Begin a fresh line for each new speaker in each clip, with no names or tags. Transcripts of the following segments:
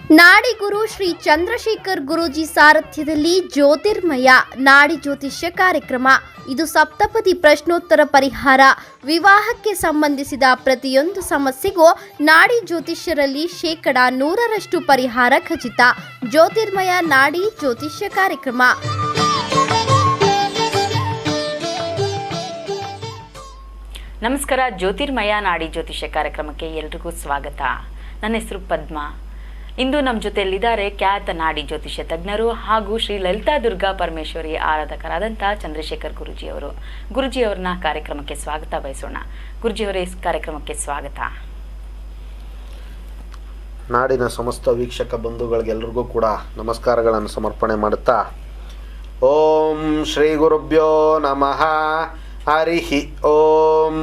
ನಾಡಿಗುರು ಶ್ರೀ ಚಂದ್ರಶೇಖರ್ ಗುರೂಜಿ ಸಾರಥ್ಯದಲ್ಲಿ ಜ್ಯೋತಿರ್ಮಯ ನಾಡಿ ಜ್ಯೋತಿಷ್ಯ ಕಾರ್ಯಕ್ರಮ. ಇದು ಸಪ್ತಪದಿ ಪ್ರಶ್ನೋತ್ತರ ಪರಿಹಾರ. ವಿವಾಹಕ್ಕೆ ಸಂಬಂಧಿಸಿದ ಪ್ರತಿಯೊಂದು ಸಮಸ್ಯೆಗೂ ನಾಡಿ ಜ್ಯೋತಿಷ್ಯರಲ್ಲಿ 100% ಪರಿಹಾರ ಖಚಿತ. ಜ್ಯೋತಿರ್ಮಯ ನಾಡಿ ಜ್ಯೋತಿಷ್ಯ ಕಾರ್ಯಕ್ರಮ.
ನಮಸ್ಕಾರ. ಜ್ಯೋತಿರ್ಮಯ ನಾಡಿ ಜ್ಯೋತಿಷ್ಯ ಕಾರ್ಯಕ್ರಮಕ್ಕೆ ಎಲ್ರಿಗೂ ಸ್ವಾಗತ. ನನ್ನ ಹೆಸರು ಪದ್ಮ. ಇಂದು ನಮ್ಮ ಜೊತೆಯಲ್ಲಿದ್ದಾರೆ ಖ್ಯಾತ ನಾಡಿ ಜ್ಯೋತಿಷ್ಯ ತಜ್ಞರು ಹಾಗೂ ಶ್ರೀ ಲಲಿತಾ ದುರ್ಗಾ ಪರಮೇಶ್ವರಿ ಆರಾಧಕರಾದಂಥ ಚಂದ್ರಶೇಖರ್ ಗುರೂಜಿಯವರು. ಗುರೂಜಿಯವರನ್ನ ಕಾರ್ಯಕ್ರಮಕ್ಕೆ ಸ್ವಾಗತ ಬಯಸೋಣ. ಗುರೂಜಿಯವರೇ, ಕಾರ್ಯಕ್ರಮಕ್ಕೆ ಸ್ವಾಗತ.
ನಾಡಿನ ಸಮಸ್ತ ವೀಕ್ಷಕ ಬಂಧುಗಳಿಗೆಲ್ಲರಿಗೂ ಕೂಡ ನಮಸ್ಕಾರಗಳನ್ನು ಸಮರ್ಪಣೆ ಮಾಡುತ್ತಾ, ಓಂ ಶ್ರೀ ಗುರುಭ್ಯೋ ನಮಃ. ಹರಿಹಿ ಓಂ.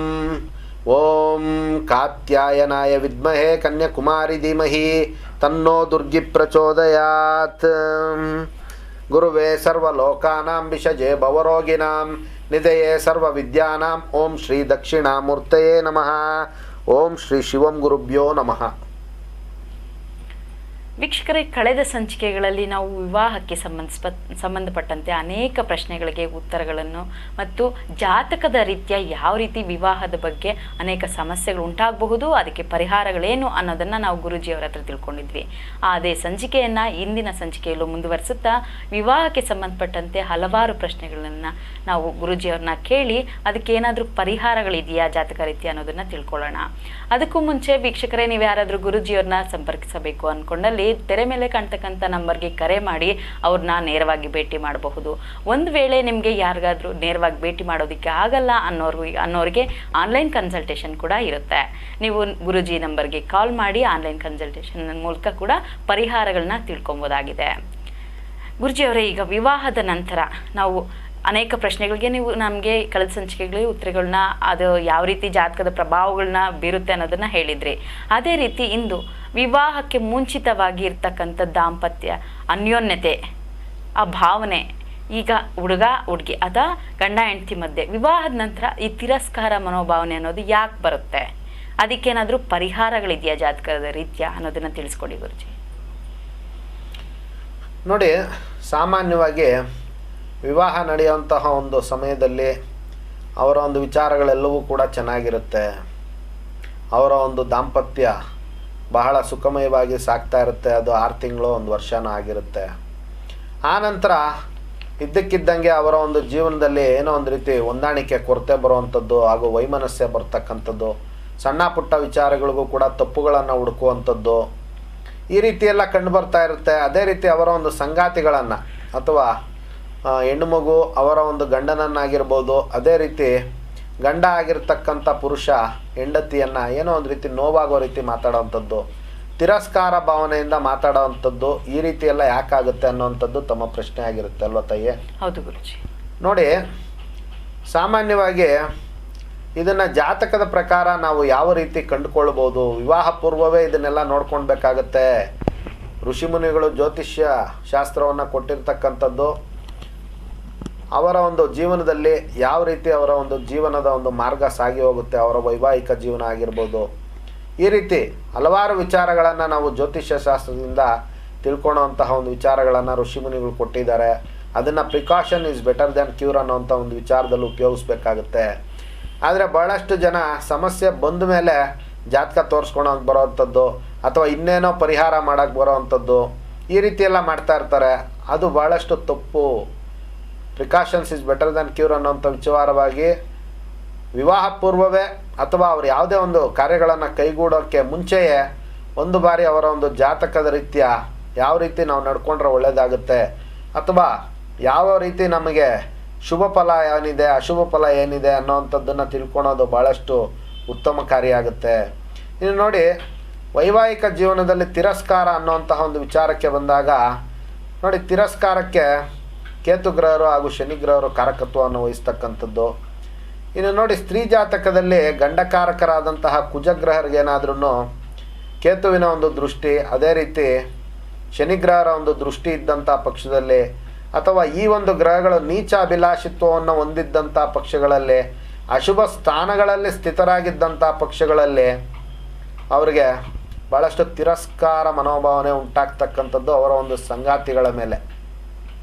ಓಂ ಕಾತ್ಯಾಯನಾಯ ವಿದ್ಮಹೇ ಕನ್ಯಾಕುಮಾರಿ ಧೀಮಹಿ ತನ್ನೋ ದುರ್ಗಿ ಪ್ರಚೋದಯಾತ್. ಗುರುವೇ ಸರ್ವಲೋಕಾನಾಂ ವಿಷಜೇ ಭವರೋಗಿನಾಂ ನಿಧಯೇ ಸರ್ವವಿದ್ಯಾನಾಂ. ಓಂ ಶ್ರೀ ದಕ್ಷಿಣಾಮೂರ್ತಯೇ ನಮಃ. ಓಂ ಶ್ರೀ ಶಿವಂ ಗುರುಭ್ಯೋ ನಮಃ.
ವೀಕ್ಷಕರೇ, ಕಳೆದ ಸಂಚಿಕೆಗಳಲ್ಲಿ ನಾವು ವಿವಾಹಕ್ಕೆ ಸಂಬಂಧಪಟ್ಟಂತೆ ಅನೇಕ ಪ್ರಶ್ನೆಗಳಿಗೆ ಉತ್ತರಗಳನ್ನು ಮತ್ತು ಜಾತಕದ ರೀತಿಯ ಯಾವ ರೀತಿ ವಿವಾಹದ ಬಗ್ಗೆ ಅನೇಕ ಸಮಸ್ಯೆಗಳು ಉಂಟಾಗಬಹುದು, ಅದಕ್ಕೆ ಪರಿಹಾರಗಳೇನು ಅನ್ನೋದನ್ನು ನಾವು ಗುರೂಜಿಯವರ ಹತ್ರ ತಿಳ್ಕೊಂಡಿದ್ವಿ. ಅದೇ ಸಂಚಿಕೆಯನ್ನು ಇಂದಿನ ಸಂಚಿಕೆಯಲ್ಲೂ ಮುಂದುವರಿಸುತ್ತಾ ವಿವಾಹಕ್ಕೆ ಸಂಬಂಧಪಟ್ಟಂತೆ ಹಲವಾರು ಪ್ರಶ್ನೆಗಳನ್ನು ನಾವು ಗುರೂಜಿಯವ್ರನ್ನ ಕೇಳಿ ಅದಕ್ಕೆ ಏನಾದರೂ ಪರಿಹಾರಗಳಿದೆಯಾ ಜಾತಕ ರೀತಿ ಅನ್ನೋದನ್ನು ತಿಳ್ಕೊಳ್ಳೋಣ. ಅದಕ್ಕೂ ಮುಂಚೆ ವೀಕ್ಷಕರೇ, ನೀವು ಯಾರಾದರೂ ಗುರೂಜಿಯವ್ರನ್ನ ಸಂಪರ್ಕಿಸಬೇಕು ಅಂದ್ಕೊಂಡಲ್ಲಿ ತೆರೆ ಮೇಲೆ ಕಾಣ್ತಕ್ಕಂಥ ನಂಬರ್ಗೆ ಕರೆ ಮಾಡಿ ಅವ್ರನ್ನ ನೇರವಾಗಿ ಭೇಟಿ ಮಾಡಬಹುದು. ಒಂದು ವೇಳೆ ನಿಮಗೆ ಯಾರಿಗಾದ್ರೂ ನೇರವಾಗಿ ಭೇಟಿ ಮಾಡೋದಕ್ಕೆ ಆಗಲ್ಲ ಅನ್ನೋರಿಗೆ ಆನ್ಲೈನ್ ಕನ್ಸಲ್ಟೇಷನ್ ಕೂಡ ಇರುತ್ತೆ. ನೀವು ಗುರೂಜಿ ನಂಬರ್ಗೆ ಕಾಲ್ ಮಾಡಿ ಆನ್ಲೈನ್ ಕನ್ಸಲ್ಟೇಷನ್ ಮೂಲಕ ಕೂಡ ಪರಿಹಾರಗಳನ್ನ ತಿಳ್ಕೊಬೋದಾಗಿದೆ. ಗುರೂಜಿಯವರೇ, ಈಗ ವಿವಾಹದ ನಂತರ ನಾವು ಅನೇಕ ಪ್ರಶ್ನೆಗಳಿಗೆ ನೀವು ನಮಗೆ ಕಳೆದ ಸಂಚಿಕೆಗಳಿಗೆ ಉತ್ತರಗಳನ್ನ, ಅದು ಯಾವ ರೀತಿ ಜಾತಕದ ಪ್ರಭಾವಗಳನ್ನ ಬೀರುತ್ತೆ ಅನ್ನೋದನ್ನು ಹೇಳಿದ್ರಿ. ಅದೇ ರೀತಿ ಇಂದು ವಿವಾಹಕ್ಕೆ ಮುಂಚಿತವಾಗಿ ಇರ್ತಕ್ಕಂಥ ದಾಂಪತ್ಯ ಅನ್ಯೋನ್ಯತೆ, ಆ ಭಾವನೆ, ಈಗ ಹುಡುಗ ಹುಡುಗಿ ಅಥವಾ ಗಂಡ ಹೆಂಡತಿ ಮಧ್ಯೆ ವಿವಾಹದ ನಂತರ ಈ ತಿರಸ್ಕಾರ ಮನೋಭಾವನೆ ಅನ್ನೋದು ಯಾಕೆ ಬರುತ್ತೆ, ಅದಕ್ಕೇನಾದರೂ ಪರಿಹಾರಗಳಿದೆಯಾ ಜಾತಕದ ರೀತಿಯ ಅನ್ನೋದನ್ನು ತಿಳಿಸ್ಕೊಡಿ ಗುರೂಜಿ.
ನೋಡಿ, ಸಾಮಾನ್ಯವಾಗಿ ವಿವಾಹ ನಡೆಯುವಂತಹ ಒಂದು ಸಮಯದಲ್ಲಿ ಅವರ ಒಂದು ವಿಚಾರಗಳೆಲ್ಲವೂ ಕೂಡ ಚೆನ್ನಾಗಿರುತ್ತೆ. ಅವರ ಒಂದು ದಾಂಪತ್ಯ ಬಹಳ ಸುಖಮಯವಾಗಿ ಸಾಗ್ತಾ ಇರುತ್ತೆ. ಅದು 6 ತಿಂಗಳು 1 ವರ್ಷನೂ ಆಗಿರುತ್ತೆ. ಆನಂತರ ಇದ್ದಕ್ಕಿದ್ದಂಗೆ ಅವರ ಒಂದು ಜೀವನದಲ್ಲಿ ಏನೋ ಒಂದು ರೀತಿ ಹೊಂದಾಣಿಕೆ ಕೊರತೆ ಬರುವಂಥದ್ದು ಹಾಗೂ ವೈಮನಸ್ಯ ಬರ್ತಕ್ಕಂಥದ್ದು, ಸಣ್ಣ ಪುಟ್ಟ ವಿಚಾರಗಳಿಗೂ ಕೂಡ ತಪ್ಪುಗಳನ್ನು ಹುಡುಕುವಂಥದ್ದು, ಈ ರೀತಿಯೆಲ್ಲ ಕಂಡು ಬರ್ತಾ ಇರುತ್ತೆ. ಅದೇ ರೀತಿ ಅವರ ಒಂದು ಸಂಗಾತಿಗಳನ್ನು ಅಥವಾ ಹೆಣ್ಣು ಮಗು ಅವರ ಒಂದು ಗಂಡನನ್ನಾಗಿರ್ಬೋದು, ಅದೇ ರೀತಿ ಗಂಡ ಆಗಿರ್ತಕ್ಕಂಥ ಪುರುಷ ಹೆಂಡತಿಯನ್ನು ಏನೋ ಒಂದು ರೀತಿ ನೋವಾಗೋ ರೀತಿ ಮಾತಾಡೋವಂಥದ್ದು, ತಿರಸ್ಕಾರ ಭಾವನೆಯಿಂದ ಮಾತಾಡೋವಂಥದ್ದು, ಈ ರೀತಿ ಎಲ್ಲ ಯಾಕಾಗುತ್ತೆ ಅನ್ನೋವಂಥದ್ದು ತಮ್ಮ ಪ್ರಶ್ನೆ ಆಗಿರುತ್ತೆ ಅಲ್ವಾ ತಾಯಿ?
ಹೌದು ಗುರೂಜಿ.
ನೋಡಿ, ಸಾಮಾನ್ಯವಾಗಿ ಇದನ್ನು ಜಾತಕದ ಪ್ರಕಾರ ನಾವು ಯಾವ ರೀತಿ ಕಂಡುಕೊಳ್ಬೋದು, ವಿವಾಹ ಪೂರ್ವವೇ ಇದನ್ನೆಲ್ಲ ನೋಡ್ಕೊಳ್ಬೇಕಾಗತ್ತೆ. ಋಷಿಮುನಿಗಳು ಜ್ಯೋತಿಷ್ಯ ಶಾಸ್ತ್ರವನ್ನು ಕೊಟ್ಟಿರ್ತಕ್ಕಂಥದ್ದು ಅವರ ಒಂದು ಜೀವನದಲ್ಲಿ ಯಾವ ರೀತಿ ಅವರ ಒಂದು ಜೀವನದ ಒಂದು ಮಾರ್ಗ ಸಾಗಿ ಹೋಗುತ್ತೆ, ಅವರ ವೈವಾಹಿಕ ಜೀವನ ಆಗಿರ್ಬೋದು, ಈ ರೀತಿ ಹಲವಾರು ವಿಚಾರಗಳನ್ನು ನಾವು ಜ್ಯೋತಿಷ್ಯ ಶಾಸ್ತ್ರದಿಂದ ತಿಳ್ಕೊಳ್ಳೋವಂತಹ ಒಂದು ವಿಚಾರಗಳನ್ನು ಋಷಿಮುನಿಗಳು ಕೊಟ್ಟಿದ್ದಾರೆ. ಅದನ್ನು precaution is better than cure ಅನ್ನೋವಂಥ ಒಂದು ವಿಚಾರದಲ್ಲಿ ಉಪಯೋಗಿಸ್ಬೇಕಾಗುತ್ತೆ. ಆದರೆ ಭಾಳಷ್ಟು ಜನ ಸಮಸ್ಯೆ ಬಂದ ಮೇಲೆ ಜಾತಕ ತೋರಿಸ್ಕೊಳೋಕೆ ಬರೋವಂಥದ್ದು ಅಥವಾ ಇನ್ನೇನೋ ಪರಿಹಾರ ಮಾಡೋಕ್ಕೆ ಬರೋವಂಥದ್ದು, ಈ ರೀತಿ ಎಲ್ಲ ಮಾಡ್ತಾ ಇರ್ತಾರೆ. ಅದು ಭಾಳಷ್ಟು ತಪ್ಪು. Precautions is better than cure ಅನ್ನೋಂಥ ವಿಚಾರವಾಗಿ ವಿವಾಹ ಪೂರ್ವವೇ ಅಥವಾ ಅವರು ಯಾವುದೇ ಒಂದು ಕಾರ್ಯಗಳನ್ನು ಕೈಗೂಡೋಕ್ಕೆ ಮುಂಚೆಯೇ ಒಂದು ಬಾರಿ ಅವರ ಒಂದು ಜಾತಕದ ರೀತಿಯ ಯಾವ ರೀತಿ ನಾವು ನಡ್ಕೊಂಡ್ರೆ ಒಳ್ಳೆಯದಾಗುತ್ತೆ ಅಥವಾ ಯಾವ ರೀತಿ ನಮಗೆ ಶುಭ ಫಲ ಏನಿದೆ ಅಶುಭ ಫಲ ಏನಿದೆ ಅನ್ನೋವಂಥದ್ದನ್ನು ತಿಳ್ಕೊಳೋದು ಭಾಳಷ್ಟು ಉತ್ತಮಕಾರಿಯಾಗುತ್ತೆ. ಇನ್ನು ನೋಡಿ, ವೈವಾಹಿಕ ಜೀವನದಲ್ಲಿ ತಿರಸ್ಕಾರ ಅನ್ನೋಂತಹ ಒಂದು ವಿಚಾರಕ್ಕೆ ಬಂದಾಗ ನೋಡಿ, ತಿರಸ್ಕಾರಕ್ಕೆ ಕೇತುಗ್ರಹರು ಹಾಗೂ ಶನಿಗ್ರಹರು ಕಾರಕತ್ವವನ್ನು ವಹಿಸ್ತಕ್ಕಂಥದ್ದು. ಇನ್ನು ನೋಡಿ, ಸ್ತ್ರೀ ಜಾತಕದಲ್ಲಿ ಗಂಡಕಾರಕರಾದಂತಹ ಕುಜಗ್ರಹರಿಗೇನಾದ್ರೂ ಕೇತುವಿನ ಒಂದು ದೃಷ್ಟಿ, ಅದೇ ರೀತಿ ಶನಿಗ್ರಹರ ಒಂದು ದೃಷ್ಟಿ ಇದ್ದಂಥ ಪಕ್ಷದಲ್ಲಿ ಅಥವಾ ಈ ಒಂದು ಗ್ರಹಗಳು ನೀಚ ಅಭಿಲಾಷಿತ್ವವನ್ನು ಹೊಂದಿದ್ದಂಥ ಪಕ್ಷಗಳಲ್ಲಿ, ಅಶುಭ ಸ್ಥಾನಗಳಲ್ಲಿ ಸ್ಥಿತರಾಗಿದ್ದಂಥ ಪಕ್ಷಗಳಲ್ಲಿ ಅವರಿಗೆ ಭಾಳಷ್ಟು ತಿರಸ್ಕಾರ ಮನೋಭಾವನೆ ಉಂಟಾಗ್ತಕ್ಕಂಥದ್ದು ಅವರ ಒಂದು ಸಂಗಾತಿಗಳ ಮೇಲೆ.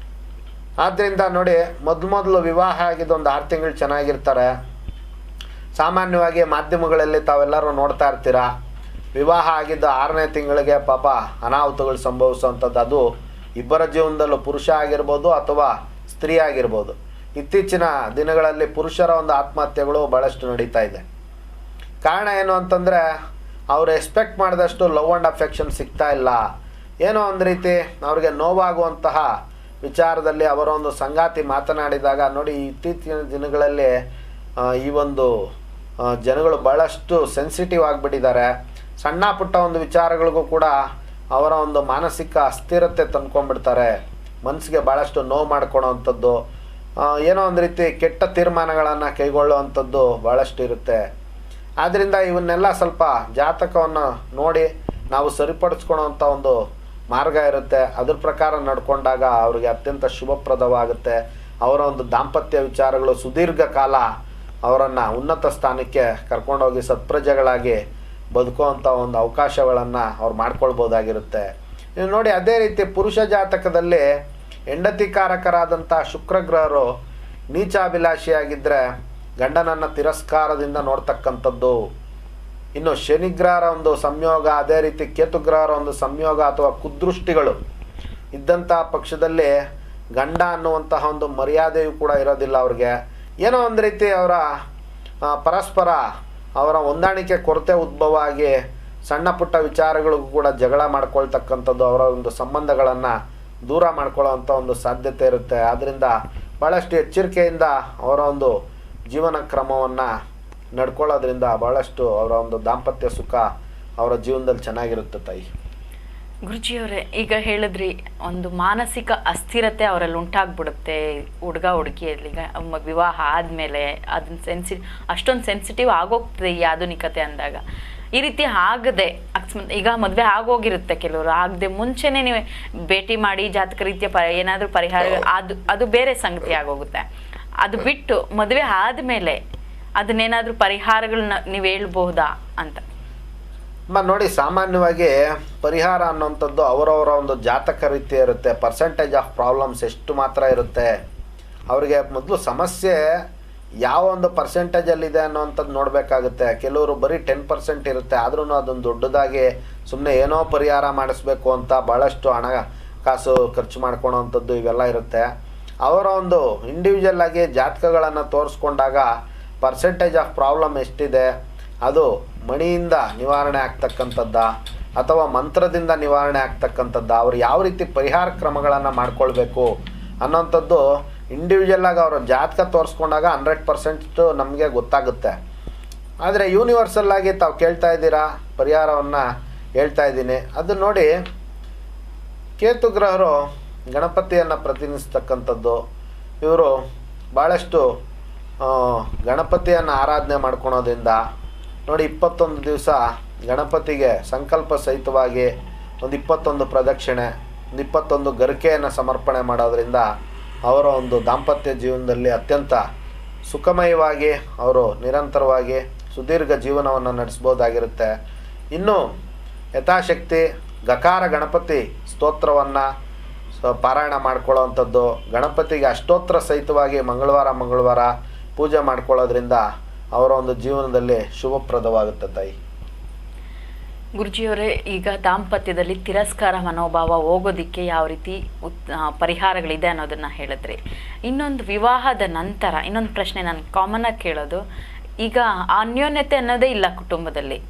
ಆದ್ದರಿಂದ ನೋಡಿ, ಮೊದಲು ವಿವಾಹ ಆಗಿದ್ದು ಒಂದು 6 ತಿಂಗಳು ಚೆನ್ನಾಗಿರ್ತಾರೆ. ಸಾಮಾನ್ಯವಾಗಿ ಮಾಧ್ಯಮಗಳಲ್ಲಿ ತಾವೆಲ್ಲರೂ ನೋಡ್ತಾ ಇರ್ತೀರಾ, ವಿವಾಹ ಆಗಿದ್ದು 6ನೇ ತಿಂಗಳಿಗೆ ಪಾಪ ಅನಾಹುತಗಳು ಸಂಭವಿಸುವಂಥದ್ದು. ಅದು ಇಬ್ಬರ ಜೀವನದಲ್ಲೂ ಪುರುಷ ಆಗಿರ್ಬೋದು ಅಥವಾ ಸ್ತ್ರೀ ಆಗಿರ್ಬೋದು. ಇತ್ತೀಚಿನ ದಿನಗಳಲ್ಲಿ ಪುರುಷರ ಒಂದು ಆತ್ಮಹತ್ಯೆಗಳು ಭಾಳಷ್ಟು ನಡೀತಾ ಇದೆ. ಕಾರಣ ಏನು ಅಂತಂದರೆ, ಅವರು ಎಕ್ಸ್ಪೆಕ್ಟ್ ಮಾಡಿದಷ್ಟು ಲವ್ ಆ್ಯಂಡ್ ಅಫೆಕ್ಷನ್ ಸಿಗ್ತಾ ಇಲ್ಲ. ಏನೋ ಒಂದು ರೀತಿ ಅವ್ರಿಗೆ ನೋವಾಗುವಂತಹ ವಿಚಾರದಲ್ಲಿ ಅವರ ಒಂದು ಸಂಗಾತಿ ಮಾತನಾಡಿದಾಗ ನೋಡಿ, ಇತ್ತೀಚಿನ ದಿನಗಳಲ್ಲಿ ಈ ಒಂದು ಜನಗಳು ಭಾಳಷ್ಟು ಸೆನ್ಸಿಟಿವ್ ಆಗಿಬಿಟ್ಟಿದ್ದಾರೆ. ಸಣ್ಣ ಪುಟ್ಟ ಒಂದು ವಿಚಾರಗಳಿಗೂ ಕೂಡ ಅವರ ಒಂದು ಮಾನಸಿಕ ಅಸ್ಥಿರತೆ ತಂದ್ಕೊಂಡ್ಬಿಡ್ತಾರೆ. ಮನಸ್ಸಿಗೆ ಭಾಳಷ್ಟು ನೋವು ಮಾಡ್ಕೊಳೋವಂಥದ್ದು, ಏನೋ ಒಂದು ರೀತಿ ಕೆಟ್ಟ ತೀರ್ಮಾನಗಳನ್ನು ಕೈಗೊಳ್ಳುವಂಥದ್ದು ಭಾಳಷ್ಟು ಇರುತ್ತೆ. ಆದ್ದರಿಂದ ಇವನ್ನೆಲ್ಲ ಸ್ವಲ್ಪ ಜಾತಕವನ್ನು ನೋಡಿ ನಾವು ಸರಿಪಡಿಸ್ಕೊಳೋವಂಥ ಒಂದು ಮಾರ್ಗ ಇರುತ್ತೆ. ಅದ್ರ ಪ್ರಕಾರ ನಡ್ಕೊಂಡಾಗ ಅವರಿಗೆ ಅತ್ಯಂತ ಶುಭಪ್ರದವಾಗುತ್ತೆ. ಅವರ ಒಂದು ದಾಂಪತ್ಯ ವಿಚಾರಗಳು ಸುದೀರ್ಘ ಕಾಲ ಅವರನ್ನು ಉನ್ನತ ಸ್ಥಾನಕ್ಕೆ ಕರ್ಕೊಂಡೋಗಿ ಸತ್ಪ್ರಜೆಗಳಾಗಿ ಬದುಕುವಂಥ ಒಂದು ಅವಕಾಶಗಳನ್ನು ಅವ್ರು ಮಾಡ್ಕೊಳ್ಬೋದಾಗಿರುತ್ತೆ. ನೀವು ನೋಡಿ, ಅದೇ ರೀತಿ ಪುರುಷ ಜಾತಕದಲ್ಲಿ ಹೆಂಡತಿಕಾರಕರಾದಂಥ ಶುಕ್ರಗ್ರಹರು ನೀಚಾಭಿಲಾಷಿಯಾಗಿದ್ದರೆ ಗಂಡನನ್ನು ತಿರಸ್ಕಾರದಿಂದ ನೋಡ್ತಕ್ಕಂಥದ್ದು. ಇನ್ನು ಶನಿಗ್ರಹರ ಒಂದು ಸಂಯೋಗ, ಅದೇ ರೀತಿ ಕೇತುಗ್ರಹರ ಒಂದು ಸಂಯೋಗ ಅಥವಾ ಕುದೃಷ್ಟಿಗಳು ಇದ್ದಂಥ ಪಕ್ಷದಲ್ಲಿ ಗಂಡ ಅನ್ನುವಂತಹ ಒಂದು ಮರ್ಯಾದೆಯೂ ಕೂಡ ಇರೋದಿಲ್ಲ ಅವ್ರಿಗೆ. ಏನೋ ಒಂದು ರೀತಿ ಅವರ ಪರಸ್ಪರ ಅವರ ಹೊಂದಾಣಿಕೆ ಕೊರತೆ ಉದ್ಭವ ಆಗಿ ಸಣ್ಣ ಪುಟ್ಟ ವಿಚಾರಗಳಿಗೂ ಕೂಡ ಜಗಳ ಮಾಡ್ಕೊಳ್ತಕ್ಕಂಥದ್ದು, ಅವರ ಒಂದು ಸಂಬಂಧಗಳನ್ನು ದೂರ ಮಾಡ್ಕೊಳ್ಳೋವಂಥ ಒಂದು ಸಾಧ್ಯತೆ ಇರುತ್ತೆ. ಆದ್ದರಿಂದ ಭಾಳಷ್ಟು ಎಚ್ಚರಿಕೆಯಿಂದ ಅವರ ಒಂದು ಜೀವನ ಕ್ರಮವನ್ನು ನಡ್ಕೊಳ್ಳೋದ್ರಿಂದ ಭಾಳಷ್ಟು ಅವರ ಒಂದು ದಾಂಪತ್ಯ ಸುಖ ಅವರ ಜೀವನದಲ್ಲಿ ಚೆನ್ನಾಗಿರುತ್ತೆ ತಾಯಿ.
ಗುರುಜಿಯವರೇ, ಈಗ ಹೇಳಿದ್ರಿ ಒಂದು ಮಾನಸಿಕ ಅಸ್ಥಿರತೆ ಅವರಲ್ಲಿ ಉಂಟಾಗ್ಬಿಡುತ್ತೆ ಹುಡುಗ ಹುಡುಗಿಯಲ್ಲಿ ವಿವಾಹ ಆದಮೇಲೆ. ಅದನ್ನ ಅಷ್ಟೊಂದು ಸೆನ್ಸಿಟಿವ್ ಆಗೋಗ್ತದೆ ಈ ಆಧುನಿಕತೆ ಅಂದಾಗ. ಈ ರೀತಿ ಆಗದೆ ಅಕಸ್ಮಾತ್ ಈಗ ಮದುವೆ ಆಗೋಗಿರುತ್ತೆ, ಕೆಲವರು ಆಗದೆ ಮುಂಚೆನೇ ನೀವು ಭೇಟಿ ಮಾಡಿ ಜಾತಕ ರೀತಿಯ ಏನಾದರೂ ಪರಿಹಾರ ಅದು ಬೇರೆ ಸಂಗತಿ ಆಗೋಗುತ್ತೆ. ಅದು ಬಿಟ್ಟು ಮದುವೆ ಆದಮೇಲೆ ಅದನ್ನೇನಾದರೂ ಪರಿಹಾರಗಳನ್ನ ನೀವು ಹೇಳ್ಬಹುದಾ ಅಂತ?
ನೋಡಿ, ಸಾಮಾನ್ಯವಾಗಿ ಪರಿಹಾರ ಅನ್ನೋಂಥದ್ದು ಅವರವರ ಒಂದು ಜಾತಕ ರೀತಿ ಇರುತ್ತೆ. ಪರ್ಸೆಂಟೇಜ್ ಆಫ್ ಪ್ರಾಬ್ಲಮ್ಸ್ ಎಷ್ಟು ಮಾತ್ರ ಇರುತ್ತೆ. ಅವರಿಗೆ ಮೊದಲು ಸಮಸ್ಯೆ ಯಾವ ಒಂದು ಪರ್ಸೆಂಟೇಜಲ್ಲಿದೆ ಅನ್ನೋವಂಥದ್ದು ನೋಡಬೇಕಾಗುತ್ತೆ. ಕೆಲವರು ಬರೀ 10% ಇರುತ್ತೆ, ಆದ್ರೂ ಅದನ್ನು ದೊಡ್ಡದಾಗಿ ಸುಮ್ಮನೆ ಏನೋ ಪರಿಹಾರ ಮಾಡಿಸ್ಬೇಕು ಅಂತ ಭಾಳಷ್ಟು ಹಣ ಕಾಸು ಖರ್ಚು ಮಾಡ್ಕೊಳೋವಂಥದ್ದು ಇವೆಲ್ಲ ಇರುತ್ತೆ. ಅವರ ಒಂದು ಇಂಡಿವಿಜುವಲ್ ಆಗಿ ಜಾತಕಗಳನ್ನು ತೋರಿಸ್ಕೊಂಡಾಗ ಪರ್ಸೆಂಟೇಜ್ ಆಫ್ ಪ್ರಾಬ್ಲಮ್ ಎಷ್ಟಿದೆ, ಅದು ಮಣಿಯಿಂದ ನಿವಾರಣೆ ಆಗ್ತಕ್ಕಂಥದ್ದ ಅಥವಾ ಮಂತ್ರದಿಂದ ನಿವಾರಣೆ ಆಗ್ತಕ್ಕಂಥದ್ದು, ಅವ್ರು ಯಾವ ರೀತಿ ಪರಿಹಾರ ಕ್ರಮಗಳನ್ನು ಮಾಡ್ಕೊಳ್ಬೇಕು ಅನ್ನೋಂಥದ್ದು ಇಂಡಿವಿಜುವಲ್ ಆಗಿ ಅವರ ಜಾತಕ ತೋರಿಸ್ಕೊಂಡಾಗ 100% ನಮಗೆ ಗೊತ್ತಾಗುತ್ತೆ. ಆದರೆ ಯೂನಿವರ್ಸಲ್ ಆಗಿ ತಾವು ಕೇಳ್ತಾ ಇದ್ದೀರಾ, ಪರಿಹಾರವನ್ನು ಹೇಳ್ತಾ ಇದ್ದೀನಿ. ಅದು ನೋಡಿ, ಕೇತುಗ್ರಹರು ಗಣಪತಿಯನ್ನು ಪ್ರತಿನಿಧಿಸ್ತಕ್ಕಂಥದ್ದು. ಇವರು ಭಾಳಷ್ಟು ಗಣಪತಿಯನ್ನು ಆರಾಧನೆ ಮಾಡ್ಕೊಳೋದ್ರಿಂದ ನೋಡಿ, 21 ದಿವಸ ಗಣಪತಿಗೆ ಸಂಕಲ್ಪ ಸಹಿತವಾಗಿ ಒಂದು 21 ಪ್ರದಕ್ಷಿಣೆ, ಒಂದು 21 ಗರಿಕೆಯನ್ನು ಸಮರ್ಪಣೆ ಮಾಡೋದ್ರಿಂದ ಅವರ ಒಂದು ದಾಂಪತ್ಯ ಜೀವನದಲ್ಲಿ ಅತ್ಯಂತ ಸುಖಮಯವಾಗಿ ಅವರು ನಿರಂತರವಾಗಿ ಸುದೀರ್ಘ ಜೀವನವನ್ನು ನಡೆಸ್ಬೋದಾಗಿರುತ್ತೆ. ಇನ್ನು ಯಥಾಶಕ್ತಿ ಗಕಾರ ಗಣಪತಿ ಸ್ತೋತ್ರವನ್ನು ಪಾರಾಯಣ ಮಾಡ್ಕೊಳ್ಳೋವಂಥದ್ದು, ಗಣಪತಿಗೆ ಅಷ್ಟೋತ್ತರ ಸಹಿತವಾಗಿ ಮಂಗಳವಾರ ಪೂಜೆ ಮಾಡ್ಕೊಳ್ಳೋದ್ರಿಂದ ಅವರ ಒಂದು ಜೀವನದಲ್ಲಿ ಶುಭಪ್ರದವಾಗುತ್ತೆ ತಾಯಿ.
ಗುರುಜಿಯವರೇ, ಈಗ ದಾಂಪತ್ಯದಲ್ಲಿ ತಿರಸ್ಕಾರ ಮನೋಭಾವ ಹೋಗೋದಿಕ್ಕೆ ಯಾವ ರೀತಿ ಪರಿಹಾರಗಳಿದೆ ಅನ್ನೋದನ್ನು ಹೇಳಿದ್ರಿ. ಇನ್ನೊಂದು ವಿವಾಹದ ನಂತರ ಇನ್ನೊಂದು ಪ್ರಶ್ನೆ ನಾನು ಕಾಮನ್ನಾಗಿ ಕೇಳೋದು, ಈಗ ಅನ್ಯೋನ್ಯತೆ ಅನ್ನೋದೇ ಇಲ್ಲ ಕುಟುಂಬದಲ್ಲಿ.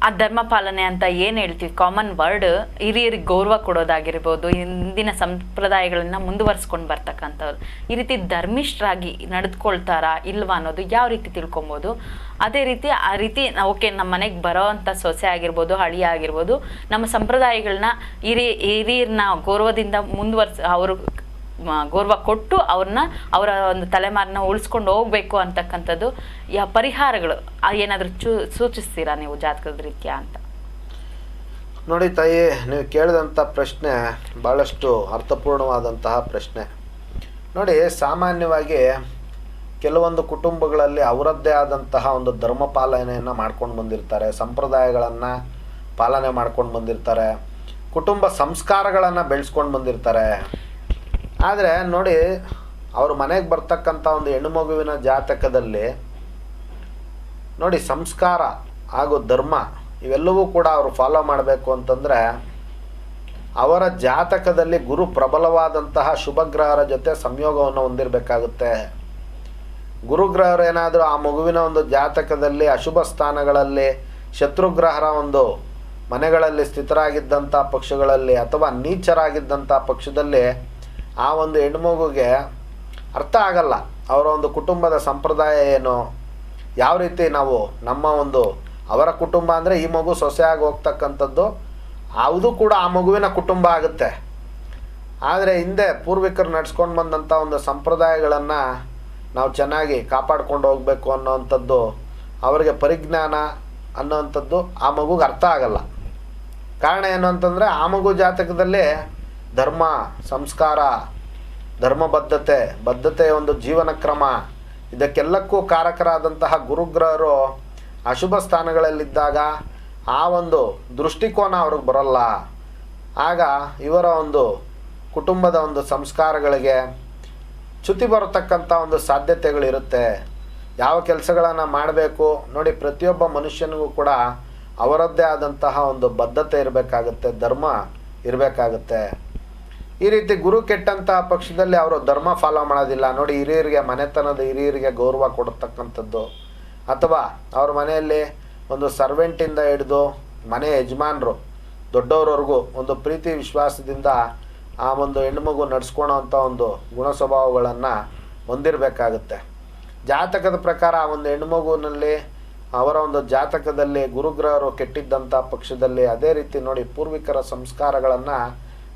ಆ ಧರ್ಮ ಪಾಲನೆ ಅಂತ ಏನು ಹೇಳ್ತೀವಿ, ಕಾಮನ್ ವರ್ಡ್, ಹಿರಿಯರಿಗೆ ಗೌರವ ಕೊಡೋದಾಗಿರ್ಬೋದು, ಹಿಂದಿನ ಸಂಪ್ರದಾಯಗಳನ್ನ ಮುಂದುವರ್ಸ್ಕೊಂಡು ಬರ್ತಕ್ಕಂಥವ್ರು ಈ ರೀತಿ ಧರ್ಮಿಷ್ಠರಾಗಿ ನಡೆದುಕೊಳ್ತಾರಾ ಇಲ್ವಾ ಅನ್ನೋದು ಯಾವ ರೀತಿ ತಿಳ್ಕೊಬೋದು? ಅದೇ ರೀತಿ ಆ ರೀತಿ ಓಕೆ, ನಮ್ಮ ಮನೆಗೆ ಬರೋ ಅಂಥ ಸೊಸೆ ಆಗಿರ್ಬೋದು, ಹಳಿಯ ಆಗಿರ್ಬೋದು, ನಮ್ಮ ಸಂಪ್ರದಾಯಗಳನ್ನ ಹಿರಿಯರನ್ನ ಗೌರವದಿಂದ ಅವರು ಗೌರವ ಕೊಟ್ಟು ಅವರ ಒಂದು ತಲೆಮಾರನ್ನ ಉಳಿಸ್ಕೊಂಡು ಹೋಗ್ಬೇಕು ಅಂತಕ್ಕಂಥದ್ದು ಪರಿಹಾರಗಳು ಏನಾದರೂ ಸೂಚಿಸ್ತೀರಾ ನೀವು ಜಾತಕದ ರೀತ್ಯಾ ಅಂತ?
ನೋಡಿ ತಾಯಿ, ನೀವು ಕೇಳಿದಂಥ ಪ್ರಶ್ನೆ ಭಾಳಷ್ಟು ಅರ್ಥಪೂರ್ಣವಾದಂತಹ ಪ್ರಶ್ನೆ. ನೋಡಿ, ಸಾಮಾನ್ಯವಾಗಿ ಕೆಲವೊಂದು ಕುಟುಂಬಗಳಲ್ಲಿ ಅವರದ್ದೇ ಆದಂತಹ ಒಂದು ಧರ್ಮ ಪಾಲನೆಯನ್ನು ಮಾಡ್ಕೊಂಡು ಬಂದಿರ್ತಾರೆ, ಸಂಪ್ರದಾಯಗಳನ್ನು ಪಾಲನೆ ಮಾಡ್ಕೊಂಡು ಬಂದಿರ್ತಾರೆ, ಕುಟುಂಬ ಸಂಸ್ಕಾರಗಳನ್ನು ಬೆಳೆಸ್ಕೊಂಡು ಬಂದಿರ್ತಾರೆ. ಆದರೆ ನೋಡಿ, ಅವ್ರ ಮನೆಗೆ ಬರ್ತಕ್ಕಂಥ ಒಂದು ಹೆಣ್ಣು ಮಗುವಿನ ಜಾತಕದಲ್ಲಿ ನೋಡಿ ಸಂಸ್ಕಾರ ಹಾಗೂ ಧರ್ಮ ಇವೆಲ್ಲವೂ ಕೂಡ ಅವರು ಫಾಲೋ ಮಾಡಬೇಕು ಅಂತಂದರೆ ಅವರ ಜಾತಕದಲ್ಲಿ ಗುರು ಪ್ರಬಲವಾದಂತಹ ಶುಭಗ್ರಹರ ಜೊತೆ ಸಂಯೋಗವನ್ನು ಹೊಂದಿರಬೇಕಾಗುತ್ತೆ. ಗುರುಗ್ರಹರು ಏನಾದರೂ ಆ ಮಗುವಿನ ಒಂದು ಜಾತಕದಲ್ಲಿ ಅಶುಭ ಸ್ಥಾನಗಳಲ್ಲಿ, ಶತ್ರುಗ್ರಹರ ಒಂದು ಮನೆಗಳಲ್ಲಿ ಸ್ಥಿತರಾಗಿದ್ದಂಥ ಪಕ್ಷಗಳಲ್ಲಿ ಅಥವಾ ನೀಚರಾಗಿದ್ದಂಥ ಪಕ್ಷದಲ್ಲಿ ಆ ಒಂದು ಹೆಣ್ಮಗುಗೆ ಅರ್ಥ ಆಗಲ್ಲ ಅವರ ಒಂದು ಕುಟುಂಬದ ಸಂಪ್ರದಾಯ ಏನು, ಯಾವ ರೀತಿ ನಾವು ನಮ್ಮ ಒಂದು ಅವರ ಕುಟುಂಬ ಅಂದರೆ ಈ ಮಗು ಸೊಸೆಯಾಗಿ ಹೋಗ್ತಕ್ಕಂಥದ್ದು ಅದು ಕೂಡ ಆ ಮಗುವಿನ ಕುಟುಂಬ ಆಗುತ್ತೆ. ಆದರೆ ಹಿಂದೆ ಪೂರ್ವಿಕರು ನಡ್ಸ್ಕೊಂಡು ಬಂದಂಥ ಒಂದು ಸಂಪ್ರದಾಯಗಳನ್ನು ನಾವು ಚೆನ್ನಾಗಿ ಕಾಪಾಡ್ಕೊಂಡು ಹೋಗಬೇಕು ಅನ್ನೋವಂಥದ್ದು ಅವರಿಗೆ ಪರಿಜ್ಞಾನ ಅನ್ನೋವಂಥದ್ದು ಆ ಮಗುಗೆ ಅರ್ಥ ಆಗಲ್ಲ. ಕಾರಣ ಏನು ಅಂತಂದರೆ ಆ ಮಗು ಜಾತಕದಲ್ಲಿ ಧರ್ಮ, ಸಂಸ್ಕಾರ, ಬದ್ಧತೆಯ ಒಂದು ಜೀವನ ಕ್ರಮ ಇದಕ್ಕೆಲ್ಲಕ್ಕೂ ಕಾರಕರಾದಂತಹ ಗುರುಗ್ರಹರು ಅಶುಭ ಸ್ಥಾನಗಳಲ್ಲಿದ್ದಾಗ ಆ ಒಂದು ದೃಷ್ಟಿಕೋನ ಅವ್ರಿಗೆ ಬರಲ್ಲ. ಆಗ ಇವರ ಒಂದು ಕುಟುಂಬದ ಒಂದು ಸಂಸ್ಕಾರಗಳಿಗೆ ಚ್ಯುತಿ ಬರತಕ್ಕಂಥ ಒಂದು ಸಾಧ್ಯತೆಗಳಿರುತ್ತೆ. ಯಾವ ಕೆಲಸಗಳನ್ನು ಮಾಡಬೇಕು ನೋಡಿ, ಪ್ರತಿಯೊಬ್ಬ ಮನುಷ್ಯನಿಗೂ ಕೂಡ ಅವರದ್ದೇ ಆದಂತಹ ಒಂದು ಬದ್ಧತೆ ಇರಬೇಕಾಗುತ್ತೆ, ಧರ್ಮ ಇರಬೇಕಾಗುತ್ತೆ. ಈ ರೀತಿ ಗುರು ಕೆಟ್ಟಂತಹ ಪಕ್ಷದಲ್ಲಿ ಅವರು ಧರ್ಮ ಫಾಲೋ ಮಾಡೋದಿಲ್ಲ ನೋಡಿ. ಹಿರಿಯರಿಗೆ, ಮನೆತನದ ಹಿರಿಯರಿಗೆ ಗೌರವ ಕೊಡತಕ್ಕಂಥದ್ದು, ಅಥವಾ ಅವ್ರ ಮನೆಯಲ್ಲಿ ಒಂದು ಸರ್ವೆಂಟಿಂದ ಹಿಡಿದು ಮನೆ ಯಜಮಾನರು ದೊಡ್ಡವರವರೆಗೂ ಒಂದು ಪ್ರೀತಿ ವಿಶ್ವಾಸದಿಂದ ಆ ಒಂದು ಹೆಣ್ಮಗು ನಡೆಸ್ಕೊಳೋ ಅಂಥ ಒಂದು ಗುಣ ಸ್ವಭಾವಗಳನ್ನು ಹೊಂದಿರಬೇಕಾಗುತ್ತೆ. ಜಾತಕದ ಪ್ರಕಾರ ಆ ಒಂದು ಹೆಣ್ಮಗುವಿನಲ್ಲಿ ಅವರ ಒಂದು ಜಾತಕದಲ್ಲಿ ಗುರುಗ್ರಹರು ಕೆಟ್ಟಿದ್ದಂಥ ಪಕ್ಷದಲ್ಲಿ ಅದೇ ರೀತಿ ನೋಡಿ ಪೂರ್ವಿಕರ ಸಂಸ್ಕಾರಗಳನ್ನು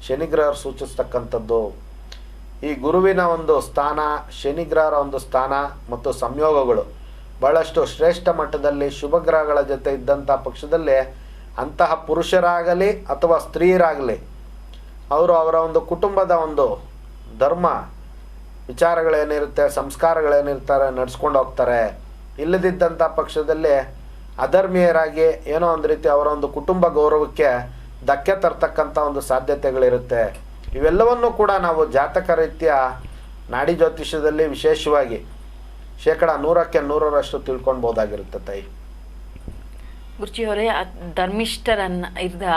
ಶನಿಗ್ರಹರು ಸೂಚಿಸ್ತಕ್ಕಂಥದ್ದು. ಈ ಗುರುವಿನ ಒಂದು ಸ್ಥಾನ, ಶನಿಗ್ರಹರ ಒಂದು ಸ್ಥಾನ ಮತ್ತು ಸಂಯೋಗಗಳು ಬಹಳಷ್ಟು ಶ್ರೇಷ್ಠ ಮಟ್ಟದಲ್ಲಿ ಶುಭಗ್ರಹಗಳ ಜೊತೆ ಇದ್ದಂಥ ಪಕ್ಷದಲ್ಲಿ ಅಂತಹ ಪುರುಷರಾಗಲಿ ಅಥವಾ ಸ್ತ್ರೀಯರಾಗಲಿ ಅವರು ಅವರ ಒಂದು ಕುಟುಂಬದ ಒಂದು ಧರ್ಮ ವಿಚಾರಗಳೇನಿರುತ್ತೆ, ಸಂಸ್ಕಾರಗಳೇನಿರ್ತಾರೆ ನಡೆಸ್ಕೊಂಡು ಹೋಗ್ತಾರೆ. ಇಲ್ಲದಿದ್ದಂಥ ಪಕ್ಷದಲ್ಲಿ ಅಧರ್ಮೀಯರಾಗಿ ಏನೋ ಒಂದು ರೀತಿ ಅವರ ಒಂದು ಕುಟುಂಬ ಗೌರವಕ್ಕೆ ಧಕ್ಕೆ ತರ್ತಕ್ಕಂಥ ಒಂದು ಸಾಧ್ಯತೆಗಳಿರುತ್ತೆ. ಇವೆಲ್ಲವನ್ನೂ ಕೂಡ ನಾವು ಜಾತಕ ರೀತಿಯ ನಾಡಿ ಜ್ಯೋತಿಷ್ಯದಲ್ಲಿ ವಿಶೇಷವಾಗಿ 100% 100% ತಿಳ್ಕೊಳ್ಬೋದಾಗಿರುತ್ತೆ ತಾಯಿ.
ಗುರುಜಿಯವರೇ,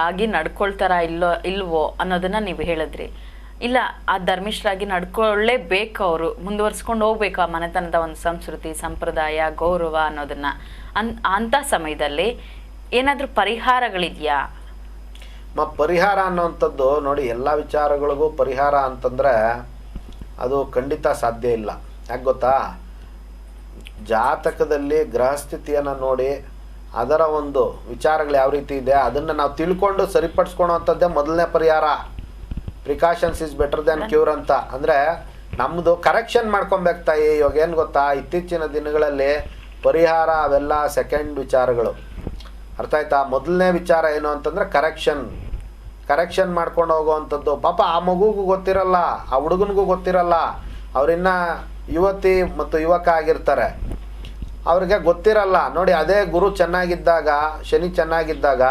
ಆಗಿ ನಡ್ಕೊಳ್ತಾರಾ ಇಲ್ವೋ ಅನ್ನೋದನ್ನ ನೀವು ಹೇಳಿದ್ರಿ. ಇಲ್ಲ, ಆ ಧರ್ಮಿಷ್ಠರಾಗಿ ನಡ್ಕೊಳ್ಳೇಬೇಕು, ಅವರು ಮುಂದುವರ್ಸ್ಕೊಂಡು ಹೋಗ್ಬೇಕು ಆ ಮನೆತನದ ಒಂದು ಸಂಸ್ಕೃತಿ, ಸಂಪ್ರದಾಯ, ಗೌರವ ಅನ್ನೋದನ್ನ. ಅಂಥ ಸಮಯದಲ್ಲಿ ಏನಾದರೂ ಪರಿಹಾರಗಳಿದೆಯಾ?
ಪರಿಹಾರ ಅನ್ನೋವಂಥದ್ದು ನೋಡಿ, ಎಲ್ಲ ವಿಚಾರಗಳಿಗೂ ಪರಿಹಾರ ಅಂತಂದರೆ ಅದು ಖಂಡಿತ ಸಾಧ್ಯ ಇಲ್ಲ. ಯಾಕೆ ಗೊತ್ತಾ, ಜಾತಕದಲ್ಲಿ ಗ್ರಹಸ್ಥಿತಿಯನ್ನು ನೋಡಿ ಅದರ ಒಂದು ವಿಚಾರಗಳು ಯಾವ ರೀತಿ ಇದೆ ಅದನ್ನು ನಾವು ತಿಳ್ಕೊಂಡು ಸರಿಪಡಿಸ್ಕೊಳೋವಂಥದ್ದೇ ಮೊದಲನೇ ಪರಿಹಾರ. Precautions is better than cure ಅಂತ. ಅಂದರೆ ನಮ್ಮದು ಕರೆಕ್ಷನ್ ಮಾಡ್ಕೊಬೇಕು ತಾಯಿ. ಇವಾಗ ಏನು ಗೊತ್ತಾ, ಇತ್ತೀಚಿನ ದಿನಗಳಲ್ಲಿ ಪರಿಹಾರ ಅವೆಲ್ಲ ಸೆಕೆಂಡ್ ವಿಚಾರಗಳು, ಅರ್ಥ ಆಯ್ತಾ? ಮೊದಲನೇ ವಿಚಾರ ಏನು ಅಂತಂದರೆ ಕರೆಕ್ಷನ್ ಮಾಡ್ಕೊಂಡು ಹೋಗುವಂಥದ್ದು. ಪಾಪ ಆ ಮಗುಗೂ ಗೊತ್ತಿರಲ್ಲ, ಆ ಹುಡುಗನಿಗೂ ಗೊತ್ತಿರಲ್ಲ, ಅವರಿನ್ನ ಯುವತಿ ಮತ್ತು ಯುವಕ ಆಗಿರ್ತಾರೆ, ಅವ್ರಿಗೆ ಗೊತ್ತಿರಲ್ಲ ನೋಡಿ. ಅದೇ ಗುರು ಚೆನ್ನಾಗಿದ್ದಾಗ, ಶನಿ ಚೆನ್ನಾಗಿದ್ದಾಗ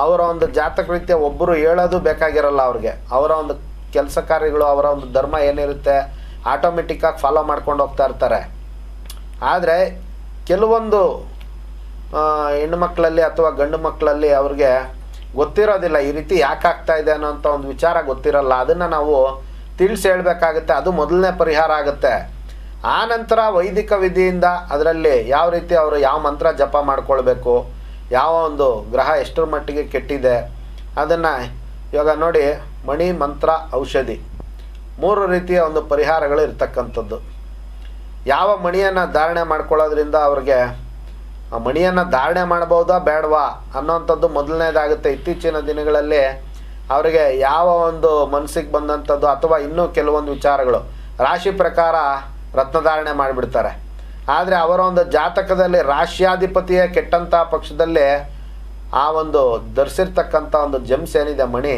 ಅವರ ಒಂದು ಜಾತಕ ರೀತಿಯ ಒಬ್ಬರು ಹೇಳೋದು ಬೇಕಾಗಿರಲ್ಲ ಅವ್ರಿಗೆ. ಅವರ ಒಂದು ಕೆಲಸ ಕಾರ್ಯಗಳು, ಅವರ ಒಂದು ಧರ್ಮ ಏನಿರುತ್ತೆ ಆಟೋಮೆಟಿಕ್ಕಾಗಿ ಫಾಲೋ ಮಾಡ್ಕೊಂಡು ಹೋಗ್ತಾ ಇರ್ತಾರೆ. ಆದರೆ ಕೆಲವೊಂದು ಹೆಣ್ಣು ಮಕ್ಕಳಲ್ಲಿ ಅಥವಾ ಗಂಡು ಮಕ್ಕಳಲ್ಲಿ ಅವ್ರಿಗೆ ಗೊತ್ತಿರೋದಿಲ್ಲ, ಈ ರೀತಿ ಯಾಕೆ ಆಗ್ತಾ ಇದೆ ಅನ್ನೋಂಥ ಒಂದು ವಿಚಾರ ಗೊತ್ತಿರಲ್ಲ. ಅದನ್ನು ನಾವು ತಿಳಿಸಿ ಹೇಳಬೇಕಾಗುತ್ತೆ. ಅದು ಮೊದಲನೇ ಪರಿಹಾರ ಆಗುತ್ತೆ. ಆ ನಂತರ ವೈದಿಕ ವಿಧಿಯಿಂದ ಅದರಲ್ಲಿ ಯಾವ ರೀತಿ ಅವರು ಯಾವ ಮಂತ್ರ ಜಪ ಮಾಡ್ಕೊಳ್ಬೇಕು, ಯಾವ ಒಂದು ಗ್ರಹ ಎಷ್ಟರ ಮಟ್ಟಿಗೆ ಕೆಟ್ಟಿದೆ ಅದನ್ನು ಇವಾಗ ನೋಡಿ, ಮಣಿ, ಮಂತ್ರ, ಔಷಧಿ 3 ರೀತಿಯ ಒಂದು ಪರಿಹಾರಗಳು ಇರ್ತಕ್ಕಂಥದ್ದು. ಯಾವ ಮಣಿಯನ್ನು ಧಾರಣೆ ಮಾಡ್ಕೊಳ್ಳೋದ್ರಿಂದ ಅವ್ರಿಗೆ ಆ ಮಣಿಯನ್ನು ಧಾರಣೆ ಮಾಡ್ಬೋದಾ ಬೇಡವಾ ಅನ್ನೋವಂಥದ್ದು ಮೊದಲನೇದಾಗುತ್ತೆ. ಇತ್ತೀಚಿನ ದಿನಗಳಲ್ಲಿ ಅವರಿಗೆ ಯಾವ ಒಂದು ಮನಸ್ಸಿಗೆ ಬಂದಂಥದ್ದು ಅಥವಾ ಇನ್ನೂ ಕೆಲವೊಂದು ವಿಚಾರಗಳು ರಾಶಿ ಪ್ರಕಾರ ರತ್ನಧಾರಣೆ ಮಾಡಿಬಿಡ್ತಾರೆ. ಆದರೆ ಅವರ ಒಂದು ಜಾತಕದಲ್ಲಿ ರಾಶ್ಯಾಧಿಪತಿಯೇ ಕೆಟ್ಟಂಥ ಪಕ್ಷದಲ್ಲಿ ಆ ಒಂದು ಧರಿಸಿರ್ತಕ್ಕಂಥ ಒಂದು ಜೆಮ್ಸ್ ಏನಿದೆ ಮಣಿ,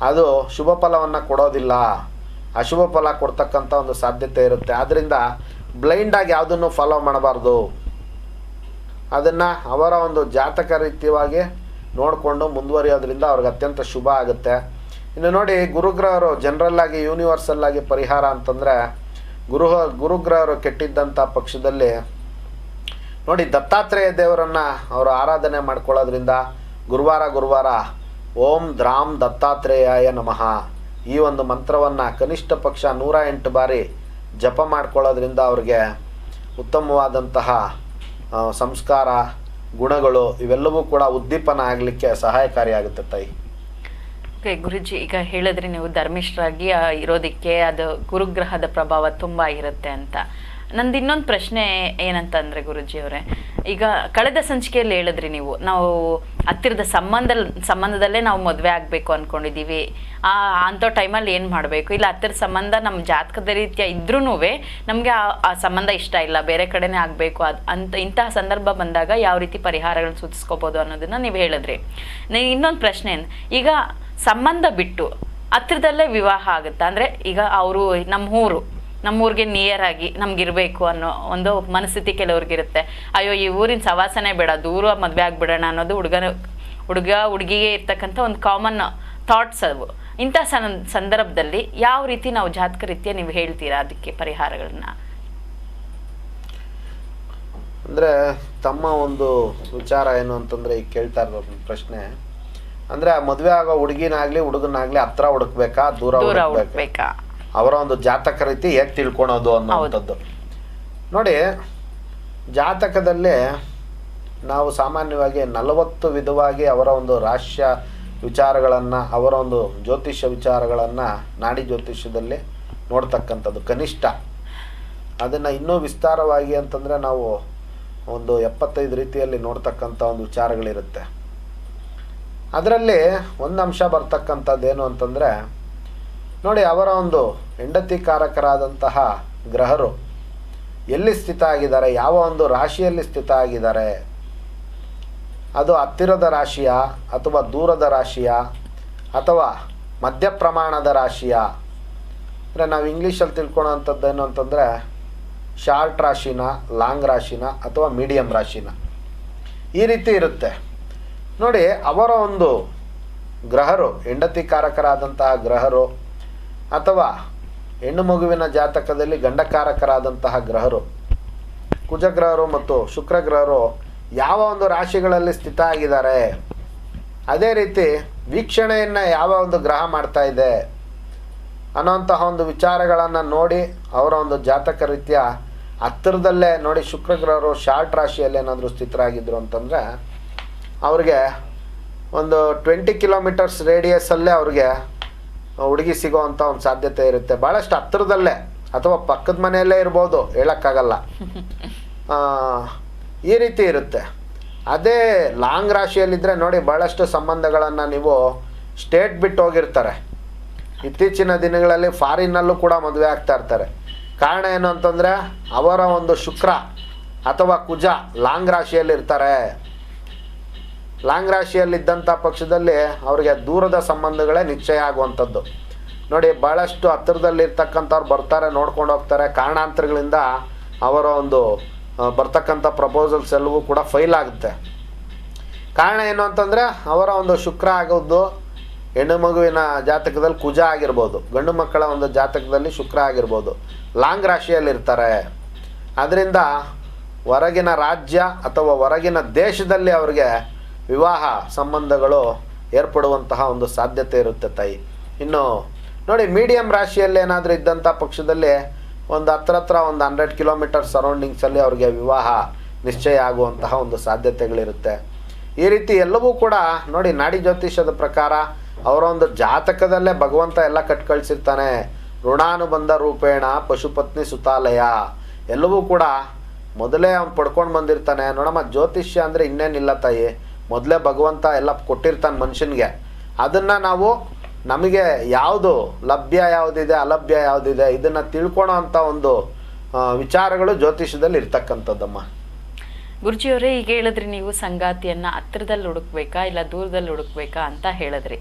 ಅದು ಶುಭ ಫಲವನ್ನು ಕೊಡೋದಿಲ್ಲ, ಅಶುಭ ಫಲ ಕೊಡ್ತಕ್ಕಂಥ ಒಂದು ಸಾಧ್ಯತೆ ಇರುತ್ತೆ. ಆದ್ದರಿಂದ ಬ್ಲೈಂಡಾಗಿ ಯಾವುದನ್ನು ಫಾಲೋ ಮಾಡಬಾರ್ದು. ಅದನ್ನು ಅವರ ಒಂದು ಜಾತಕ ರೀತಿಯಾಗಿ ನೋಡಿಕೊಂಡು ಮುಂದುವರಿಯೋದ್ರಿಂದ ಅವ್ರಿಗೆ ಅತ್ಯಂತ ಶುಭ ಆಗುತ್ತೆ. ಇನ್ನು ನೋಡಿ, ಗುರುಗ್ರಹರು ಜನರಲ್ ಆಗಿ ಯೂನಿವರ್ಸಲ್ ಆಗಿ ಪರಿಹಾರ ಅಂತಂದರೆ ಗುರುಗ್ರಹರು ಕೆಟ್ಟಿದ್ದಂಥ ಪಕ್ಷದಲ್ಲಿ ನೋಡಿ, ದತ್ತಾತ್ರೇಯ ದೇವರನ್ನು ಅವರು ಆರಾಧನೆ ಮಾಡ್ಕೊಳ್ಳೋದ್ರಿಂದ ಗುರುವಾರ ಓಂ ದ್ರಾಂ ದತ್ತಾತ್ರೇಯಾಯ ನಮಃ ಈ ಒಂದು ಮಂತ್ರವನ್ನು ಕನಿಷ್ಠ ಪಕ್ಷ 108 ಬಾರಿ ಜಪ ಮಾಡ್ಕೊಳ್ಳೋದ್ರಿಂದ ಅವ್ರಿಗೆ ಉತ್ತಮವಾದಂತಹ ಸಂಸ್ಕಾರ ಗುಣಗಳು ಇವೆಲ್ಲವೂ ಕೂಡ ಉದ್ದೀಪನ ಆಗಲಿಕ್ಕೆ ಸಹಾಯಕಾರಿಯಾಗುತ್ತೆ ತಾಯಿ.
ಓಕೆ ಗುರುಜಿ, ಈಗ ಹೇಳಿದ್ರಿ ನೀವು ಧರ್ಮಿಷ್ಠರಾಗಿ ಇರೋದಕ್ಕೆ ಅದು ಗುರುಗ್ರಹದ ಪ್ರಭಾವ ತುಂಬ ಇರುತ್ತೆ ಅಂತ. ನಂದು ಇನ್ನೊಂದು ಪ್ರಶ್ನೆ ಏನಂತಂದರೆ ಗುರುಜಿ ಅವರೇ, ಈಗ ಕಳೆದ ಸಂಚಿಕೆಯಲ್ಲಿ ಹೇಳಿದ್ರಿ ನಾವು ಹತ್ತಿರದ ಸಂಬಂಧದಲ್ಲೇ ನಾವು ಮದುವೆ ಆಗಬೇಕು ಅಂದ್ಕೊಂಡಿದ್ದೀವಿ, ಅಂಥ ಟೈಮಲ್ಲಿ ಏನು ಮಾಡಬೇಕು, ಇಲ್ಲ ಹತ್ತಿರದ ಸಂಬಂಧ ನಮ್ಮ ಜಾತಕದ ರೀತಿಯ ಇದ್ರೂ ನಮಗೆ ಆ ಸಂಬಂಧ ಇಷ್ಟ ಇಲ್ಲ, ಬೇರೆ ಕಡೆನೇ ಆಗಬೇಕು ಇಂತಹ ಸಂದರ್ಭ ಬಂದಾಗ ಯಾವ ರೀತಿ ಪರಿಹಾರಗಳನ್ನ ಸೂಚಿಸ್ಕೋಬೋದು ಅನ್ನೋದನ್ನು ನೀವು ಹೇಳಿದ್ರಿ. ಇನ್ನೊಂದು ಪ್ರಶ್ನೆ, ಈಗ ಸಂಬಂಧ ಬಿಟ್ಟು ಹತ್ತಿರದಲ್ಲೇ ವಿವಾಹ ಆಗುತ್ತಾ? ಅಂದರೆ ಈಗ ಅವರು ನಮ್ಮೂರಿಗೆ ನಿಯರ್ ಆಗಿ ನಮ್ಗಿರ್ಬೇಕು ಅನ್ನೋ ಒಂದು ಮನಸ್ಥಿತಿ ಕೆಲವ್ರಿಗಿರುತ್ತೆ. ಅಯ್ಯೋ ಈ ಊರಿನ ಸವಾಸನೆ ಬೇಡ, ದೂರ ಮದುವೆ ಆಗ್ಬಿಡೋಣ ಅನ್ನೋದು ಹುಡುಗ ಹುಡುಗಿಗೆ ಇರ್ತಕ್ಕಂಥ ಒಂದು ಕಾಮನ್ ಥಾಟ್ಸ್ ಅವು. ಇಂಥ ಸಂದರ್ಭದಲ್ಲಿ ಯಾವ ರೀತಿ ನಾವು ಜಾತಕ ರೀತಿಯ ನೀವು ಹೇಳ್ತೀರಾ ಅದಕ್ಕೆ ಪರಿಹಾರಗಳನ್ನ?
ಅಂದರೆ ತಮ್ಮ ಒಂದು ವಿಚಾರ ಏನು ಅಂತಂದರೆ, ಈಗ ಕೇಳ್ತಾ ಇರೋ ಪ್ರಶ್ನೆ ಅಂದರೆ ಮದುವೆ ಆಗೋ ಹುಡುಗನಾಗ್ಲಿ ಹತ್ರ ಹುಡುಕ್ಬೇಕಾ ದೂರ ಹುಡುಕ್ಬೇಕಾ, ಅವರ ಒಂದು ಜಾತಕ ರೀತಿ ಹೇಗೆ ತಿಳ್ಕೊಳೋದು ಅನ್ನೋವಂಥದ್ದು. ನೋಡಿ, ಜಾತಕದಲ್ಲಿ ನಾವು ಸಾಮಾನ್ಯವಾಗಿ 40 ವಿಧವಾಗಿ ಅವರ ಒಂದು ರಾಶಿಯ ವಿಚಾರಗಳನ್ನು, ಅವರ ಒಂದು ಜ್ಯೋತಿಷ್ಯ ವಿಚಾರಗಳನ್ನು ನಾಡಿ ಜ್ಯೋತಿಷ್ಯದಲ್ಲಿ ನೋಡ್ತಕ್ಕಂಥದ್ದು ಕನಿಷ್ಠ. ಅದನ್ನು ಇನ್ನೂ ವಿಸ್ತಾರವಾಗಿ ಅಂತಂದರೆ ನಾವು ಒಂದು 75 ರೀತಿಯಲ್ಲಿ ನೋಡ್ತಕ್ಕಂಥ ಒಂದು ವಿಚಾರಗಳಿರುತ್ತೆ. ಅದರಲ್ಲಿ ಒಂದು ಅಂಶ ಬರ್ತಕ್ಕಂಥದ್ದೇನು ಅಂತಂದರೆ, ನೋಡಿ, ಅವರ ಒಂದು ಹೆಂಡತಿ ಕಾರಕರಾದಂತಹ ಗ್ರಹರು ಎಲ್ಲಿ ಸ್ಥಿತ ಆಗಿದ್ದಾರೆ, ಯಾವ ಒಂದು ರಾಶಿಯಲ್ಲಿ ಸ್ಥಿತ ಆಗಿದ್ದಾರೆ, ಅದು ಹತ್ತಿರದ ರಾಶಿಯ ಅಥವಾ ದೂರದ ರಾಶಿಯ ಅಥವಾ ಮಧ್ಯ ಪ್ರಮಾಣದ ರಾಶಿಯ. ಅಂದರೆ ನಾವು ಇಂಗ್ಲೀಷಲ್ಲಿ ತಿಳ್ಕೊಳ್ಳೋವಂಥದ್ದೇನು ಅಂತಂದರೆ ಶಾರ್ಟ್ ರಾಶಿನ, ಲಾಂಗ್ ರಾಶಿನ ಅಥವಾ ಮೀಡಿಯಂ ರಾಶಿನ, ಈ ರೀತಿ ಇರುತ್ತೆ. ನೋಡಿ, ಅವರ ಒಂದು ಗ್ರಹರು ಹೆಂಡತಿ ಕಾರಕರಾದಂತಹ ಗ್ರಹರು ಅಥವಾ ಹೆಣ್ಣು ಮಗುವಿನ ಜಾತಕದಲ್ಲಿ ಗಂಡಕಾರಕರಾದಂತಹ ಗ್ರಹರು, ಕುಜಗ್ರಹರು ಮತ್ತು ಶುಕ್ರಗ್ರಹರು ಯಾವ ಒಂದು ರಾಶಿಗಳಲ್ಲಿ ಸ್ಥಿತ ಆಗಿದ್ದಾರೆ, ಅದೇ ರೀತಿ ವೀಕ್ಷಣೆಯನ್ನು ಯಾವ ಒಂದು ಗ್ರಹ ಮಾಡ್ತಾ ಇದೆ ಅನ್ನೋಂತಹ ಒಂದು ವಿಚಾರಗಳನ್ನು ನೋಡಿ ಅವರ ಒಂದು ಜಾತಕ ರೀತಿಯ ಹತ್ತಿರದಲ್ಲೇ ನೋಡಿ, ಶುಕ್ರಗ್ರಹರು ಶಾರ್ಟ್ ರಾಶಿಯಲ್ಲಿ ಏನಾದರೂ ಸ್ಥಿತರಾಗಿದ್ದರು ಅಂತಂದರೆ ಅವ್ರಿಗೆ ಒಂದು 20 ಕಿಲೋಮೀಟರ್ಸ್ ರೇಡಿಯಸಲ್ಲೇ ಅವ್ರಿಗೆ ಹುಡುಗಿ ಸಿಗೋವಂಥ ಒಂದು ಸಾಧ್ಯತೆ ಇರುತ್ತೆ. ಭಾಳಷ್ಟು ಹತ್ತಿರದಲ್ಲೇ ಅಥವಾ ಪಕ್ಕದ ಮನೆಯಲ್ಲೇ ಇರ್ಬೋದು, ಹೇಳೋಕ್ಕಾಗಲ್ಲ, ಈ ರೀತಿ ಇರುತ್ತೆ. ಅದೇ ಲಾಂಗ್ ರಾಶಿಯಲ್ಲಿದ್ದರೆ ನೋಡಿ, ಭಾಳಷ್ಟು ಸಂಬಂಧಗಳನ್ನು ನೀವು ಸ್ಟೇಟ್ ಬಿಟ್ಟು ಹೋಗಿರ್ತಾರೆ. ಇತ್ತೀಚಿನ ದಿನಗಳಲ್ಲಿ ಫಾರಿನ್ನಲ್ಲೂ ಕೂಡ ಮದುವೆ ಆಗ್ತಾ ಇರ್ತಾರೆ. ಕಾರಣ ಏನು ಅಂತಂದರೆ ಅವರ ಒಂದು ಶುಕ್ರ ಅಥವಾ ಕುಜ ಲಾಂಗ್ ರಾಶಿಯಲ್ಲಿ ಇರ್ತಾರೆ. ಲಾಂಗ್ ರಾಶಿಯಲ್ಲಿದ್ದಂಥ ಪಕ್ಷದಲ್ಲಿ ಅವರಿಗೆ ದೂರದ ಸಂಬಂಧಗಳೇ ನಿಶ್ಚಯ ಆಗುವಂಥದ್ದು. ನೋಡಿ, ಭಾಳಷ್ಟು ಹತ್ತಿರದಲ್ಲಿರ್ತಕ್ಕಂಥವ್ರು ಬರ್ತಾರೆ, ನೋಡ್ಕೊಂಡು ಹೋಗ್ತಾರೆ. ಕಾರಣಾಂತರಗಳಿಂದ ಅವರ ಒಂದು ಬರ್ತಕ್ಕಂಥ ಪ್ರಪೋಸಲ್ಸ್ ಎಲ್ಲವೂ ಕೂಡ ಫೈಲ್ ಆಗುತ್ತೆ. ಕಾರಣ ಏನು ಅಂತಂದರೆ ಅವರ ಒಂದು ಶುಕ್ರ ಆಗೋದು ಹೆಣ್ಣು ಮಗುವಿನ ಜಾತಕದಲ್ಲಿ ಕುಜ ಆಗಿರ್ಬೋದು, ಗಂಡು ಮಕ್ಕಳ ಒಂದು ಜಾತಕದಲ್ಲಿ ಶುಕ್ರ ಆಗಿರ್ಬೋದು, ಲಾಂಗ್ ರಾಶಿಯಲ್ಲಿರ್ತಾರೆ. ಅದರಿಂದ ಹೊರಗಿನ ರಾಜ್ಯ ಅಥವಾ ಹೊರಗಿನ ದೇಶದಲ್ಲಿ ಅವ್ರಿಗೆ ವಿವಾಹ ಸಂಬಂಧಗಳು ಏರ್ಪಡುವಂತಹ ಒಂದು ಸಾಧ್ಯತೆ ಇರುತ್ತೆ ತಾಯಿ. ಇನ್ನು ನೋಡಿ, ಮೀಡಿಯಂ ರಾಶಿಯಲ್ಲಿ ಏನಾದರೂ ಇದ್ದಂಥ ಪಕ್ಷದಲ್ಲಿ ಒಂದು ಹತ್ರ ಒಂದು 100 ಕಿಲೋಮೀಟರ್ ಸರೌಂಡಿಂಗ್ಸಲ್ಲಿ ಅವ್ರಿಗೆ ವಿವಾಹ ನಿಶ್ಚಯ ಆಗುವಂತಹ ಒಂದು ಸಾಧ್ಯತೆಗಳಿರುತ್ತೆ. ಈ ರೀತಿ ಎಲ್ಲವೂ ಕೂಡ ನೋಡಿ, ನಾಡಿ ಜ್ಯೋತಿಷ್ಯದ ಪ್ರಕಾರ ಅವರ ಒಂದು ಜಾತಕದಲ್ಲೇ ಭಗವಂತ ಎಲ್ಲ ಕಟ್ ಕಳಿಸಿರ್ತಾನೆ. ಋಣಾನುಬಂಧ ರೂಪೇಣ ಪಶುಪತ್ನಿ ಸುತಾಲಯ ಎಲ್ಲವೂ ಕೂಡ ಮೊದಲೇ ಅವ್ನು ಪಡ್ಕೊಂಡು ಬಂದಿರ್ತಾನೆ. ನೋಡಮ್ಮ, ಜ್ಯೋತಿಷ್ಯ ಅಂದರೆ ಇನ್ನೇನಿಲ್ಲ ತಾಯಿ, ಮೊದಲೇ ಭಗವಂತ ಎಲ್ಲ ಕೊಟ್ಟಿರ್ತಾನೆ ಮನುಷ್ಯನಿಗೆ. ಅದನ್ನು ನಾವು ನಮಗೆ ಯಾವುದು ಲಭ್ಯ ಯಾವುದಿದೆ ಅಲಭ್ಯ ಯಾವುದಿದೆ ಇದನ್ನು ತಿಳ್ಕೊಳೋ ಅಂಥ ಒಂದು ವಿಚಾರಗಳು ಜ್ಯೋತಿಷ್ಯದಲ್ಲಿ ಇರ್ತಕ್ಕಂಥದ್ದಮ್ಮ.
ಗುರುಜಿಯವರೇ, ಈಗ ಹೇಳಿದ್ರಿ ನೀವು ಸಂಗಾತಿಯನ್ನು ಹತ್ತಿರದಲ್ಲಿ ಹುಡುಕ್ಬೇಕಾ ಇಲ್ಲ ದೂರದಲ್ಲಿ ಹುಡುಕ್ಬೇಕಾ ಅಂತ ಹೇಳಿದ್ರಿ.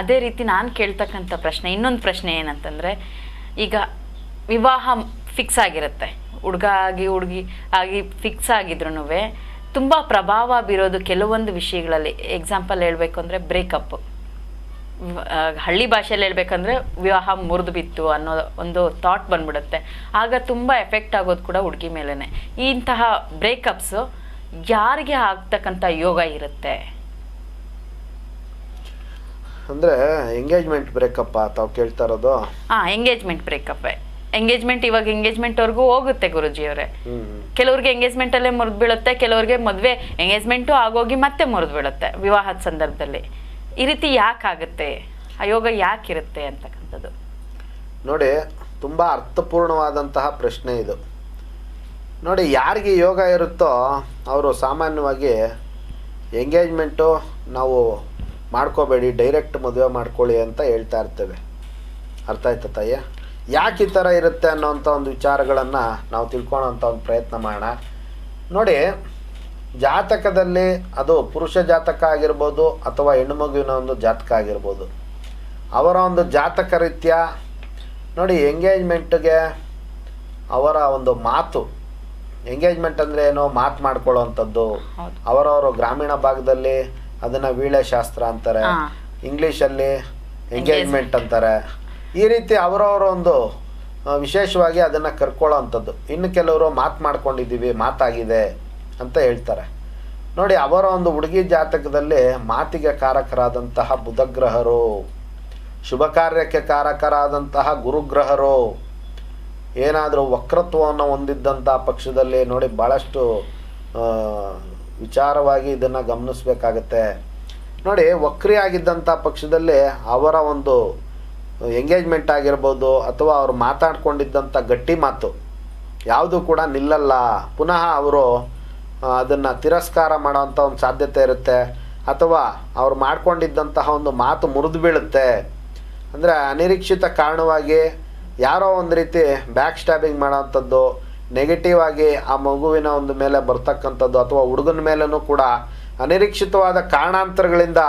ಅದೇ ರೀತಿ ನಾನು ಕೇಳ್ತಕ್ಕಂಥ ಪ್ರಶ್ನೆ, ಇನ್ನೊಂದು ಪ್ರಶ್ನೆ ಏನಂತಂದರೆ, ಈಗ ವಿವಾಹ ಫಿಕ್ಸ್ ಆಗಿರುತ್ತೆ, ಹುಡುಗಿ ಆಗಿ ಫಿಕ್ಸ್ ಆಗಿದ್ರು ತುಂಬ ಪ್ರಭಾವ ಬೀರೋದು ಕೆಲವೊಂದು ವಿಷಯಗಳಲ್ಲಿ. ಎಕ್ಸಾಂಪಲ್ ಹೇಳಬೇಕು ಅಂದರೆ ಬ್ರೇಕಪ್. ಹಳ್ಳಿ ಭಾಷೆಯಲ್ಲಿ ಹೇಳ್ಬೇಕಂದ್ರೆ ವಿವಾಹ ಮುರಿದು ಬಿತ್ತು ಅನ್ನೋ ಒಂದು ಥಾಟ್ ಬಂದ್ಬಿಡುತ್ತೆ. ಆಗ ತುಂಬ ಎಫೆಕ್ಟ್ ಆಗೋದು ಕೂಡ ಹುಡುಗಿ ಮೇಲೇ. ಇಂತಹ ಬ್ರೇಕಪ್ಸು ಯಾರಿಗೆ ಆಗ್ತಕ್ಕಂಥ ಯೋಗ ಇರುತ್ತೆ?
ಅಂದರೆ ಎಂಗೇಜ್ಮೆಂಟ್ ಬ್ರೇಕಪ್ ತಾವು ಕೇಳ್ತಾ ಇರೋದು?
Engagement breakup. ಇವಾಗ ಎಂಗೇಜ್ಮೆಂಟ್ವರೆಗೂ ಹೋಗುತ್ತೆ ಗುರುಜಿಯವರೇ. ಕೆಲವ್ರಿಗೆ ಎಂಗೇಜ್ಮೆಂಟಲ್ಲೇ ಮುರಿದು ಬೀಳುತ್ತೆ, ಕೆಲವ್ರಿಗೆ ಮದುವೆ ಎಂಗೇಜ್ಮೆಂಟು ಆಗೋಗಿ ಮತ್ತೆ ಮುರಿದು ಬೀಳುತ್ತೆ ವಿವಾಹದ ಸಂದರ್ಭದಲ್ಲಿ. ಈ ರೀತಿ ಯಾಕಾಗುತ್ತೆ, ಆ ಯೋಗ ಯಾಕಿರುತ್ತೆ ಅಂತಕ್ಕಂಥದ್ದು?
ನೋಡಿ, ತುಂಬ ಅರ್ಥಪೂರ್ಣವಾದಂತಹ ಪ್ರಶ್ನೆ ಇದು. ನೋಡಿ, ಯಾರಿಗೆ ಯೋಗ ಇರುತ್ತೋ ಅವರು ಸಾಮಾನ್ಯವಾಗಿ ಎಂಗೇಜ್ಮೆಂಟು ನಾವು ಮಾಡ್ಕೋಬೇಡಿ, ಡೈರೆಕ್ಟ್ ಮದುವೆ ಮಾಡ್ಕೊಳ್ಳಿ ಅಂತ ಹೇಳ್ತಾ ಇರ್ತೇವೆ. ಅರ್ಥ ಆಯ್ತಾ ತಾಯಿ? ಯಾಕೆ ಈ ಥರ ಇರುತ್ತೆ ಅನ್ನೋವಂಥ ಒಂದು ವಿಚಾರಗಳನ್ನು ನಾವು ತಿಳ್ಕೊಳ್ಳೋಂಥ ಒಂದು ಪ್ರಯತ್ನ ಮಾಡೋಣ. ನೋಡಿ, ಜಾತಕದಲ್ಲಿ ಅದು ಪುರುಷ ಜಾತಕ ಆಗಿರ್ಬೋದು ಅಥವಾ ಹೆಣ್ಣು ಮಗುವಿನ ಒಂದು ಜಾತಕ ಆಗಿರ್ಬೋದು, ಅವರ ಒಂದು ಜಾತಕ ರೀತ್ಯ ನೋಡಿ ಎಂಗೇಜ್ಮೆಂಟ್ಗೆ ಅವರ ಒಂದು ಮಾತು, ಎಂಗೇಜ್ಮೆಂಟ್ ಅಂದರೆ ಏನೋ ಮಾತು ಮಾಡ್ಕೊಳ್ಳೋವಂಥದ್ದು. ಅವರವರು ಗ್ರಾಮೀಣ ಭಾಗದಲ್ಲಿ ಅದನ್ನು ವೀಳೆ ಶಾಸ್ತ್ರ ಅಂತಾರೆ, ಇಂಗ್ಲೀಷಲ್ಲಿ ಎಂಗೇಜ್ಮೆಂಟ್ ಅಂತಾರೆ. ಈ ರೀತಿ ಅವರವರ ಒಂದು ವಿಶೇಷವಾಗಿ ಅದನ್ನು ಕರ್ಕೊಳ್ಳೋ ಅಂಥದ್ದು. ಇನ್ನು ಕೆಲವರು ಮಾತು ಮಾಡ್ಕೊಂಡಿದ್ದೀವಿ, ಮಾತಾಗಿದೆ ಅಂತ ಹೇಳ್ತಾರೆ. ನೋಡಿ, ಅವರ ಒಂದು ಹುಡುಗಿ ಜಾತಕದಲ್ಲಿ ಮಾತಿಗೆ ಕಾರಕರಾದಂತಹ ಬುಧಗ್ರಹರು, ಶುಭ ಕಾರ್ಯಕ್ಕೆ ಕಾರಕರಾದಂತಹ ಗುರುಗ್ರಹರು ಏನಾದರೂ ವಕ್ರತ್ವವನ್ನು ಹೊಂದಿದ್ದಂಥ ಪಕ್ಷದಲ್ಲಿ ನೋಡಿ ಭಾಳಷ್ಟು ವಿಚಾರವಾಗಿ ಇದನ್ನು ಗಮನಿಸಬೇಕಾಗತ್ತೆ. ನೋಡಿ, ವಕ್ರಿಯಾಗಿದ್ದಂಥ ಪಕ್ಷದಲ್ಲಿ ಅವರ ಒಂದು ಎಂಗೇಜ್ಮೆಂಟ್ ಆಗಿರ್ಬೋದು ಅಥವಾ ಅವರು ಮಾತಾಡ್ಕೊಂಡಿದ್ದಂಥ ಗಟ್ಟಿ ಮಾತು ಯಾವುದು ಕೂಡ ನಿಲ್ಲಲ್ಲ. ಪುನಃ ಅವರು ಅದನ್ನು ತಿರಸ್ಕಾರ ಮಾಡೋವಂಥ ಒಂದು ಸಾಧ್ಯತೆ ಇರುತ್ತೆ, ಅಥವಾ ಅವ್ರು ಮಾಡ್ಕೊಂಡಿದ್ದಂತಹ ಒಂದು ಮಾತು ಮುರಿದು ಬೀಳುತ್ತೆ. ಅಂದರೆ ಅನಿರೀಕ್ಷಿತ ಕಾರಣವಾಗಿ ಯಾರೋ ಒಂದು ರೀತಿ ಬ್ಯಾಕ್ ಸ್ಟ್ಯಾಬಿಂಗ್ ಮಾಡೋವಂಥದ್ದು, ನೆಗೆಟಿವ್ ಆಗಿ ಆ ಮಗುವಿನ ಒಂದು ಮೇಲೆ ಬರ್ತಕ್ಕಂಥದ್ದು, ಅಥವಾ ಹುಡುಗನ ಮೇಲೂ ಕೂಡ ಅನಿರೀಕ್ಷಿತವಾದ ಕಾರಣಾಂತರಗಳಿಂದ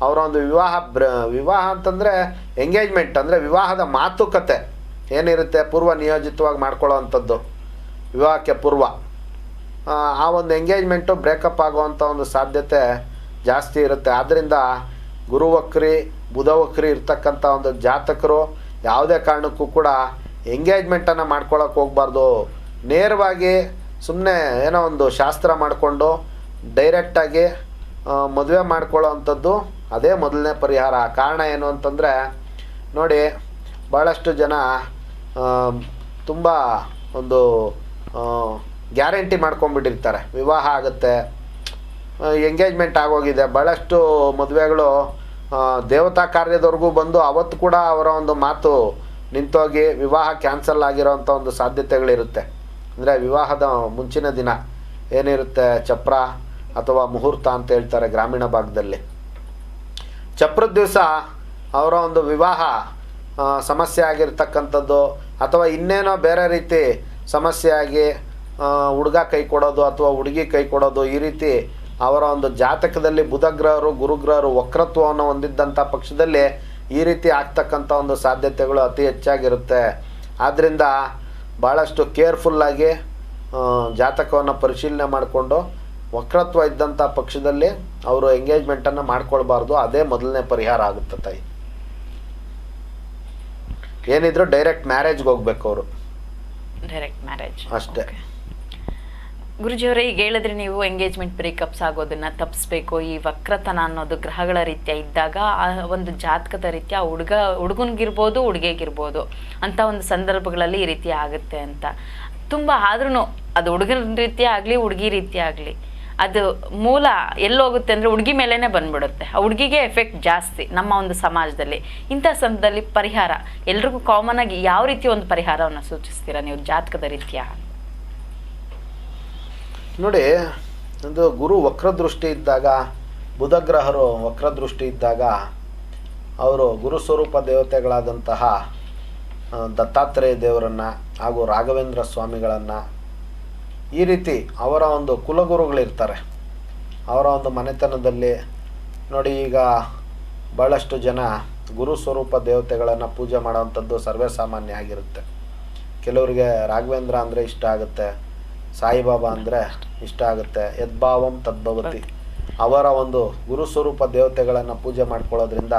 ಅವರ ಒಂದು ವಿವಾಹ ಅಂತಂದರೆ ಎಂಗೇಜ್ಮೆಂಟ್ ಅಂದರೆ ವಿವಾಹದ ಮಾತುಕತೆ ಏನಿರುತ್ತೆ ಪೂರ್ವ ನಿಯೋಜಿತವಾಗಿ ಮಾಡ್ಕೊಳ್ಳೋ ಅಂಥದ್ದು, ವಿವಾಹಕ್ಕೆ ಪೂರ್ವ ಆ ಒಂದು ಎಂಗೇಜ್ಮೆಂಟು ಬ್ರೇಕಪ್ ಆಗುವಂಥ ಒಂದು ಸಾಧ್ಯತೆ ಜಾಸ್ತಿ ಇರುತ್ತೆ. ಆದ್ದರಿಂದ ಗುರುವಕ್ರಿ ಬುಧವಕ್ರಿ ಇರ್ತಕ್ಕಂಥ ಒಂದು ಜಾತಕರು ಯಾವುದೇ ಕಾರಣಕ್ಕೂ ಕೂಡ ಎಂಗೇಜ್ಮೆಂಟನ್ನು ಮಾಡ್ಕೊಳ್ಳೋಕೆ ಹೋಗ್ಬಾರ್ದು. ನೇರವಾಗಿ ಸುಮ್ಮನೆ ಏನೋ ಒಂದು ಶಾಸ್ತ್ರ ಮಾಡಿಕೊಂಡು ಡೈರೆಕ್ಟಾಗಿ ಮದುವೆ ಮಾಡ್ಕೊಳ್ಳೋ ಅಂಥದ್ದು ಅದೇ ಮೊದಲನೇ ಪರಿಹಾರ. ಕಾರಣ ಏನು ಅಂತಂದರೆ ನೋಡಿ, ಭಾಳಷ್ಟು ಜನ ತುಂಬ ಒಂದು ಗ್ಯಾರಂಟಿ ಮಾಡ್ಕೊಂಡ್ಬಿಟ್ಟಿರ್ತಾರೆ, ವಿವಾಹ ಆಗುತ್ತೆ, ಎಂಗೇಜ್ಮೆಂಟ್ ಆಗೋಗಿದೆ. ಭಾಳಷ್ಟು ಮದುವೆಗಳು ದೇವತಾ ಕಾರ್ಯದವರೆಗೂ ಬಂದು ಅವತ್ತು ಕೂಡ ಅವರ ಒಂದು ಮಾತು ನಿಂತೋಗಿ ವಿವಾಹ ಕ್ಯಾನ್ಸಲ್ ಆಗಿರೋವಂಥ ಒಂದು ಸಾಧ್ಯತೆಗಳಿರುತ್ತೆ. ಅಂದರೆ ವಿವಾಹದ ಮುಂಚಿನ ದಿನ ಏನಿರುತ್ತೆ ಚಪ್ರ ಅಥವಾ ಮುಹೂರ್ತ ಅಂತ ಹೇಳ್ತಾರೆ ಗ್ರಾಮೀಣ ಭಾಗದಲ್ಲಿ. ಚಪ್ರದ ದಿವಸ ಅವರ ಒಂದು ವಿವಾಹ ಸಮಸ್ಯೆ ಆಗಿರ್ತಕ್ಕಂಥದ್ದು ಅಥವಾ ಇನ್ನೇನೋ ಬೇರೆ ರೀತಿ ಸಮಸ್ಯೆ ಆಗಿ ಹುಡುಗ ಕೈ ಕೊಡೋದು ಅಥವಾ ಹುಡುಗಿ ಕೈ ಕೊಡೋದು, ಈ ರೀತಿ ಅವರ ಒಂದು ಜಾತಕದಲ್ಲಿ ಬುಧಗ್ರಹರು ಗುರುಗ್ರಹರು ವಕ್ರತ್ವವನ್ನು ಹೊಂದಿದ್ದಂಥ ಪಕ್ಷದಲ್ಲಿ ಈ ರೀತಿ ಆಗ್ತಕ್ಕಂಥ ಒಂದು ಸಾಧ್ಯತೆಗಳು ಅತಿ ಹೆಚ್ಚಾಗಿರುತ್ತೆ. ಆದ್ದರಿಂದ ಭಾಳಷ್ಟು ಕೇರ್ಫುಲ್ಲಾಗಿ ಜಾತಕವನ್ನು ಪರಿಶೀಲನೆ ಮಾಡಿಕೊಂಡು ವಕ್ರತ್ವ ಇದ್ದಂಥ ಪಕ್ಷದಲ್ಲಿ ಅವರು ಎಂಗೇಜ್ಮೆಂಟನ್ನು ಮಾಡ್ಕೊಳ್ಬಾರ್ದು. ಅದೇ ಮೊದಲನೇ ಪರಿಹಾರ ಆಗುತ್ತೆ ತಾಯಿ. ಏನಿದ್ರು ಡೈರೆಕ್ಟ್ ಮ್ಯಾರೇಜ್ಗೆ ಹೋಗ್ಬೇಕು ಅವರು,
ಡೈರೆಕ್ಟ್ ಮ್ಯಾರೇಜ್
ಅಷ್ಟೇ.
ಗುರುಜಿಯವರೇ, ಈಗ ಹೇಳಿದ್ರೆ ನೀವು ಎಂಗೇಜ್ಮೆಂಟ್ ಬ್ರೇಕಪ್ಸ್ ಆಗೋದನ್ನ ತಪ್ಪಿಸ್ಬೇಕು, ಈ ವಕ್ರತನ ಅನ್ನೋದು ಗ್ರಹಗಳ ರೀತ್ಯ ಇದ್ದಾಗ ಆ ಒಂದು ಜಾತಕದ ರೀತ್ಯ ಹುಡುಗನಿಗಿರ್ಬೋದು ಹುಡುಗಿಗಿರ್ಬೋದು ಅಂತ ಒಂದು ಸಂದರ್ಭಗಳಲ್ಲಿ ಈ ರೀತಿ ಆಗುತ್ತೆ ಅಂತ ತುಂಬ. ಆದ್ರೂ ಅದು ಹುಡುಗನ ರೀತ್ಯ ಆಗಲಿ ಹುಡುಗಿ ರೀತ್ಯ ಆಗಲಿ ಅದು ಮೂಲ ಎಲ್ಲೋಗುತ್ತೆ ಅಂದರೆ ಹುಡುಗಿ ಮೇಲೇ ಬಂದ್ಬಿಡುತ್ತೆ. ಆ ಹುಡುಗಿಗೆ ಎಫೆಕ್ಟ್ ಜಾಸ್ತಿ ನಮ್ಮ ಒಂದು ಸಮಾಜದಲ್ಲಿ. ಇಂಥ ಸಂದರ್ಭದಲ್ಲಿ ಪರಿಹಾರ ಎಲ್ರಿಗೂ ಕಾಮನ್ ಆಗಿ ಯಾವ ರೀತಿ ಒಂದು ಪರಿಹಾರವನ್ನು ಸೂಚಿಸ್ತೀರಾ ನೀವು ಜಾತಕದ ರೀತ್ಯ?
ನೋಡಿ, ಒಂದು ಗುರು ವಕ್ರದೃಷ್ಟಿ ಇದ್ದಾಗ, ಬುಧಗ್ರಹರು ವಕ್ರದೃಷ್ಟಿ ಇದ್ದಾಗ ಅವರು ಗುರು ಸ್ವರೂಪ ದೇವತೆಗಳಾದಂತಹ ದತ್ತಾತ್ರೇಯ ದೇವರನ್ನು ಹಾಗೂ ರಾಘವೇಂದ್ರ ಸ್ವಾಮಿಗಳನ್ನು ಈ ರೀತಿ ಅವರ ಒಂದು ಕುಲಗುರುಗಳಿರ್ತಾರೆ ಅವರ ಒಂದು ಮನೆತನದಲ್ಲಿ. ನೋಡಿ, ಈಗ ಭಾಳಷ್ಟು ಜನ ಗುರು ಸ್ವರೂಪ ದೇವತೆಗಳನ್ನು ಪೂಜೆ ಮಾಡೋವಂಥದ್ದು ಸರ್ವೇ ಸಾಮಾನ್ಯ ಆಗಿರುತ್ತೆ. ಕೆಲವರಿಗೆ ರಾಘವೇಂದ್ರ ಅಂದರೆ ಇಷ್ಟ ಆಗುತ್ತೆ, ಸಾಯಿಬಾಬಾ ಅಂದರೆ ಇಷ್ಟ ಆಗುತ್ತೆ. ಯದ್ಭಾವಂ ತದ್ಭವತಿ. ಅವರ ಒಂದು ಗುರು ಸ್ವರೂಪ ದೇವತೆಗಳನ್ನು ಪೂಜೆ ಮಾಡ್ಕೊಳ್ಳೋದ್ರಿಂದ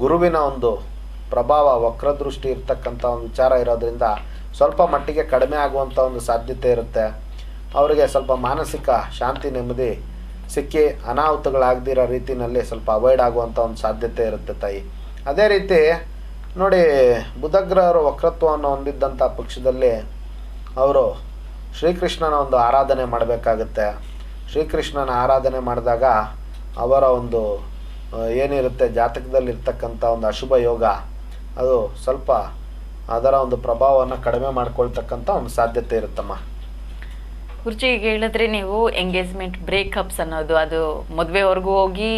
ಗುರುವಿನ ಒಂದು ಪ್ರಭಾವ ವಕ್ರದೃಷ್ಟಿ ಇರ್ತಕ್ಕಂಥ ಒಂದು ವಿಚಾರ ಇರೋದ್ರಿಂದ ಸ್ವಲ್ಪ ಮಟ್ಟಿಗೆ ಕಡಿಮೆ ಆಗುವಂಥ ಒಂದು ಸಾಧ್ಯತೆ ಇರುತ್ತೆ. ಅವರಿಗೆ ಸ್ವಲ್ಪ ಮಾನಸಿಕ ಶಾಂತಿ ನೆಮ್ಮದಿ ಸಿಕ್ಕಿ ಅನಾಹುತಗಳಾಗದಿರೋ ರೀತಿಯಲ್ಲಿ ಸ್ವಲ್ಪ ಅವಾಯ್ಡ್ ಆಗುವಂಥ ಒಂದು ಸಾಧ್ಯತೆ ಇರುತ್ತೆ ತಾಯಿ. ಅದೇ ರೀತಿ ನೋಡಿ, ಬುಧಗ್ರಹರು ವಕ್ರತ್ವವನ್ನು ಹೊಂದಿದ್ದಂಥ ಪಕ್ಷದಲ್ಲಿ ಅವರು ಶ್ರೀಕೃಷ್ಣನ ಒಂದು ಆರಾಧನೆ ಮಾಡಬೇಕಾಗುತ್ತೆ. ಶ್ರೀಕೃಷ್ಣನ ಆರಾಧನೆ ಮಾಡಿದಾಗ ಅವರ ಒಂದು ಏನಿರುತ್ತೆ ಜಾತಕದಲ್ಲಿರ್ತಕ್ಕಂಥ ಒಂದು ಅಶುಭ ಯೋಗ ಅದು ಸ್ವಲ್ಪ ಅದರ ಒಂದು ಪ್ರಭಾವವನ್ನು ಕಡಿಮೆ ಮಾಡ್ಕೊಳ್ತಕ್ಕಂಥ ಒಂದು ಸಾಧ್ಯತೆ ಇರುತ್ತಮ್ಮ.
ಗುರುಜಿ, ಈಗ ಹೇಳಿದ್ರೆ ನೀವು ಎಂಗೇಜ್ಮೆಂಟ್ ಬ್ರೇಕಪ್ಸ್ ಅನ್ನೋದು, ಅದು ಮದುವೆವರೆಗೂ ಹೋಗಿ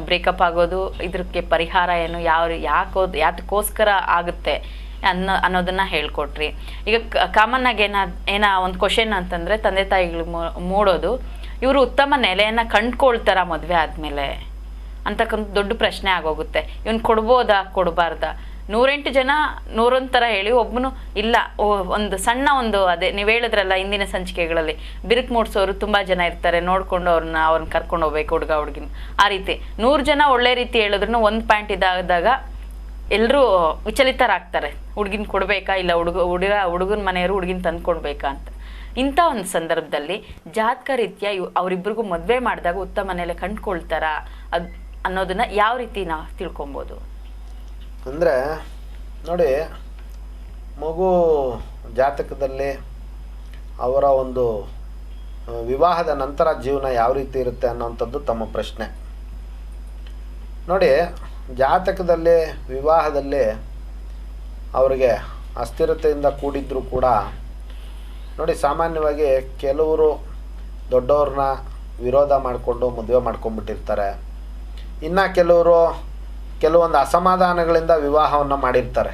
ಬ್ರೇಕಪ್ ಆಗೋದು, ಇದಕ್ಕೆ ಪರಿಹಾರ ಏನು, ಯಾತಕ್ಕೋಸ್ಕರ ಆಗುತ್ತೆ ಅನ್ನೋದನ್ನ ಹೇಳ್ಕೊಟ್ರಿ. ಈಗ ಕಾಮನ್ ಆಗಿ ಒಂದು ಕ್ವಶನ್ ಅಂತಂದ್ರೆ ತಂದೆ ತಾಯಿಗಳು ಮೂಡೋದು, ಇವರು ಉತ್ತಮ ನೆಲೆಯನ್ನು ಕಂಡ್ಕೊಳ್ತಾರ ಮದುವೆ ಆದಮೇಲೆ ಅಂತಕ್ಕಂಥ ದೊಡ್ಡ ಪ್ರಶ್ನೆ ಆಗೋಗುತ್ತೆ. ಇವನು ಕೊಡ್ಬೋದಾ ಕೊಡಬಾರ್ದಾ? 108 ಜನ 101 ಥರ ಹೇಳಿ ಒಬ್ಬನು ಇಲ್ಲ, ಒಂದು ಸಣ್ಣ ಒಂದು ಅದೇ ನೀವು ಹೇಳಿದ್ರಲ್ಲ ಹಿಂದಿನ ಸಂಚಿಕೆಗಳಲ್ಲಿ, ಬಿರುಕು ಮೂಡಿಸೋರು ತುಂಬ ಜನ ಇರ್ತಾರೆ, ನೋಡಿಕೊಂಡು ಅವ್ರನ್ನ ಕರ್ಕೊಂಡು ಹೋಗ್ಬೇಕು ಹುಡುಗ ಹುಡುಗಿನ. ಆ ರೀತಿ 100 ಜನ ಒಳ್ಳೆ ರೀತಿ ಹೇಳಿದ್ರು ಒಂದು ಪಾಯಿಂಟ್ ಇದಾದಾಗ ಎಲ್ಲರೂ ವಿಚಲಿತರಾಗ್ತಾರೆ. ಹುಡುಗಿನ ಕೊಡಬೇಕಾ ಇಲ್ಲ ಹುಡುಗನ ಮನೆಯವರು ಹುಡುಗಿನ ತಂದು ಕೊಡಬೇಕಾ ಅಂತ. ಇಂಥ ಒಂದು ಸಂದರ್ಭದಲ್ಲಿ ಜಾತಕ ರೀತ್ಯ ಅವರಿಬ್ಬರಿಗೂ ಮದುವೆ ಮಾಡಿದಾಗ ಉತ್ತಮ ಮನೆಯಲ್ಲೇ ಕಂಡುಕೊಳ್ತಾರ ಅನ್ನೋದನ್ನ ಯಾವ ರೀತಿ ನಾವು ತಿಳ್ಕೊಬೋದು?
ಅಂದರೆ ನೋಡಿ, ಮಗು ಜಾತಕದಲ್ಲಿ ಅವರ ಒಂದು ವಿವಾಹದ ನಂತರ ಜೀವನ ಯಾವ ರೀತಿ ಇರುತ್ತೆ ಅನ್ನೋವಂಥದ್ದು ತಮ್ಮ ಪ್ರಶ್ನೆ. ನೋಡಿ, ಜಾತಕದಲ್ಲಿ ವಿವಾಹದಲ್ಲಿ ಅವರಿಗೆ ಅಸ್ಥಿರತೆಯಿಂದ ಕೂಡಿದ್ರೂ ಕೂಡ ನೋಡಿ, ಸಾಮಾನ್ಯವಾಗಿ ಕೆಲವರು ದೊಡ್ಡವ್ರನ್ನ ವಿರೋಧ ಮಾಡಿಕೊಂಡು ಮದುವೆ ಮಾಡ್ಕೊಂಡ್ಬಿಟ್ಟಿರ್ತಾರೆ. ಇನ್ನು ಕೆಲವೊಂದು ಅಸಮಾಧಾನಗಳಿಂದ ವಿವಾಹವನ್ನು ಮಾಡಿರ್ತಾರೆ.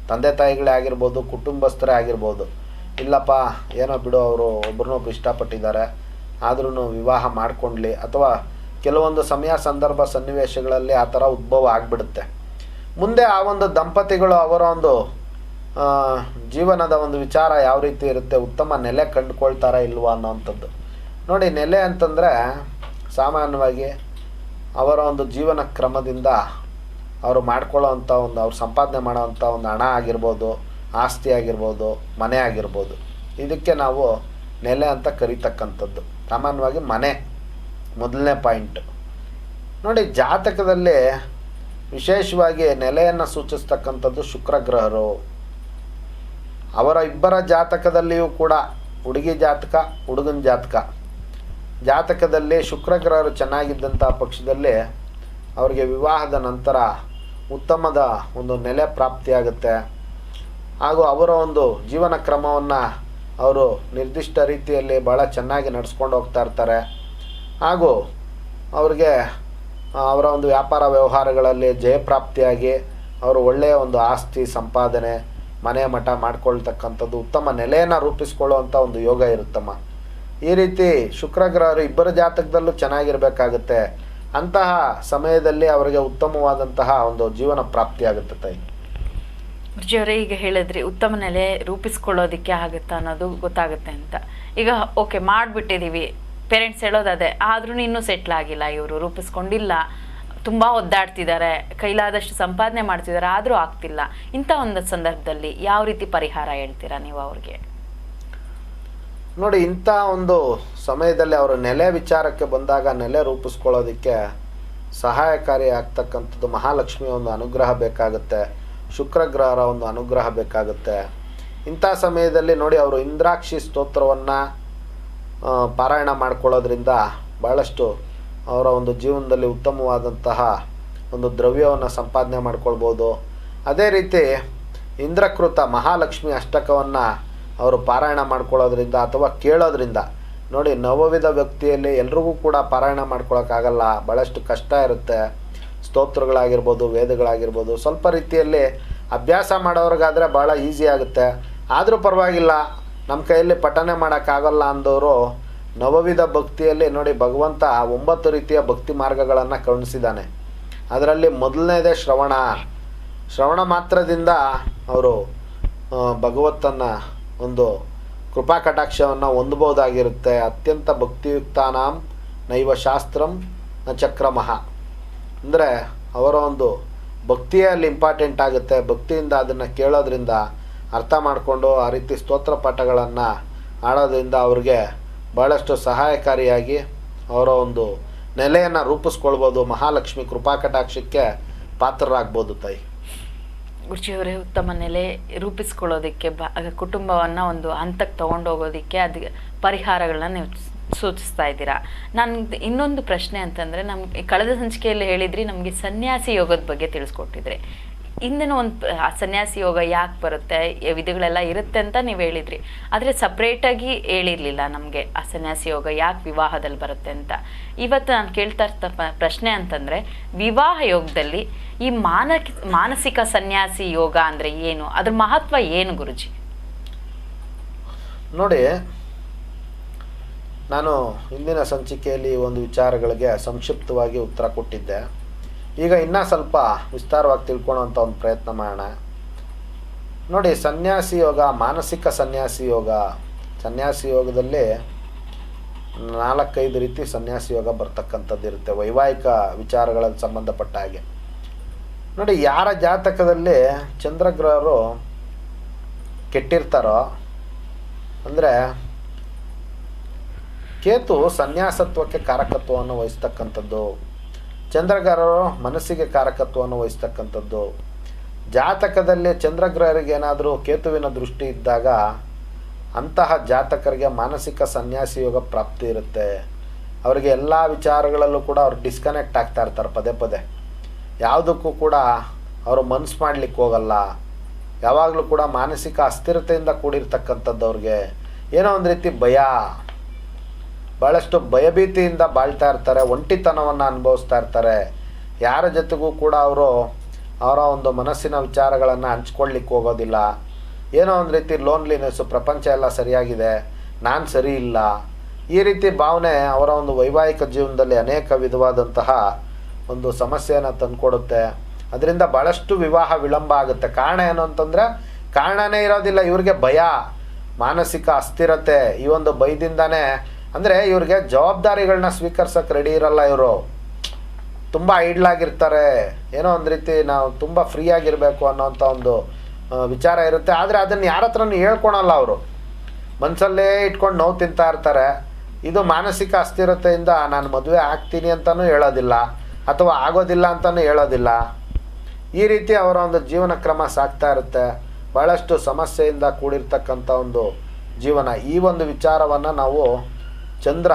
ತಂದೆ ತಾಯಿಗಳೇ ಆಗಿರ್ಬೋದು, ಕುಟುಂಬಸ್ಥರೇ ಆಗಿರ್ಬೋದು. ಇಲ್ಲಪ್ಪ ಏನೋ ಬಿಡು, ಅವರು ಒಬ್ರನ್ನೊಬ್ರು ಇಷ್ಟಪಟ್ಟಿದ್ದಾರೆ ಆದ್ರೂ ವಿವಾಹ ಮಾಡ್ಕೊಂಡ್ಲಿ, ಅಥವಾ ಕೆಲವೊಂದು ಸಮಯ ಸಂದರ್ಭ ಸನ್ನಿವೇಶಗಳಲ್ಲಿ ಆ ಥರ ಉದ್ಭವ ಆಗಿಬಿಡುತ್ತೆ. ಮುಂದೆ ಆ ಒಂದು ದಂಪತಿಗಳು ಅವರ ಒಂದು ಜೀವನದ ಒಂದು ವಿಚಾರ ಯಾವ ರೀತಿ ಇರುತ್ತೆ, ಉತ್ತಮ ನೆಲೆ ಕಂಡುಕೊಳ್ತಾರಾ ಇಲ್ವಾ ಅನ್ನೋವಂಥದ್ದು. ನೋಡಿ, ನೆಲೆ ಅಂತಂದರೆ ಸಾಮಾನ್ಯವಾಗಿ ಅವರ ಒಂದು ಜೀವನ ಕ್ರಮದಿಂದ ಅವರು ಮಾಡ್ಕೊಳ್ಳೋವಂಥ ಒಂದು ಅವ್ರು ಸಂಪಾದನೆ ಮಾಡೋವಂಥ ಒಂದು ಹಣ ಆಗಿರ್ಬೋದು, ಆಸ್ತಿ ಆಗಿರ್ಬೋದು, ಮನೆ ಆಗಿರ್ಬೋದು, ಇದಕ್ಕೆ ನಾವು ನೆಲೆ ಅಂತ ಕರಿತಕ್ಕಂಥದ್ದು. ಸಾಮಾನ್ಯವಾಗಿ ಮನೆ ಮೊದಲನೇ ಪಾಯಿಂಟ್. ನೋಡಿ, ಜಾತಕದಲ್ಲಿ ವಿಶೇಷವಾಗಿ ನೆಲೆಯನ್ನು ಸೂಚಿಸ್ತಕ್ಕಂಥದ್ದು ಶುಕ್ರಗ್ರಹರು. ಅವರ ಇಬ್ಬರ ಜಾತಕದಲ್ಲಿಯೂ ಕೂಡ ಹುಡುಗಿ ಜಾತಕ, ಹುಡುಗನ ಜಾತಕದಲ್ಲಿ ಶುಕ್ರಗ್ರಹರು ಚೆನ್ನಾಗಿದ್ದಂಥ ಪಕ್ಷದಲ್ಲಿ ಅವರಿಗೆ ವಿವಾಹದ ನಂತರ ಉತ್ತಮದ ಒಂದು ನೆಲೆ ಪ್ರಾಪ್ತಿಯಾಗುತ್ತೆ. ಹಾಗೂ ಅವರ ಒಂದು ಜೀವನ ಕ್ರಮವನ್ನು ಅವರು ನಿರ್ದಿಷ್ಟ ರೀತಿಯಲ್ಲಿ ಭಾಳ ಚೆನ್ನಾಗಿ ನಡೆಸ್ಕೊಂಡು ಹೋಗ್ತಾ ಇರ್ತಾರೆ. ಹಾಗೂ ಅವ್ರಿಗೆ ಅವರ ಒಂದು ವ್ಯಾಪಾರ ವ್ಯವಹಾರಗಳಲ್ಲಿ ಜಯಪ್ರಾಪ್ತಿಯಾಗಿ ಅವರು ಒಳ್ಳೆಯ ಒಂದು ಆಸ್ತಿ ಸಂಪಾದನೆ, ಮನೆ ಮಠ ಮಾಡ್ಕೊಳ್ತಕ್ಕಂಥದ್ದು, ಉತ್ತಮ ನೆಲೆಯನ್ನು ರೂಪಿಸ್ಕೊಳ್ಳುವಂಥ ಒಂದು ಯೋಗ ಇರುತ್ತಮ್ಮ. ಈ ರೀತಿ ಶುಕ್ರಗ್ರಹರು ಇಬ್ಬರ ಜಾತಕದಲ್ಲೂ ಚೆನ್ನಾಗಿರಬೇಕಾಗುತ್ತೆ. ಅಂತಹ ಸಮಯದಲ್ಲಿ ಅವರಿಗೆ ಉತ್ತಮವಾದಂತಹ ಒಂದು ಜೀವನ ಪ್ರಾಪ್ತಿಯಾಗುತ್ತೆ ತಾಯಿ.
ಗುರುಜಿಯವರೇ, ಈಗ ಹೇಳಿದ್ರಿ ಉತ್ತಮ ನೆಲೆ ರೂಪಿಸ್ಕೊಳ್ಳೋದಕ್ಕೆ ಆಗುತ್ತಾ ಅನ್ನೋದು ಗೊತ್ತಾಗುತ್ತೆ ಅಂತ. ಈಗ ಓಕೆ ಮಾಡಿಬಿಟ್ಟಿದ್ದೀವಿ, ಪೇರೆಂಟ್ಸ್ ಹೇಳೋದದೇ, ಆದ್ರೂ ಇನ್ನೂ ಸೆಟ್ಲ್ ಆಗಿಲ್ಲ, ಇವರು ರೂಪಿಸ್ಕೊಂಡಿಲ್ಲ, ತುಂಬ ಒದ್ದಾಡ್ತಿದ್ದಾರೆ, ಕೈಲಾದಷ್ಟು ಸಂಪಾದನೆ ಮಾಡ್ತಿದ್ದಾರೆ, ಆದರೂ ಆಗ್ತಿಲ್ಲ. ಇಂಥ ಒಂದು ಸಂದರ್ಭದಲ್ಲಿ ಯಾವ ರೀತಿ ಪರಿಹಾರ ಹೇಳ್ತೀರಾ ನೀವು ಅವ್ರಿಗೆ?
ನೋಡಿ, ಇಂಥ ಒಂದು ಸಮಯದಲ್ಲಿ ಅವರು ನೆಲೆ ವಿಚಾರಕ್ಕೆ ಬಂದಾಗ ನೆಲೆ ರೂಪಿಸ್ಕೊಳ್ಳೋದಕ್ಕೆ ಸಹಾಯಕಾರಿ ಆಗ್ತಕ್ಕಂಥದ್ದು ಮಹಾಲಕ್ಷ್ಮಿಯ ಒಂದು ಅನುಗ್ರಹ ಬೇಕಾಗುತ್ತೆ, ಶುಕ್ರಗ್ರಹರ ಒಂದು ಅನುಗ್ರಹ ಬೇಕಾಗುತ್ತೆ. ಇಂಥ ಸಮಯದಲ್ಲಿ ನೋಡಿ, ಅವರು ಇಂದ್ರಾಕ್ಷಿ ಸ್ತೋತ್ರವನ್ನು ಪಾರಾಯಣ ಮಾಡ್ಕೊಳ್ಳೋದ್ರಿಂದ ಭಾಳಷ್ಟು ಅವರ ಒಂದು ಜೀವನದಲ್ಲಿ ಉತ್ತಮವಾದಂತಹ ಒಂದು ದ್ರವ್ಯವನ್ನು ಸಂಪಾದನೆ ಮಾಡ್ಕೊಳ್ಬೋದು. ಅದೇ ರೀತಿ ಇಂದ್ರಕೃತ ಮಹಾಲಕ್ಷ್ಮಿ ಅಷ್ಟಕವನ್ನು ಅವರು ಪಾರಾಯಣ ಮಾಡ್ಕೊಳ್ಳೋದ್ರಿಂದ ಅಥವಾ ಕೇಳೋದ್ರಿಂದ, ನೋಡಿ ನವವಿಧ ವ್ಯಕ್ತಿಯಲ್ಲಿ ಎಲ್ರಿಗೂ ಕೂಡ ಪಾರಾಯಣ ಮಾಡ್ಕೊಳಕ್ಕಾಗಲ್ಲ, ಭಾಳಷ್ಟು ಕಷ್ಟ ಇರುತ್ತೆ. ಸ್ತೋತ್ರಗಳಾಗಿರ್ಬೋದು, ವೇದಗಳಾಗಿರ್ಬೋದು, ಸ್ವಲ್ಪ ರೀತಿಯಲ್ಲಿ ಅಭ್ಯಾಸ ಮಾಡೋರಿಗಾದರೆ ಭಾಳ ಈಸಿ ಆಗುತ್ತೆ. ಆದರೂ ಪರವಾಗಿಲ್ಲ, ನಮ್ಮ ಕೈಯಲ್ಲಿ ಪಠನೆ ಮಾಡೋಕ್ಕಾಗಲ್ಲ ಅಂದವರು ನವವಿಧ ಭಕ್ತಿಯಲ್ಲಿ ನೋಡಿ ಭಗವಂತ 9 ರೀತಿಯ ಭಕ್ತಿ ಮಾರ್ಗಗಳನ್ನು ಕರುಣಿಸಿದ್ದಾನೆ. ಅದರಲ್ಲಿ ಮೊದಲನೇದೇ ಶ್ರವಣ ಮಾತ್ರದಿಂದ ಅವರು ಭಗವತ್ತನ್ನು ಒಂದು ಕೃಪಾ ಕಟಾಕ್ಷವನ್ನು ಹೊಂದಬಹುದಾಗಿರುತ್ತೆ. ಅತ್ಯಂತ ಭಕ್ತಿಯುಕ್ತಾನಾಂ ನೈವ ಶಾಸ್ತ್ರಂ ನ ಚಕ್ರಮಃ. ಅಂದರೆ ಅವರ ಒಂದು ಭಕ್ತಿಯೇ ಅಲ್ಲಿ ಇಂಪಾರ್ಟೆಂಟ್ ಆಗುತ್ತೆ. ಭಕ್ತಿಯಿಂದ ಅದನ್ನು ಕೇಳೋದ್ರಿಂದ, ಅರ್ಥ ಮಾಡಿಕೊಂಡು ಆ ರೀತಿ ಸ್ತೋತ್ರ ಪಾಠಗಳನ್ನು ಆಡೋದ್ರಿಂದ ಅವ್ರಿಗೆ ಭಾಳಷ್ಟು ಸಹಾಯಕಾರಿಯಾಗಿ ಅವರ ಒಂದು ನೆಲೆಯನ್ನು ರೂಪಿಸ್ಕೊಳ್ಬೋದು. ಮಹಾಲಕ್ಷ್ಮಿ ಕೃಪಾ ಕಟಾಕ್ಷಕ್ಕೆ ಪಾತ್ರರಾಗ್ಬೋದು ತಾಯಿ.
ಗುರುಜಿಯವರೇ, ಉತ್ತಮ ನೆಲೆ ರೂಪಿಸ್ಕೊಳ್ಳೋದಕ್ಕೆ ಕುಟುಂಬವನ್ನು ಒಂದು ಹಂತಕ್ಕೆ ತೊಗೊಂಡೋಗೋದಕ್ಕೆ ಅದು ಪರಿಹಾರಗಳನ್ನ ನೀವು ಸೂಚಿಸ್ತಾ ಇದ್ದೀರಾ. ನನಗೆ ಇನ್ನೊಂದು ಪ್ರಶ್ನೆ ಅಂತಂದರೆ, ನಮ್ಗೆ ಕಳೆದ ಸಂಚಿಕೆಯಲ್ಲಿ ಹೇಳಿದ್ರಿ ನಮಗೆ ಸನ್ಯಾಸಿ ಯೋಗದ ಬಗ್ಗೆ ತಿಳಿಸ್ಕೊಟ್ಟಿದ್ರಿ. ಇಂದಿನ ಒಂದು ಸನ್ಯಾಸಿ ಯೋಗ ಯಾಕೆ ಬರುತ್ತೆ, ವಿಧಿಗಳೆಲ್ಲ ಇರುತ್ತೆ ಅಂತ ನೀವು ಹೇಳಿದ್ರಿ. ಆದರೆ ಸಪ್ರೇಟಾಗಿ ಹೇಳಿರಲಿಲ್ಲ ನಮಗೆ ಆ ಸನ್ಯಾಸಿ ಯೋಗ ಯಾಕೆ ವಿವಾಹದಲ್ಲಿ ಬರುತ್ತೆ ಅಂತ. ಇವತ್ತು ನಾನು ಕೇಳ್ತಾ ಇರ್ತ ಪ್ರಶ್ನೆ ಅಂತಂದರೆ, ವಿವಾಹ ಯೋಗದಲ್ಲಿ ಈ ಮಾನಸಿಕ ಸನ್ಯಾಸಿ ಯೋಗ ಅಂದರೆ ಏನು, ಅದ್ರ ಮಹತ್ವ ಏನು ಗುರುಜಿ?
ನೋಡಿ, ನಾನು ಹಿಂದಿನ ಸಂಚಿಕೆಯಲ್ಲಿ ಒಂದು ವಿಚಾರಗಳಿಗೆ ಸಂಕ್ಷಿಪ್ತವಾಗಿ ಉತ್ತರ ಕೊಟ್ಟಿದ್ದೆ. ಈಗ ಇನ್ನೂ ಸ್ವಲ್ಪ ವಿಸ್ತಾರವಾಗಿ ತಿಳ್ಕೊಳ್ಳೋಂಥ ಒಂದು ಪ್ರಯತ್ನ ಮಾಡೋಣ. ನೋಡಿ, ಸನ್ಯಾಸಿ ಯೋಗ, ಮಾನಸಿಕ ಸನ್ಯಾಸಿ ಯೋಗ. ಸನ್ಯಾಸಿ ಯೋಗದಲ್ಲಿ 4-5 ರೀತಿ ಸನ್ಯಾಸಿ ಯೋಗ ಬರ್ತಕ್ಕಂಥದ್ದು ಇರುತ್ತೆ, ವೈವಾಹಿಕ ವಿಚಾರಗಳಲ್ಲಿ ಸಂಬಂಧಪಟ್ಟ ಹಾಗೆ. ನೋಡಿ, ಯಾರ ಜಾತಕದಲ್ಲಿ ಚಂದ್ರಗ್ರಹರು ಕೆಟ್ಟಿರ್ತಾರೋ, ಅಂದರೆ ಕೇತು ಸನ್ಯಾಸತ್ವಕ್ಕೆ ಕಾರಕತ್ವವನ್ನು ವಹಿಸ್ತಕ್ಕಂಥದ್ದು, ಚಂದ್ರಗ್ರಹರು ಮನಸ್ಸಿಗೆ ಕಾರಕತ್ವವನ್ನು ವಹಿಸ್ತಕ್ಕಂಥದ್ದು. ಜಾತಕದಲ್ಲಿ ಚಂದ್ರಗ್ರಹರಿಗೆ ಏನಾದರೂ ಕೇತುವಿನ ದೃಷ್ಟಿ ಇದ್ದಾಗ ಅಂತಹ ಜಾತಕರಿಗೆ ಮಾನಸಿಕ ಸನ್ಯಾಸಿ ಯೋಗ ಪ್ರಾಪ್ತಿ ಇರುತ್ತೆ. ಅವರಿಗೆ ಎಲ್ಲ ವಿಚಾರಗಳಲ್ಲೂ ಕೂಡ ಅವ್ರು ಡಿಸ್ಕನೆಕ್ಟ್ ಆಗ್ತಾ ಇರ್ತಾರೆ. ಪದೇ ಪದೇ ಯಾವುದಕ್ಕೂ ಕೂಡ ಅವರು ಮನಸ್ಸು ಮಾಡಲಿಕ್ಕೆ ಹೋಗಲ್ಲ. ಯಾವಾಗಲೂ ಕೂಡ ಮಾನಸಿಕ ಅಸ್ಥಿರತೆಯಿಂದ ಕೂಡಿರ್ತಕ್ಕಂಥದ್ದು. ಅವ್ರಿಗೆ ಏನೋ ಒಂದು ರೀತಿ ಭಯ, ಭಾಳಷ್ಟು ಭಯಭೀತಿಯಿಂದ ಬಾಳ್ತಾ ಇರ್ತಾರೆ. ಒಂಟಿತನವನ್ನು ಅನುಭವಿಸ್ತಾ ಇರ್ತಾರೆ. ಯಾರ ಜೊತೆಗೂ ಕೂಡ ಅವರು ಅವರ ಒಂದು ಮನಸ್ಸಿನ ವಿಚಾರಗಳನ್ನು ಹಂಚ್ಕೊಳ್ಳಿಕ್ಕೆ ಹೋಗೋದಿಲ್ಲ. ಏನೋ ಒಂದು ರೀತಿ ಲೋನ್ಲಿನೆಸ್ಸು, ಪ್ರಪಂಚ ಎಲ್ಲ ಸರಿಯಾಗಿದೆ, ನಾನು ಸರಿ ಇಲ್ಲ, ಈ ರೀತಿ ಭಾವನೆ ಅವರ ಒಂದು ವೈವಾಹಿಕ ಜೀವನದಲ್ಲಿ ಅನೇಕ ವಿಧವಾದಂತಹ ಒಂದು ಸಮಸ್ಯೆಯನ್ನು ತಂದುಕೊಡುತ್ತೆ. ಅದರಿಂದ ಭಾಳಷ್ಟು ವಿವಾಹ ವಿಳಂಬ ಆಗುತ್ತೆ. ಕಾರಣ ಏನು ಅಂತಂದರೆ, ಕಾರಣನೇ ಇರೋದಿಲ್ಲ, ಇವ್ರಿಗೆ ಭಯ, ಮಾನಸಿಕ ಅಸ್ಥಿರತೆ. ಈ ಒಂದು ಭಯದಿಂದಾನೇ, ಅಂದರೆ ಇವ್ರಿಗೆ ಜವಾಬ್ದಾರಿಗಳನ್ನ ಸ್ವೀಕರಿಸೋಕೆ ರೆಡಿ ಇರಲ್ಲ. ಇವರು ತುಂಬ ಐಡ್ಲಾಗಿರ್ತಾರೆ. ಏನೋ ಒಂದು ರೀತಿ ನಾವು ತುಂಬ ಫ್ರೀಯಾಗಿರಬೇಕು ಅನ್ನೋಂಥ ಒಂದು ವಿಚಾರ ಇರುತ್ತೆ. ಆದರೆ ಅದನ್ನು ಯಾರ ಹತ್ರನೂ ಹೇಳ್ಕೊಳಲ್ಲ. ಅವರು ಮನಸ್ಸಲ್ಲೇ ಇಟ್ಕೊಂಡು ನೋವು ತಿಂತಾ ಇರ್ತಾರೆ. ಇದು ಮಾನಸಿಕ ಅಸ್ಥಿರತೆಯಿಂದ ನಾನು ಮದುವೆ ಆಗ್ತೀನಿ ಅಂತಲೂ ಹೇಳೋದಿಲ್ಲ, ಅಥವಾ ಆಗೋದಿಲ್ಲ ಅಂತಲೂ ಹೇಳೋದಿಲ್ಲ. ಈ ರೀತಿ ಅವರ ಒಂದು ಜೀವನ ಕ್ರಮ ಸಾಗ್ತಾ ಇರುತ್ತೆ. ಭಾಳಷ್ಟು ಸಮಸ್ಯೆಯಿಂದ ಕೂಡಿರ್ತಕ್ಕಂಥ ಒಂದು ಜೀವನ. ಈ ಒಂದು ವಿಚಾರವನ್ನು ನಾವು ಚಂದ್ರ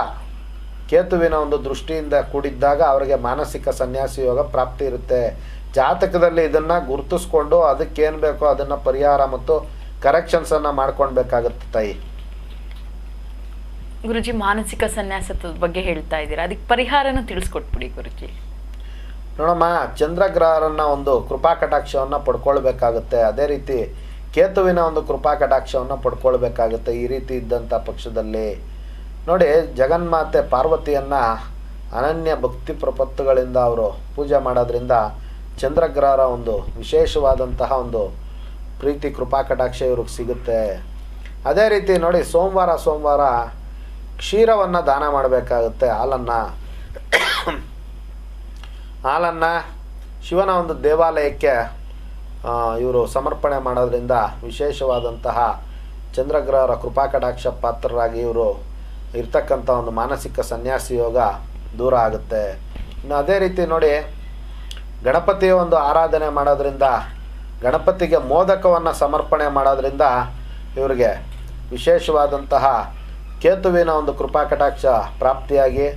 ಕೇತುವಿನ ಒಂದು ದೃಷ್ಟಿಯಿಂದ ಕೂಡಿದ್ದಾಗ ಅವರಿಗೆ ಮಾನಸಿಕ ಸನ್ಯಾಸಿ ಯೋಗ ಪ್ರಾಪ್ತಿ ಇರುತ್ತೆ. ಜಾತಕದಲ್ಲಿ ಇದನ್ನು ಗುರುತಿಸ್ಕೊಂಡು ಅದಕ್ಕೇನು ಬೇಕೋ ಅದನ್ನು ಪರಿಹಾರ ಮತ್ತು ಕರೆಕ್ಷನ್ಸನ್ನು ಮಾಡ್ಕೊಳ್ಬೇಕಾಗತ್ತೆ ತಾಯಿ.
ಗುರುಜಿ, ಮಾನಸಿಕ ಸನ್ಯಾಸದ ಬಗ್ಗೆ ಹೇಳ್ತಾ ಇದ್ದೀರಾ, ಅದಕ್ಕೆ ಪರಿಹಾರನೂ ತಿಳಿಸ್ಕೊಟ್ಬಿಡಿ ಗುರುಜಿ.
ನೋಡಮ್ಮ, ಚಂದ್ರಗ್ರಹರನ್ನ ಒಂದು ಕೃಪಾ ಕಟಾಕ್ಷವನ್ನು ಪಡ್ಕೊಳ್ಬೇಕಾಗುತ್ತೆ. ಅದೇ ರೀತಿ ಕೇತುವಿನ ಒಂದು ಕೃಪಾ ಕಟಾಕ್ಷವನ್ನು ಪಡ್ಕೊಳ್ಬೇಕಾಗುತ್ತೆ. ಈ ರೀತಿ ಇದ್ದಂಥ ಪಕ್ಷದಲ್ಲಿ ನೋಡಿ, ಜಗನ್ಮಾತೆ ಪಾರ್ವತಿಯನ್ನು ಅನನ್ಯ ಭಕ್ತಿ ಪ್ರಪತ್ತುಗಳಿಂದ ಅವರು ಪೂಜೆ ಮಾಡೋದ್ರಿಂದ ಚಂದ್ರಗ್ರಹರ ಒಂದು ವಿಶೇಷವಾದಂತಹ ಒಂದು ಪ್ರೀತಿ ಕೃಪಾ ಕಟಾಕ್ಷ ಇವ್ರಿಗೆ ಸಿಗುತ್ತೆ. ಅದೇ ರೀತಿ ನೋಡಿ, ಸೋಮವಾರ ಕ್ಷೀರವನ್ನು ದಾನ ಮಾಡಬೇಕಾಗುತ್ತೆ. ಹಾಲನ್ನು ಶಿವನ ಒಂದು ದೇವಾಲಯಕ್ಕೆ ಇವರು ಸಮರ್ಪಣೆ ಮಾಡೋದ್ರಿಂದ ವಿಶೇಷವಾದಂತಹ ಚಂದ್ರಗ್ರಹರ ಕೃಪಾ ಕಟಾಕ್ಷ ಪಾತ್ರರಾಗಿ ಇವರು ಇರ್ತಕ್ಕಂಥ ಒಂದು ಮಾನಸಿಕ ಸನ್ಯಾಸಿ ಯೋಗ ದೂರ ಆಗುತ್ತೆ. ಇನ್ನು ಅದೇ ರೀತಿ ನೋಡಿ, ಗಣಪತಿಯ ಒಂದು ಆರಾಧನೆ ಮಾಡೋದ್ರಿಂದ, ಗಣಪತಿಗೆ ಮೋದಕವನ್ನು ಸಮರ್ಪಣೆ ಮಾಡೋದ್ರಿಂದ ಇವರಿಗೆ ವಿಶೇಷವಾದಂತಹ ಕೇತುವಿನ ಒಂದು ಕೃಪಾ ಕಟಾಕ್ಷ ಪ್ರಾಪ್ತಿಯಾಗಿ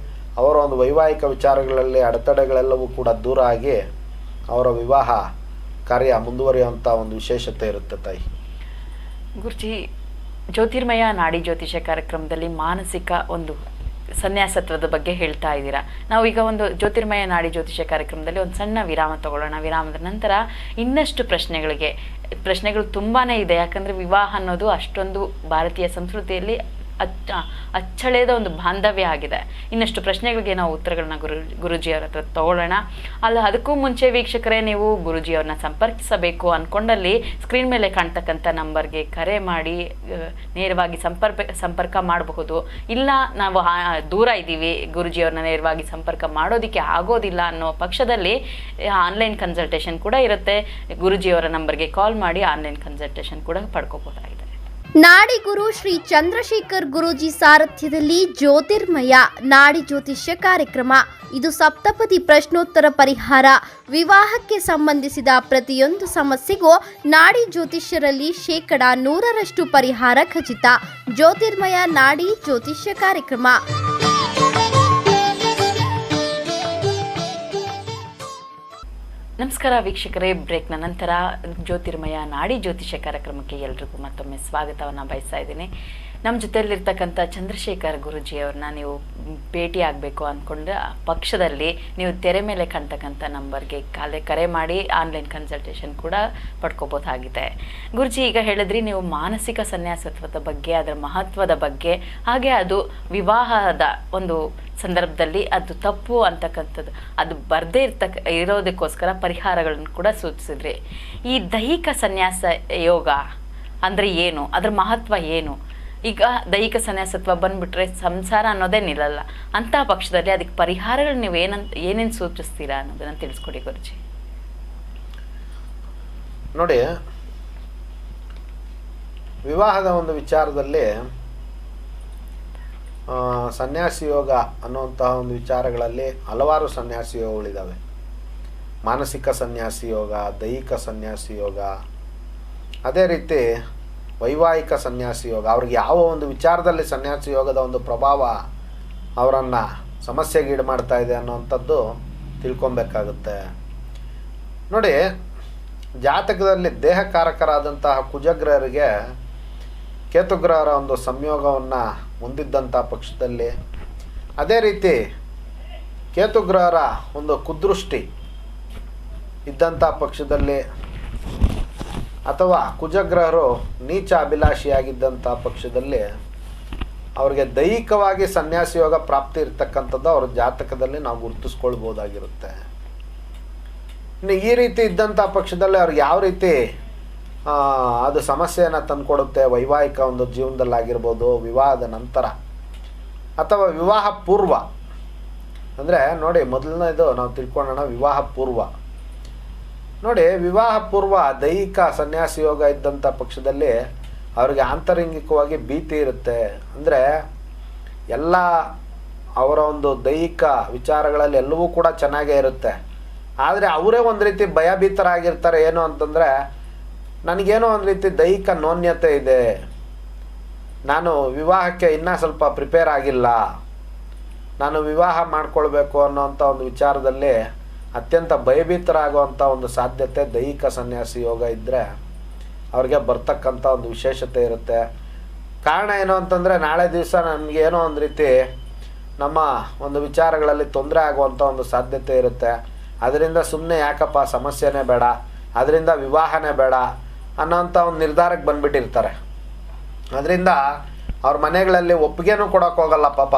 ಅವರ ಒಂದು ವೈವಾಹಿಕ ವಿಚಾರಗಳಲ್ಲಿ ಅಡೆತಡೆಗಳೆಲ್ಲವೂ ಕೂಡ ದೂರ ಆಗಿ ಅವರ ವಿವಾಹ ಕಾರ್ಯ ಮುಂದುವರಿಯುವಂಥ ಒಂದು ವಿಶೇಷತೆ ಇರುತ್ತೆ ತಾಯಿ.
ಗುರುಜಿ, ಜ್ಯೋತಿರ್ಮಯ ನಾಡಿ ಜ್ಯೋತಿಷ ಕಾರ್ಯಕ್ರಮದಲ್ಲಿ ಮಾನಸಿಕ ಒಂದು ಸನ್ಯಾಸತ್ವದ ಬಗ್ಗೆ ಹೇಳ್ತಾ ಇದ್ದೀರಾ. ನಾವು ಈಗ ಒಂದು ಜ್ಯೋತಿರ್ಮಯ ನಾಡಿ ಜ್ಯೋತಿಷ ಕಾರ್ಯಕ್ರಮದಲ್ಲಿ ಒಂದು ಸಣ್ಣ ವಿರಾಮ ತಗೊಳ್ಳೋಣ. ವಿರಾಮದ ನಂತರ ಇನ್ನಷ್ಟು ಪ್ರಶ್ನೆಗಳು ತುಂಬಾ ಇದೆ. ಯಾಕಂದರೆ ವಿವಾಹ ಅನ್ನೋದು ಅಷ್ಟೊಂದು ಭಾರತೀಯ ಸಂಸ್ಕೃತಿಯಲ್ಲಿ ಅಚ್ಚಳೆಯದ ಒಂದು ಬಾಂಧವ್ಯ ಆಗಿದೆ. ಇನ್ನಷ್ಟು ಪ್ರಶ್ನೆಗಳಿಗೆ ನಾವು ಉತ್ತರಗಳನ್ನ ಗುರುಜಿಯವರ ಹತ್ರ ತಗೊಳ್ಳೋಣ. ಅದಕ್ಕೂ ಮುಂಚೆ ವೀಕ್ಷಕರೇ, ನೀವು ಗುರುಜಿಯವ್ರನ್ನ ಸಂಪರ್ಕಿಸಬೇಕು ಅಂದ್ಕೊಂಡಲ್ಲಿ ಸ್ಕ್ರೀನ್ ಮೇಲೆ ಕಾಣ್ತಕ್ಕಂಥ ನಂಬರ್ಗೆ ಕರೆ ಮಾಡಿ ನೇರವಾಗಿ ಸಂಪರ್ಕ ಮಾಡಬಹುದು. ಇಲ್ಲ ನಾವು ದೂರ ಇದ್ದೀವಿ, ಗುರುಜಿಯವ್ರನ್ನ ನೇರವಾಗಿ ಸಂಪರ್ಕ ಮಾಡೋದಕ್ಕೆ ಆಗೋದಿಲ್ಲ ಅನ್ನೋ ಪಕ್ಷದಲ್ಲಿ ಆನ್ಲೈನ್ ಕನ್ಸಲ್ಟೇಷನ್ ಕೂಡ ಇರುತ್ತೆ. ಗುರುಜಿಯವರ ನಂಬರ್ಗೆ ಕಾಲ್ ಮಾಡಿ ಆನ್ಲೈನ್ ಕನ್ಸಲ್ಟೇಷನ್ ಕೂಡ ಪಡ್ಕೋಬಹುದಾಗಿದೆ.
ನಾಡಿಗುರು ಶ್ರೀ ಚಂದ್ರಶೇಖರ್ ಗುರೂಜಿ ಸಾರಥ್ಯದಲ್ಲಿ ಜ್ಯೋತಿರ್ಮಯ ನಾಡಿ ಜ್ಯೋತಿಷ್ಯ ಕಾರ್ಯಕ್ರಮ. ಇದು ಸಪ್ತಪದಿ ಪ್ರಶ್ನೋತ್ತರ ಪರಿಹಾರ. ವಿವಾಹಕ್ಕೆ ಸಂಬಂಧಿಸಿದ ಪ್ರತಿಯೊಂದು ಸಮಸ್ಯೆಗೂ ನಾಡಿ ಜ್ಯೋತಿಷ್ಯರಲ್ಲಿ 100% ಪರಿಹಾರ ಖಚಿತ. ಜ್ಯೋತಿರ್ಮಯ ನಾಡಿ ಜ್ಯೋತಿಷ್ಯ ಕಾರ್ಯಕ್ರಮ.
ನಮಸ್ಕಾರ ವೀಕ್ಷಕರೇ, ಬ್ರೇಕ್ನ ನಂತರ ಜ್ಯೋತಿರ್ಮಯ ನಾಡಿ ಜ್ಯೋತಿಷ್ಯ ಕಾರ್ಯಕ್ರಮಕ್ಕೆ ಎಲ್ರಿಗೂ ಮತ್ತೊಮ್ಮೆ ಸ್ವಾಗತವನ್ನು ಬಯಸ್ತಾ ಇದ್ದೀನಿ. ನಮ್ಮ ಜೊತೆಯಲ್ಲಿರ್ತಕ್ಕಂಥ ಚಂದ್ರಶೇಖರ್ ಗುರೂಜಿಯವ್ರನ್ನ ನೀವು ಭೇಟಿ ಆಗಬೇಕು ಅಂದ್ಕೊಂಡ ಪಕ್ಷದಲ್ಲಿ ನೀವು ತೆರೆ ಮೇಲೆ ಕಾಣ್ತಕ್ಕಂಥ ನಂಬರ್ಗೆ ಕರೆ ಮಾಡಿ ಆನ್ಲೈನ್ ಕನ್ಸಲ್ಟೇಷನ್ ಕೂಡ ಪಡ್ಕೋಬೋದಾಗಿದೆ. ಗುರುಜಿ, ಈಗ ಹೇಳಿದ್ರಿ ನೀವು ಮಾನಸಿಕ ಸನ್ಯಾಸತ್ವದ ಬಗ್ಗೆ, ಅದರ ಮಹತ್ವದ ಬಗ್ಗೆ, ಹಾಗೆ ಅದು ವಿವಾಹದ ಒಂದು ಸಂದರ್ಭದಲ್ಲಿ ಅದು ತಪ್ಪು ಅಂತಕ್ಕಂಥದ್ದು, ಅದು ಬರದೇ ಇರೋದಕ್ಕೋಸ್ಕರ ಪರಿಹಾರಗಳನ್ನು ಕೂಡ ಸೂಚಿಸಿದ್ರಿ. ಈ ದೈಹಿಕ ಸನ್ಯಾಸ ಯೋಗ ಅಂದರೆ ಏನು, ಅದರ ಮಹತ್ವ ಏನು? ಈಗ ದೈಹಿಕ ಸನ್ಯಾಸತ್ವ ಬಂದ್ಬಿಟ್ರೆ ಸಂಸಾರ ಅನ್ನೋದೇ ನಿಲ್ಲಲ್ಲ. ಅಂತಹ ಪಕ್ಷದಲ್ಲಿ ಅದಕ್ಕೆ ಪರಿಹಾರಗಳು ನೀವು ಏನೇನು ಸೂಚಿಸ್ತೀರಾ ಅನ್ನೋದನ್ನು ತಿಳಿಸ್ಕೊಡಿ ಗುರುಜಿ.
ನೋಡಿ, ವಿವಾಹದ ಒಂದು ವಿಚಾರದಲ್ಲಿ ಸನ್ಯಾಸಿ ಯೋಗ ಅನ್ನುವಂತಹ ಒಂದು ವಿಚಾರಗಳಲ್ಲಿ ಹಲವಾರು ಸನ್ಯಾಸಿ ಯೋಗಗಳಿದ್ದಾವೆ. ಮಾನಸಿಕ ಸನ್ಯಾಸಿ ಯೋಗ, ದೈಹಿಕ ಸನ್ಯಾಸಿ ಯೋಗ, ಅದೇ ರೀತಿ ವೈವಾಹಿಕ ಸನ್ಯಾಸಿ ಯೋಗ. ಅವ್ರಿಗೆ ಯಾವ ಒಂದು ವಿಚಾರದಲ್ಲಿ ಸನ್ಯಾಸಿ ಯೋಗದ ಒಂದು ಪ್ರಭಾವ ಅವರನ್ನು ಸಮಸ್ಯೆಗೀಡು ಮಾಡ್ತಾ ಇದೆ ಅನ್ನೋವಂಥದ್ದು ತಿಳ್ಕೊಬೇಕಾಗುತ್ತೆ. ನೋಡಿ, ಜಾತಕದಲ್ಲಿ ದೇಹಕಾರಕರಾದಂತಹ ಕುಜಗ್ರಹರಿಗೆ ಕೇತುಗ್ರಹರ ಒಂದು ಸಂಯೋಗವನ್ನು ಹೊಂದಿದ್ದಂಥ ಪಕ್ಷದಲ್ಲಿ, ಅದೇ ರೀತಿ ಕೇತುಗ್ರಹರ ಒಂದು ಕುದೃಷ್ಟಿ ಇದ್ದಂಥ ಪಕ್ಷದಲ್ಲಿ, ಅಥವಾ ಕುಜಗ್ರಹರು ನೀಚ ಅಭಿಲಾಷಿಯಾಗಿದ್ದಂಥ ಪಕ್ಷದಲ್ಲಿ ಅವರಿಗೆ ದೈಹಿಕವಾಗಿ ಸನ್ಯಾಸಿ ಯೋಗ ಪ್ರಾಪ್ತಿ ಇರ್ತಕ್ಕಂಥದ್ದು ಅವ್ರ ಜಾತಕದಲ್ಲಿ ನಾವು ಗುರುತಿಸ್ಕೊಳ್ಬೋದಾಗಿರುತ್ತೆ. ಇನ್ನು ಈ ರೀತಿ ಇದ್ದಂಥ ಪಕ್ಷದಲ್ಲಿ ಅವ್ರಿಗೆ ಯಾವ ರೀತಿ ಅದು ಸಮಸ್ಯೆಯನ್ನು ತಂದುಕೊಡುತ್ತೆ, ವೈವಾಹಿಕ ಒಂದು ಜೀವನದಲ್ಲಾಗಿರ್ಬೋದು, ವಿವಾಹದ ನಂತರ ಅಥವಾ ವಿವಾಹ ಪೂರ್ವ. ಅಂದರೆ ನೋಡಿ, ಮೊದಲನೇದು ನಾವು ತಿಳ್ಕೊಳ್ಳೋಣ ವಿವಾಹ ಪೂರ್ವ. ನೋಡಿ, ವಿವಾಹ ಪೂರ್ವ ದೈಹಿಕ ಸನ್ಯಾಸಿ ಯೋಗ ಇದ್ದಂಥ ಪಕ್ಷದಲ್ಲಿ ಅವರಿಗೆ ಆಂತರಂಗಿಕವಾಗಿ ಭೀತಿ ಇರುತ್ತೆ. ಅಂದರೆ ಎಲ್ಲ ಅವರ ಒಂದು ದೈಹಿಕ ವಿಚಾರಗಳಲ್ಲಿ ಎಲ್ಲವೂ ಕೂಡ ಚೆನ್ನಾಗೇ ಇರುತ್ತೆ. ಆದರೆ ಅವರೇ ಒಂದು ರೀತಿ ಭಯಭೀತರಾಗಿರ್ತಾರೆ. ಏನು ಅಂತಂದರೆ, ನನಗೇನೋ ಒಂದು ರೀತಿ ದೈಹಿಕ ನ್ಯೂನ್ಯತೆ ಇದೆ, ನಾನು ವಿವಾಹಕ್ಕೆ ಇನ್ನೂ ಸ್ವಲ್ಪ ಪ್ರಿಪೇರ್ ಆಗಿಲ್ಲ, ನಾನು ವಿವಾಹ ಮಾಡ್ಕೊಳ್ಬೇಕು ಅನ್ನೋಂಥ ಒಂದು ವಿಚಾರದಲ್ಲಿ ಅತ್ಯಂತ ಭಯಭೀತರಾಗುವಂಥ ಒಂದು ಸಾಧ್ಯತೆ ದೈಹಿಕ ಸನ್ಯಾಸಿ ಯೋಗ ಇದ್ದರೆ ಅವ್ರಿಗೆ ಬರ್ತಕ್ಕಂಥ ಒಂದು ವಿಶೇಷತೆ ಇರುತ್ತೆ. ಕಾರಣ ಏನು ಅಂತಂದರೆ, ನಾಳೆ ದಿವಸ ನಮಗೇನೋ ಒಂದು ರೀತಿ ನಮ್ಮ ಒಂದು ವಿಚಾರಗಳಲ್ಲಿ ತೊಂದರೆ ಆಗುವಂಥ ಒಂದು ಸಾಧ್ಯತೆ ಇರುತ್ತೆ. ಅದರಿಂದ ಸುಮ್ಮನೆ ಯಾಕಪ್ಪ ಸಮಸ್ಯೆನೇ ಬೇಡ, ಅದರಿಂದ ವಿವಾಹನೇ ಬೇಡ ಅನ್ನೋಂಥ ಒಂದು ನಿರ್ಧಾರಕ್ಕೆ ಬಂದುಬಿಟ್ಟಿರ್ತಾರೆ. ಅದರಿಂದ ಅವ್ರ ಮನೆಗಳಲ್ಲಿ ಒಪ್ಪಿಗೆನೂ ಕೊಡೋಕೆ ಹೋಗಲ್ಲ ಪಾಪ.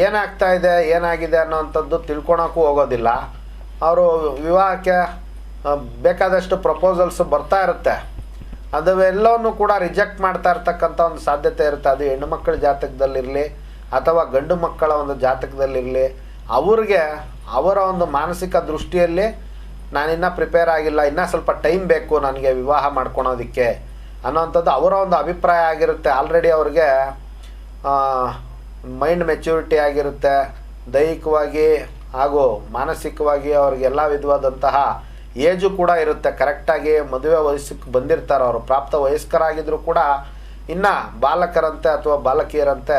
ಏನಾಗ್ತಾ ಇದೆ, ಏನಾಗಿದೆ ಅನ್ನೋವಂಥದ್ದು ತಿಳ್ಕೊಳಕ್ಕೂ ಹೋಗೋದಿಲ್ಲ. ಅವರು ವಿವಾಹಕ್ಕೆ ಬೇಕಾದಷ್ಟು ಪ್ರಪೋಸಲ್ಸ್ ಬರ್ತಾ ಇರುತ್ತೆ, ಅದೆಲ್ಲವನ್ನು ಕೂಡ ರಿಜೆಕ್ಟ್ ಮಾಡ್ತಾ ಇರ್ತಕ್ಕಂಥ ಒಂದು ಸಾಧ್ಯತೆ ಇರುತ್ತೆ. ಅದು ಹೆಣ್ಣು ಮಕ್ಕಳ ಜಾತಕದಲ್ಲಿರಲಿ ಅಥವಾ ಗಂಡು ಮಕ್ಕಳ ಒಂದು ಜಾತಕದಲ್ಲಿರಲಿ, ಅವ್ರಿಗೆ ಅವರ ಒಂದು ಮಾನಸಿಕ ದೃಷ್ಟಿಯಲ್ಲಿ ನಾನಿನ್ನೂ ಪ್ರಿಪೇರ್ ಆಗಿಲ್ಲ, ಇನ್ನೂ ಸ್ವಲ್ಪ ಟೈಮ್ ಬೇಕು ನನಗೆ ವಿವಾಹ ಮಾಡ್ಕೊಳೋದಕ್ಕೆ ಅನ್ನೋವಂಥದ್ದು ಅವರ ಒಂದು ಅಭಿಪ್ರಾಯ ಆಗಿರುತ್ತೆ. ಆಲ್ರೆಡಿ ಅವ್ರಿಗೆ ಮೈಂಡ್ ಮೆಚ್ಯೂರಿಟಿ ಆಗಿರುತ್ತೆ, ದೈಹಿಕವಾಗಿ ಹಾಗೂ ಮಾನಸಿಕವಾಗಿ ಅವ್ರಿಗೆ ಎಲ್ಲ ವಿಧವಾದಂತಹ ಏಜು ಕೂಡ ಇರುತ್ತೆ. ಕರೆಕ್ಟಾಗಿ ಮದುವೆ ವಯಸ್ಸಿಗೆ ಬಂದಿರ್ತಾರೆ ಅವರು. ಪ್ರಾಪ್ತ ವಯಸ್ಕರಾಗಿದ್ದರೂ ಕೂಡ ಇನ್ನು ಬಾಲಕರಂತೆ ಅಥವಾ ಬಾಲಕಿಯರಂತೆ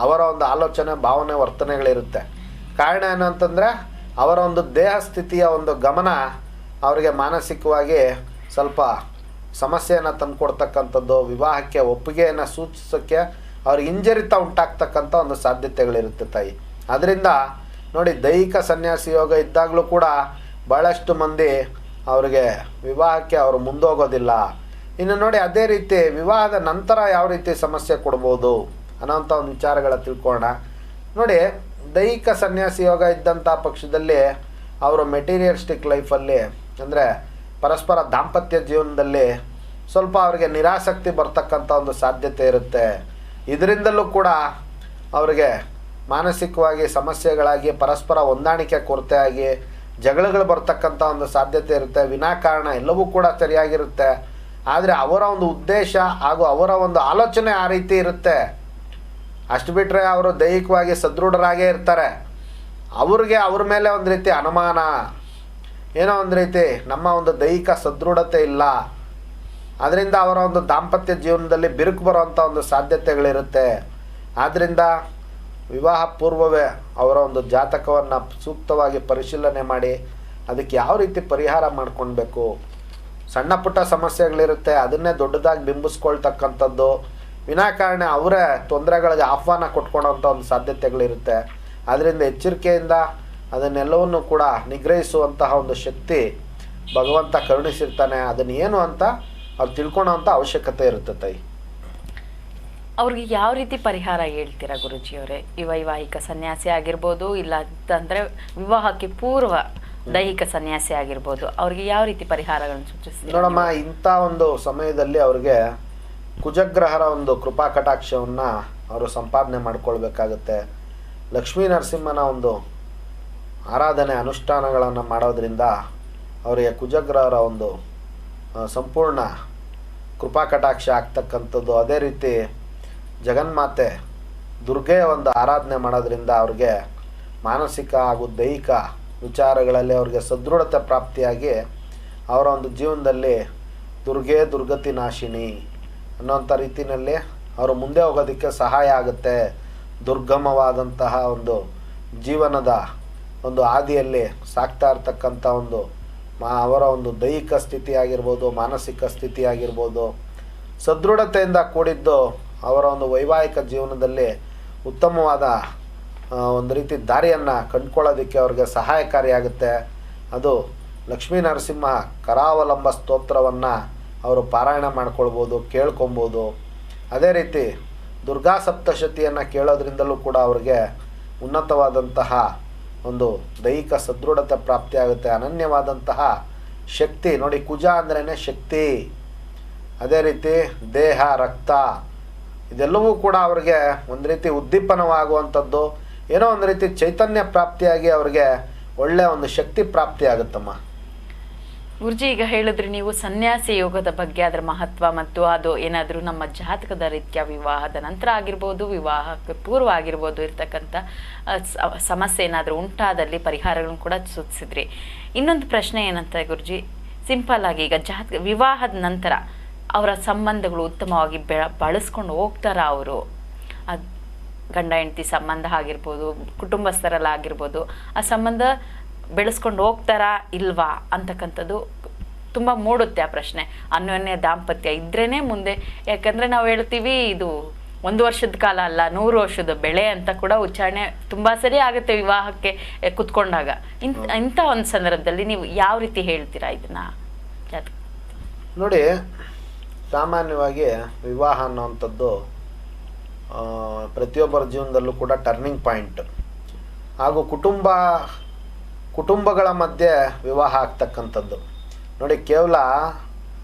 ಅವರ ಒಂದು ಆಲೋಚನೆ, ಭಾವನೆ, ವರ್ತನೆಗಳಿರುತ್ತೆ. ಕಾರಣ ಏನು ಅಂತಂದರೆ, ಅವರ ಒಂದು ದೇಹ ಸ್ಥಿತಿಯ ಒಂದು ಗಮನ ಅವರಿಗೆ ಮಾನಸಿಕವಾಗಿ ಸ್ವಲ್ಪ ಸಮಸ್ಯೆಯನ್ನು ತಂದುಕೊಡ್ತಕ್ಕಂಥದ್ದು, ವಿವಾಹಕ್ಕೆ ಒಪ್ಪಿಗೆಯನ್ನು ಸೂಚಿಸೋಕ್ಕೆ ಅವ್ರಿಗೆ ಹಿಂಜರಿತ ಉಂಟಾಗ್ತಕ್ಕಂಥ ಒಂದು ಸಾಧ್ಯತೆಗಳಿರುತ್ತೆ ತಾಯಿ. ಅದರಿಂದ ನೋಡಿ, ದೈಹಿಕ ಸನ್ಯಾಸಿ ಯೋಗ ಇದ್ದಾಗಲೂ ಕೂಡ ಭಾಳಷ್ಟು ಮಂದಿ ಅವರಿಗೆ ವಿವಾಹಕ್ಕೆ ಅವರು ಮುಂದೋಗೋದಿಲ್ಲ. ಇನ್ನು ನೋಡಿ ಅದೇ ರೀತಿ ವಿವಾಹದ ನಂತರ ಯಾವ ರೀತಿ ಸಮಸ್ಯೆ ಕೊಡ್ಬೋದು ಅನ್ನೋಂಥ ಒಂದು ವಿಚಾರಗಳ ತಿಳ್ಕೊಳ್ಳೋಣ. ನೋಡಿ, ದೈಹಿಕ ಸನ್ಯಾಸಿ ಯೋಗ ಇದ್ದಂಥ ಪಕ್ಷದಲ್ಲಿ ಅವರು ಮೆಟೀರಿಯಲಿಸ್ಟಿಕ್ ಲೈಫಲ್ಲಿ ಅಂದರೆ ಪರಸ್ಪರ ದಾಂಪತ್ಯ ಜೀವನದಲ್ಲಿ ಸ್ವಲ್ಪ ಅವರಿಗೆ ನಿರಾಸಕ್ತಿ ಬರ್ತಕ್ಕಂಥ ಒಂದು ಸಾಧ್ಯತೆ ಇರುತ್ತೆ. ಇದರಿಂದಲೂ ಕೂಡ ಅವರಿಗೆ ಮಾನಸಿಕವಾಗಿ ಸಮಸ್ಯೆಗಳಾಗಿ ಪರಸ್ಪರ ಹೊಂದಾಣಿಕೆ ಕೊರತೆ ಆಗಿ ಜಗಳಗಳು ಬರ್ತಕ್ಕಂಥ ಒಂದು ಸಾಧ್ಯತೆ ಇರುತ್ತೆ. ವಿನಾಕಾರಣ ಎಲ್ಲವೂ ಕೂಡ ಸರಿಯಾಗಿರುತ್ತೆ, ಆದರೆ ಅವರ ಒಂದು ಉದ್ದೇಶ ಹಾಗೂ ಅವರ ಒಂದು ಆಲೋಚನೆ ಆ ರೀತಿ ಇರುತ್ತೆ. ಅಷ್ಟು ಬಿಟ್ಟರೆ ಅವರು ದೈಹಿಕವಾಗಿ ಸದೃಢರಾಗೇ ಇರ್ತಾರೆ. ಅವ್ರಿಗೆ ಅವ್ರ ಮೇಲೆ ಒಂದು ರೀತಿ ಅನುಮಾನ, ಏನೋ ಒಂದು ರೀತಿ ನಮ್ಮ ಒಂದು ದೈಹಿಕ ಸದೃಢತೆ ಇಲ್ಲ, ಅದರಿಂದ ಅವರ ಒಂದು ದಾಂಪತ್ಯ ಜೀವನದಲ್ಲಿ ಬಿರುಕು ಬರುವಂಥ ಒಂದು ಸಾಧ್ಯತೆಗಳಿರುತ್ತೆ. ಆದ್ದರಿಂದ ವಿವಾಹ ಪೂರ್ವವೇ ಅವರ ಒಂದು ಜಾತಕವನ್ನು ಸೂಕ್ತವಾಗಿ ಪರಿಶೀಲನೆ ಮಾಡಿ ಅದಕ್ಕೆ ಯಾವ ರೀತಿ ಪರಿಹಾರ ಮಾಡ್ಕೊಳ್ಬೇಕು. ಸಣ್ಣ ಪುಟ್ಟ ಸಮಸ್ಯೆಗಳಿರುತ್ತೆ, ಅದನ್ನೇ ದೊಡ್ಡದಾಗಿ ಬಿಂಬಿಸ್ಕೊಳ್ತಕ್ಕಂಥದ್ದು, ವಿನಾಕಾರಣ ಅವರೇ ತೊಂದರೆಗಳಿಗೆ ಆಹ್ವಾನ ಕೊಟ್ಕೊಳೋಂಥ ಒಂದು ಸಾಧ್ಯತೆಗಳಿರುತ್ತೆ. ಆದ್ದರಿಂದ ಎಚ್ಚರಿಕೆಯಿಂದ ಅದನ್ನೆಲ್ಲವನ್ನು ಕೂಡ ನಿಗ್ರಹಿಸುವಂತಹ ಒಂದು ಶಕ್ತಿ ಭಗವಂತ ಕರುಣಿಸಿರ್ತಾನೆ. ಅದನ್ನು ಏನು ಅಂತ ಅವ್ರು ತಿಳ್ಕೊಳೋಂಥ ಅವಶ್ಯಕತೆ ಇರುತ್ತೆ ತಾಯಿ.
ಅವ್ರಿಗೆ ಯಾವ ರೀತಿ ಪರಿಹಾರ ಹೇಳ್ತೀರಾ ಗುರುಜಿಯವರೇ? ಈ ವೈವಾಹಿಕ ಸನ್ಯಾಸಿ ಆಗಿರ್ಬೋದು, ಇಲ್ಲ ಅಂತಂದರೆ ವಿವಾಹಕ್ಕೆ ಪೂರ್ವ ದೈಹಿಕ ಸನ್ಯಾಸಿ ಆಗಿರ್ಬೋದು, ಅವ್ರಿಗೆ ಯಾವ ರೀತಿ ಪರಿಹಾರಗಳನ್ನು ಸೂಚಿಸ್ತೀರಾ?
ನೋಡಮ್ಮ, ಇಂಥ ಒಂದು ಸಮಯದಲ್ಲಿ ಅವ್ರಿಗೆ ಕುಜಗ್ರಹರ ಒಂದು ಕೃಪಾ ಕಟಾಕ್ಷವನ್ನು ಅವರು ಸಂಪಾದನೆ ಮಾಡ್ಕೊಳ್ಬೇಕಾಗತ್ತೆ. ಲಕ್ಷ್ಮೀ ನರಸಿಂಹನ ಒಂದು ಆರಾಧನೆ ಅನುಷ್ಠಾನಗಳನ್ನು ಮಾಡೋದ್ರಿಂದ ಅವರಿಗೆ ಕುಜಗ್ರಹರ ಒಂದು ಸಂಪೂರ್ಣ ಕೃಪಾ ಕಟಾಕ್ಷ ಆಗ್ತಕ್ಕಂಥದ್ದು. ಅದೇ ರೀತಿ ಜಗನ್ಮಾತೆ ದುರ್ಗೆಯ ಒಂದು ಆರಾಧನೆ ಮಾಡೋದ್ರಿಂದ ಅವ್ರಿಗೆ ಮಾನಸಿಕ ಹಾಗೂ ದೈಹಿಕ ವಿಚಾರಗಳಲ್ಲಿ ಅವ್ರಿಗೆ ಸದೃಢತೆ ಪ್ರಾಪ್ತಿಯಾಗಿ ಅವರ ಒಂದು ಜೀವನದಲ್ಲಿ ದುರ್ಗೆ ದುರ್ಗತಿ ನಾಶಿನಿ ಅನ್ನೋಂಥ ರೀತಿಯಲ್ಲಿ ಅವರು ಮುಂದೆ ಹೋಗೋದಕ್ಕೆ ಸಹಾಯ ಆಗುತ್ತೆ. ದುರ್ಗಮವಾದಂತಹ ಒಂದು ಜೀವನದ ಒಂದು ಹಾದಿಯಲ್ಲಿ ಸಾಕ್ತಾ ಇರ್ತಕ್ಕಂಥ ಒಂದು ಅವರ ಒಂದು ದೈಹಿಕ ಸ್ಥಿತಿ ಆಗಿರ್ಬೋದು, ಮಾನಸಿಕ ಸ್ಥಿತಿ ಆಗಿರ್ಬೋದು, ಸದೃಢತೆಯಿಂದ ಕೂಡಿದ್ದು ಅವರ ಒಂದು ವೈವಾಹಿಕ ಜೀವನದಲ್ಲಿ ಉತ್ತಮವಾದ ಒಂದು ರೀತಿ ದಾರಿಯನ್ನು ಕಂಡುಕೊಳ್ಳೋದಕ್ಕೆ ಅವ್ರಿಗೆ ಸಹಾಯಕಾರಿಯಾಗುತ್ತೆ. ಅದು ಲಕ್ಷ್ಮೀ ನರಸಿಂಹ ಕರಾವಲಂಬ ಸ್ತೋತ್ರವನ್ನು ಅವರು ಪಾರಾಯಣ ಮಾಡ್ಕೊಳ್ಬೋದು, ಕೇಳ್ಕೊಬೋದು. ಅದೇ ರೀತಿ ದುರ್ಗಾ ಸಪ್ತಶತಿಯನ್ನು ಕೇಳೋದ್ರಿಂದಲೂ ಕೂಡ ಅವ್ರಿಗೆ ಉನ್ನತವಾದಂತಹ ಒಂದು ದೈಹಿಕ ಸದೃಢತೆ ಪ್ರಾಪ್ತಿಯಾಗುತ್ತೆ. ಅನನ್ಯವಾದಂತಹ ಶಕ್ತಿ, ನೋಡಿ ಕುಜ ಅಂದ್ರೇ ಶಕ್ತಿ, ಅದೇ ರೀತಿ ದೇಹ, ರಕ್ತ, ಇದೆಲ್ಲವೂ ಕೂಡ ಅವ್ರಿಗೆ ಒಂದು ರೀತಿ ಉದ್ದೀಪನವಾಗುವಂಥದ್ದು, ಏನೋ ಒಂದು ರೀತಿ ಚೈತನ್ಯ ಪ್ರಾಪ್ತಿಯಾಗಿ ಅವ್ರಿಗೆ ಒಳ್ಳೆಯ ಒಂದು ಶಕ್ತಿ ಪ್ರಾಪ್ತಿ ಆಗುತ್ತಮ್ಮ.
ಗುರುಜಿ, ಈಗ ಹೇಳಿದ್ರಿ ನೀವು ಸನ್ಯಾಸಿ ಯೋಗದ ಬಗ್ಗೆ, ಅದರ ಮಹತ್ವ ಮತ್ತು ಅದು ಏನಾದರೂ ನಮ್ಮ ಜಾತಕದ ರೀತ್ಯ ವಿವಾಹದ ನಂತರ ಆಗಿರ್ಬೋದು, ವಿವಾಹಕ್ಕೆ ಪೂರ್ವ ಆಗಿರ್ಬೋದು ಇರ್ತಕ್ಕಂಥ ಸಮಸ್ಯೆ ಏನಾದರೂ ಉಂಟಾದಲ್ಲಿ ಪರಿಹಾರಗಳನ್ನು ಕೂಡ ಸೂಚಿಸಿದ್ರಿ. ಇನ್ನೊಂದು ಪ್ರಶ್ನೆ ಏನಂತ ಗುರುಜಿ, ಸಿಂಪಲ್ ಆಗಿ ಈಗ ವಿವಾಹದ ನಂತರ ಅವರ ಸಂಬಂಧಗಳು ಉತ್ತಮವಾಗಿ ಬಳಸ್ಕೊಂಡು ಹೋಗ್ತಾರ ಅವರು? ಅದು ಗಂಡ ಹೆಂಡತಿ ಸಂಬಂಧ ಆಗಿರ್ಬೋದು, ಕುಟುಂಬಸ್ಥರಲ್ಲಾಗಿರ್ಬೋದು, ಆ ಸಂಬಂಧ ಬೆಳೆಸ್ಕೊಂಡು ಹೋಗ್ತಾರಾ ಇಲ್ವಾ ಅಂತಕ್ಕಂಥದ್ದು ತುಂಬ ಮೂಡುತ್ತೆ ಆ ಪ್ರಶ್ನೆ. ಅನ್ಯೋನ್ಯ ದಾಂಪತ್ಯ ಇದ್ರೇ ಮುಂದೆ, ಯಾಕಂದರೆ ನಾವು ಹೇಳ್ತೀವಿ ಇದು 1 ವರ್ಷದ ಕಾಲ ಅಲ್ಲ 100 ವರ್ಷದ ಬೆಳೆ ಅಂತ ಕೂಡ ಉಚ್ಚಾರಣೆ ತುಂಬ ಸರಿ ಆಗುತ್ತೆ ವಿವಾಹಕ್ಕೆ ಕುತ್ಕೊಂಡಾಗ. ಇಂಥ ಒಂದು ಸಂದರ್ಭದಲ್ಲಿ ನೀವು ಯಾವ ರೀತಿ ಹೇಳ್ತೀರಾ ಇದನ್ನ?
ನೋಡಿ, ಸಾಮಾನ್ಯವಾಗಿ ವಿವಾಹ ಅನ್ನುವಂಥದ್ದು ಪ್ರತಿಯೊಬ್ಬರ ಜೀವನದಲ್ಲೂ ಕೂಡ ಟರ್ನಿಂಗ್ ಪಾಯಿಂಟ್, ಹಾಗೂ ಕುಟುಂಬಗಳ ಮಧ್ಯೆ ವಿವಾಹ ಆಗ್ತಕ್ಕಂಥದ್ದು. ನೋಡಿ, ಕೇವಲ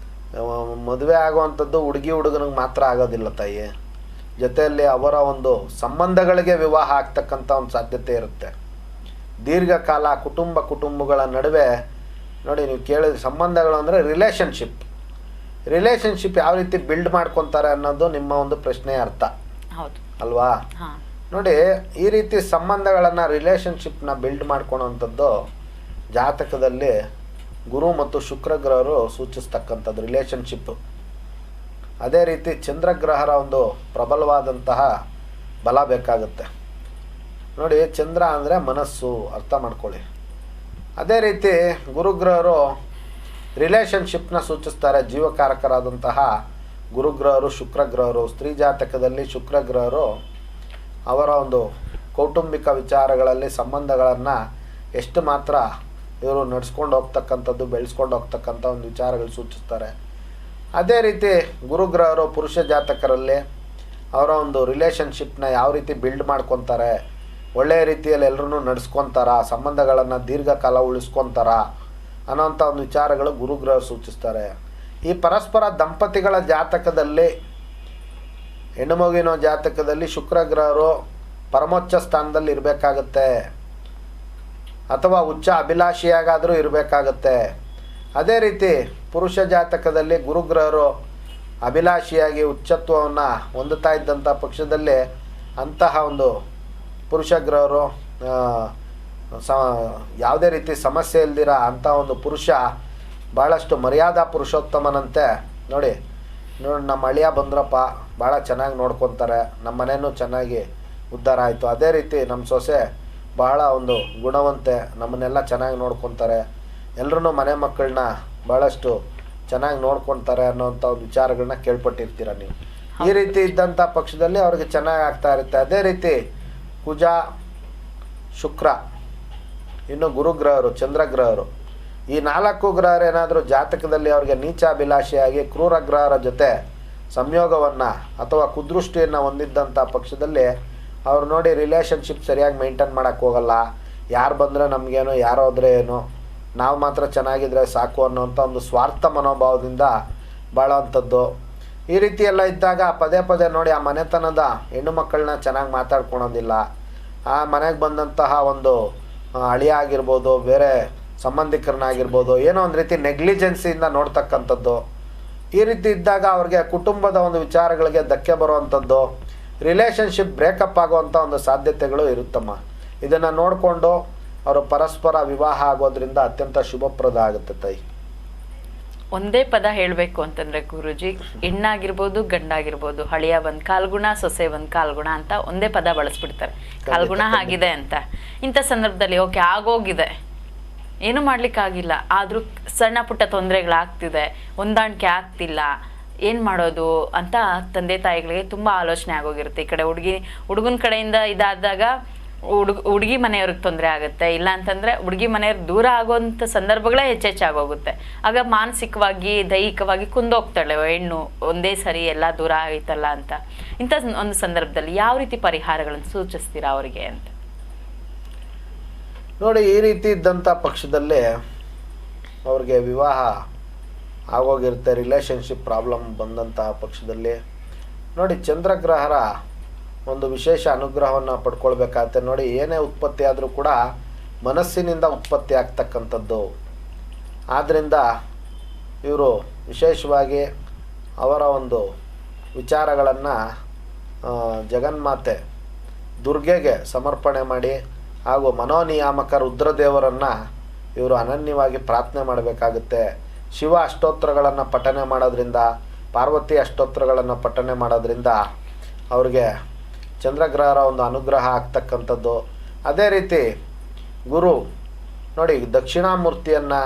ಮದುವೆ ಆಗುವಂಥದ್ದು ಹುಡುಗಿ ಹುಡುಗನಿಗೆ ಮಾತ್ರ ಆಗೋದಿಲ್ಲ ತಾಯಿ, ಜೊತೆಯಲ್ಲಿ ಅವರ ಒಂದು ಸಂಬಂಧಗಳಿಗೆ ವಿವಾಹ ಆಗ್ತಕ್ಕಂಥ ಒಂದು ಸಾಧ್ಯತೆ ಇರುತ್ತೆ. ದೀರ್ಘಕಾಲ ಕುಟುಂಬಗಳ ನಡುವೆ ನೋಡಿ, ನೀವು ಕೇಳಿದ ಸಂಬಂಧಗಳು ಅಂದರೆ ರಿಲೇಷನ್ಶಿಪ್ ಯಾವ ರೀತಿ ಬಿಲ್ಡ್ ಮಾಡ್ಕೊತಾರೆ ಅನ್ನೋದು ನಿಮ್ಮ ಒಂದು ಪ್ರಶ್ನೆಯ ಅರ್ಥ.
ಹೌದು
ಅಲ್ವಾ? ನೋಡಿ, ಈ ರೀತಿ ಸಂಬಂಧಗಳನ್ನು ರಿಲೇಷನ್ಶಿಪ್ನ ಬಿಲ್ಡ್ ಮಾಡ್ಕೊಳೋವಂಥದ್ದು ಜಾತಕದಲ್ಲಿ ಗುರು ಮತ್ತು ಶುಕ್ರ ಗ್ರಹರು ಸೂಚಿಸ್ತಕ್ಕಂಥದ್ದು ರಿಲೇಷನ್ಶಿಪ್. ಅದೇ ರೀತಿ ಚಂದ್ರಗ್ರಹರ ಒಂದು ಪ್ರಬಲವಾದಂತಹ ಬಲ ಬೇಕಾಗುತ್ತೆ. ನೋಡಿ, ಚಂದ್ರ ಅಂದರೆ ಮನಸ್ಸು, ಅರ್ಥ ಮಾಡ್ಕೊಳ್ಳಿ. ಅದೇ ರೀತಿ ಗುರುಗ್ರಹರು ರಿಲೇಷನ್ಶಿಪ್ನ ಸೂಚಿಸ್ತಾರೆ. ಜೀವಕಾರಕರಾದಂತಹ ಗುರುಗ್ರಹರು, ಶುಕ್ರಗ್ರಹರು, ಸ್ತ್ರೀ ಜಾತಕದಲ್ಲಿ ಶುಕ್ರಗ್ರಹರು ಅವರ ಒಂದು ಕೌಟುಂಬಿಕ ವಿಚಾರಗಳಲ್ಲಿ ಸಂಬಂಧಗಳನ್ನು ಎಷ್ಟು ಮಾತ್ರ ಇವರು ನಡೆಸ್ಕೊಂಡು ಹೋಗ್ತಕ್ಕಂಥದ್ದು, ಬೆಳೆಸ್ಕೊಂಡು ಹೋಗ್ತಕ್ಕಂಥ ಒಂದು ವಿಚಾರಗಳು ಸೂಚಿಸ್ತಾರೆ. ಅದೇ ರೀತಿ ಗುರುಗ್ರಹರು ಪುರುಷ ಜಾತಕರಲ್ಲಿ ಅವರ ಒಂದು ರಿಲೇಷನ್ಶಿಪ್ನ ಯಾವ ರೀತಿ ಬಿಲ್ಡ್ ಮಾಡ್ಕೊತಾರೆ, ಒಳ್ಳೆಯ ರೀತಿಯಲ್ಲಿ ಎಲ್ಲರೂ ನಡೆಸ್ಕೊತಾರ, ಸಂಬಂಧಗಳನ್ನು ದೀರ್ಘಕಾಲ ಉಳಿಸ್ಕೊತಾರ ಅನ್ನೋಂಥ ಒಂದು ವಿಚಾರಗಳು ಗುರುಗ್ರಹ ಸೂಚಿಸ್ತಾರೆ. ಈ ಪರಸ್ಪರ ದಂಪತಿಗಳ ಜಾತಕದಲ್ಲಿ, ಹೆಣ್ಣು ಮಗುವಿನ ಜಾತಕದಲ್ಲಿ ಶುಕ್ರ ಗ್ರಹರು ಪರಮೋಚ್ಚ ಸ್ಥಾನದಲ್ಲಿ ಇರಬೇಕಾಗತ್ತೆ, ಅಥವಾ ಉಚ್ಚ ಅಭಿಲಾಷಿಯಾಗಾದರೂ ಇರಬೇಕಾಗತ್ತೆ. ಅದೇ ರೀತಿ ಪುರುಷ ಜಾತಕದಲ್ಲಿ ಗುರುಗ್ರಹರು ಅಭಿಲಾಷಿಯಾಗಿ ಉಚ್ಚತ್ವವನ್ನು ಹೊಂದುತ್ತಾ ಇದ್ದಂಥ ಪಕ್ಷದಲ್ಲಿ ಅಂತಹ ಒಂದು ಪುರುಷ ಗ್ರಹರು ಯಾವುದೇ ರೀತಿ ಸಮಸ್ಯೆ ಇಲ್ದಿರ ಅಂಥ ಒಂದು ಪುರುಷ ಭಾಳಷ್ಟು ಮರ್ಯಾದಾ ಪುರುಷೋತ್ತಮನಂತೆ. ನೋಡಿ ನಮ್ಮ ಅಳಿಯ ಬಂದ್ರಪ್ಪ ಭಾಳ ಚೆನ್ನಾಗಿ ನೋಡ್ಕೊತಾರೆ, ನಮ್ಮ ಮನೇನೂ ಚೆನ್ನಾಗಿ ಉದ್ಧಾರ ಆಯಿತು, ಅದೇ ರೀತಿ ನಮ್ಮ ಸೊಸೆ ಬಹಳ ಒಂದು ಗುಣವಂತೆ, ನಮ್ಮನ್ನೆಲ್ಲ ಚೆನ್ನಾಗಿ ನೋಡ್ಕೊತಾರೆ, ಎಲ್ಲರೂ ಮನೆ ಮಕ್ಕಳನ್ನ ಭಾಳಷ್ಟು ಚೆನ್ನಾಗಿ ನೋಡ್ಕೊತಾರೆ ಅನ್ನೋಂಥ ಒಂದು ವಿಚಾರಗಳನ್ನ ಕೇಳ್ಪಟ್ಟಿರ್ತೀರ ನೀವು. ಈ ರೀತಿ ಇದ್ದಂಥ ಪಕ್ಷದಲ್ಲಿ ಅವ್ರಿಗೆ ಚೆನ್ನಾಗಿ ಆಗ್ತಾ ಇರುತ್ತೆ. ಅದೇ ರೀತಿ ಕುಜ, ಶುಕ್ರ, ಇನ್ನು ಗುರುಗ್ರಹರು, ಚಂದ್ರಗ್ರಹರು, ಈ 4 ಗ್ರಹರು ಏನಾದರೂ ಜಾತಕದಲ್ಲಿ ಅವ್ರಿಗೆ ನೀಚಾಭಿಲಾಷಿಯಾಗಿ ಕ್ರೂರ ಗ್ರಹರ ಜೊತೆ ಸಂಯೋಗವನ್ನು ಅಥವಾ ಕುದೃಷ್ಟಿಯನ್ನು ಹೊಂದಿದ್ದಂಥ ಪಕ್ಷದಲ್ಲಿ ಅವ್ರು ನೋಡಿ ರಿಲೇಷನ್ಶಿಪ್ ಸರಿಯಾಗಿ ಮೇಂಟೈನ್ ಮಾಡೋಕ್ಕೆ ಹೋಗಲ್ಲ. ಯಾರು ಬಂದರೆ ನಮಗೇನು, ಯಾರು ಹೋದರೆ ಏನು, ನಾವು ಮಾತ್ರ ಚೆನ್ನಾಗಿದ್ರೆ ಸಾಕು ಅನ್ನೋಂಥ ಒಂದು ಸ್ವಾರ್ಥ ಮನೋಭಾವದಿಂದ ಬಾಳೋವಂಥದ್ದು. ಈ ರೀತಿ ಎಲ್ಲ ಇದ್ದಾಗ ಪದೇ ಪದೇ ನೋಡಿ ಆ ಮನೆತನದ ಹೆಣ್ಣು ಮಕ್ಕಳನ್ನ ಚೆನ್ನಾಗಿ ಮಾತಾಡ್ಕೊಳೋದಿಲ್ಲ. ಆ ಮನೆಗೆ ಬಂದಂತಹ ಒಂದು ಅಳಿಯ ಆಗಿರ್ಬೋದು, ಬೇರೆ ಸಂಬಂಧಿಕರನ್ನಾಗಿರ್ಬೋದು, ಏನೋ ಒಂದು ರೀತಿ ನೆಗ್ಲಿಜೆನ್ಸಿಯಿಂದ ನೋಡ್ತಕ್ಕಂಥದ್ದು. ಈ ರೀತಿ ಇದ್ದಾಗ ಅವ್ರಿಗೆ ಕುಟುಂಬದ ಒಂದು ವಿಚಾರಗಳಿಗೆ ಧಕ್ಕೆ ಬರುವಂಥದ್ದು, ರಿಲೇಷನ್ಶಿಪ್ ಬ್ರೇಕಪ್ ಆಗುವಂಥ ಒಂದು ಸಾಧ್ಯತೆಗಳು ಇರುತ್ತಮ್ಮ. ಇದನ್ನು ನೋಡಿಕೊಂಡು ಅವರು ಪರಸ್ಪರ ವಿವಾಹ ಆಗೋದ್ರಿಂದ ಅತ್ಯಂತ ಶುಭಪ್ರದ ಆಗುತ್ತೆ ತಾಯಿ.
ಒಂದೇ ಪದ ಹೇಳಬೇಕು ಅಂತಂದ್ರೆ ಗುರುಜಿ, ಹೆಣ್ಣಾಗಿರ್ಬೋದು ಗಂಡಾಗಿರ್ಬೋದು, ಹಳಿಯ ಒಂದು ಕಾಲ್ಗುಣ, ಸೊಸೆ ಒಂದು ಕಾಲ್ಗುಣ ಅಂತ ಒಂದೇ ಪದ ಬಳಸ್ಬಿಡ್ತಾರೆ. ಕಾಲ್ಗುಣ ಆಗಿದೆ ಅಂತ. ಇಂಥ ಸಂದರ್ಭದಲ್ಲಿ ಓಕೆ ಆಗೋಗಿದೆ, ಏನು ಮಾಡ್ಲಿಕ್ಕಾಗಿಲ್ಲ, ಆದರೂ ಸಣ್ಣ ಪುಟ್ಟ ತೊಂದರೆಗಳಾಗ್ತಿದೆ, ಹೊಂದಾಣಿಕೆ ಆಗ್ತಿಲ್ಲ, ಏನು ಮಾಡೋದು ಅಂತ ತಂದೆ ತಾಯಿಗಳಿಗೆ ತುಂಬ ಆಲೋಚನೆ ಆಗೋಗಿರುತ್ತೆ. ಈ ಕಡೆ ಹುಡುಗನ ಕಡೆಯಿಂದ ಇದಾದಾಗ ಹುಡುಗಿ ಮನೆಯವ್ರಿಗೆ ತೊಂದರೆ ಆಗುತ್ತೆ, ಇಲ್ಲ ಅಂತಂದರೆ ಹುಡುಗಿ ಮನೆಯವ್ರಿಗೆ ದೂರ ಆಗೋವಂಥ ಸಂದರ್ಭಗಳೇ ಹೆಚ್ಚೆಚ್ಚಾಗೋಗುತ್ತೆ. ಆಗ ಮಾನಸಿಕವಾಗಿ ದೈಹಿಕವಾಗಿ ಕುಂದೋಗ್ತಾಳೆ ಹೆಣ್ಣು, ಒಂದೇ ಸರಿ ಎಲ್ಲ ದೂರ ಆಯ್ತಲ್ಲ ಅಂತ. ಇಂಥ ಒಂದು ಸಂದರ್ಭದಲ್ಲಿ ಯಾವ ರೀತಿ ಪರಿಹಾರಗಳನ್ನು ಸೂಚಿಸ್ತೀರಾ ಅವರಿಗೆ ಅಂತ?
ನೋಡಿ, ಈ ರೀತಿ ಇದ್ದಂಥ ಪಕ್ಷದಲ್ಲಿ ಅವ್ರಿಗೆ ವಿವಾಹ ಆಗೋಗಿರುತ್ತೆ, ರಿಲೇಷನ್ಶಿಪ್ ಪ್ರಾಬ್ಲಮ್ ಬಂದಂತಹ ಪಕ್ಷದಲ್ಲಿ ನೋಡಿ ಚಂದ್ರಗ್ರಹರ ಒಂದು ವಿಶೇಷ ಅನುಗ್ರಹವನ್ನು ಪಡ್ಕೊಳ್ಬೇಕಾಗತ್ತೆ. ನೋಡಿ, ಏನೇ ಉತ್ಪತ್ತಿ ಆದರೂ ಕೂಡ ಮನಸ್ಸಿನಿಂದ ಉತ್ಪತ್ತಿ ಆಗ್ತಕ್ಕಂಥದ್ದು. ಆದ್ದರಿಂದ ಇವರು ವಿಶೇಷವಾಗಿ ಅವರ ಒಂದು ವಿಚಾರಗಳನ್ನು ಜಗನ್ಮಾತೆ ದುರ್ಗೆಗೆ ಸಮರ್ಪಣೆ ಮಾಡಿ ಹಾಗೂ ಮನೋನಿಯಾಮಕ ರುದ್ರದೇವರನ್ನು ಇವರು ಅನನ್ಯವಾಗಿ ಪ್ರಾರ್ಥನೆ ಮಾಡಬೇಕಾಗುತ್ತೆ. ಶಿವ ಅಷ್ಟೋತ್ತರಗಳನ್ನು ಪಠನೆ ಮಾಡೋದ್ರಿಂದ, ಪಾರ್ವತಿ ಅಷ್ಟೋತ್ತರಗಳನ್ನು ಪಠನೆ ಮಾಡೋದ್ರಿಂದ ಅವ್ರಿಗೆ ಚಂದ್ರಗ್ರಹರ ಒಂದು ಅನುಗ್ರಹ ಆಗ್ತಕ್ಕಂಥದ್ದು. ಅದೇ ರೀತಿ ಗುರು ನೋಡಿ ದಕ್ಷಿಣಾಮೂರ್ತಿಯನ್ನು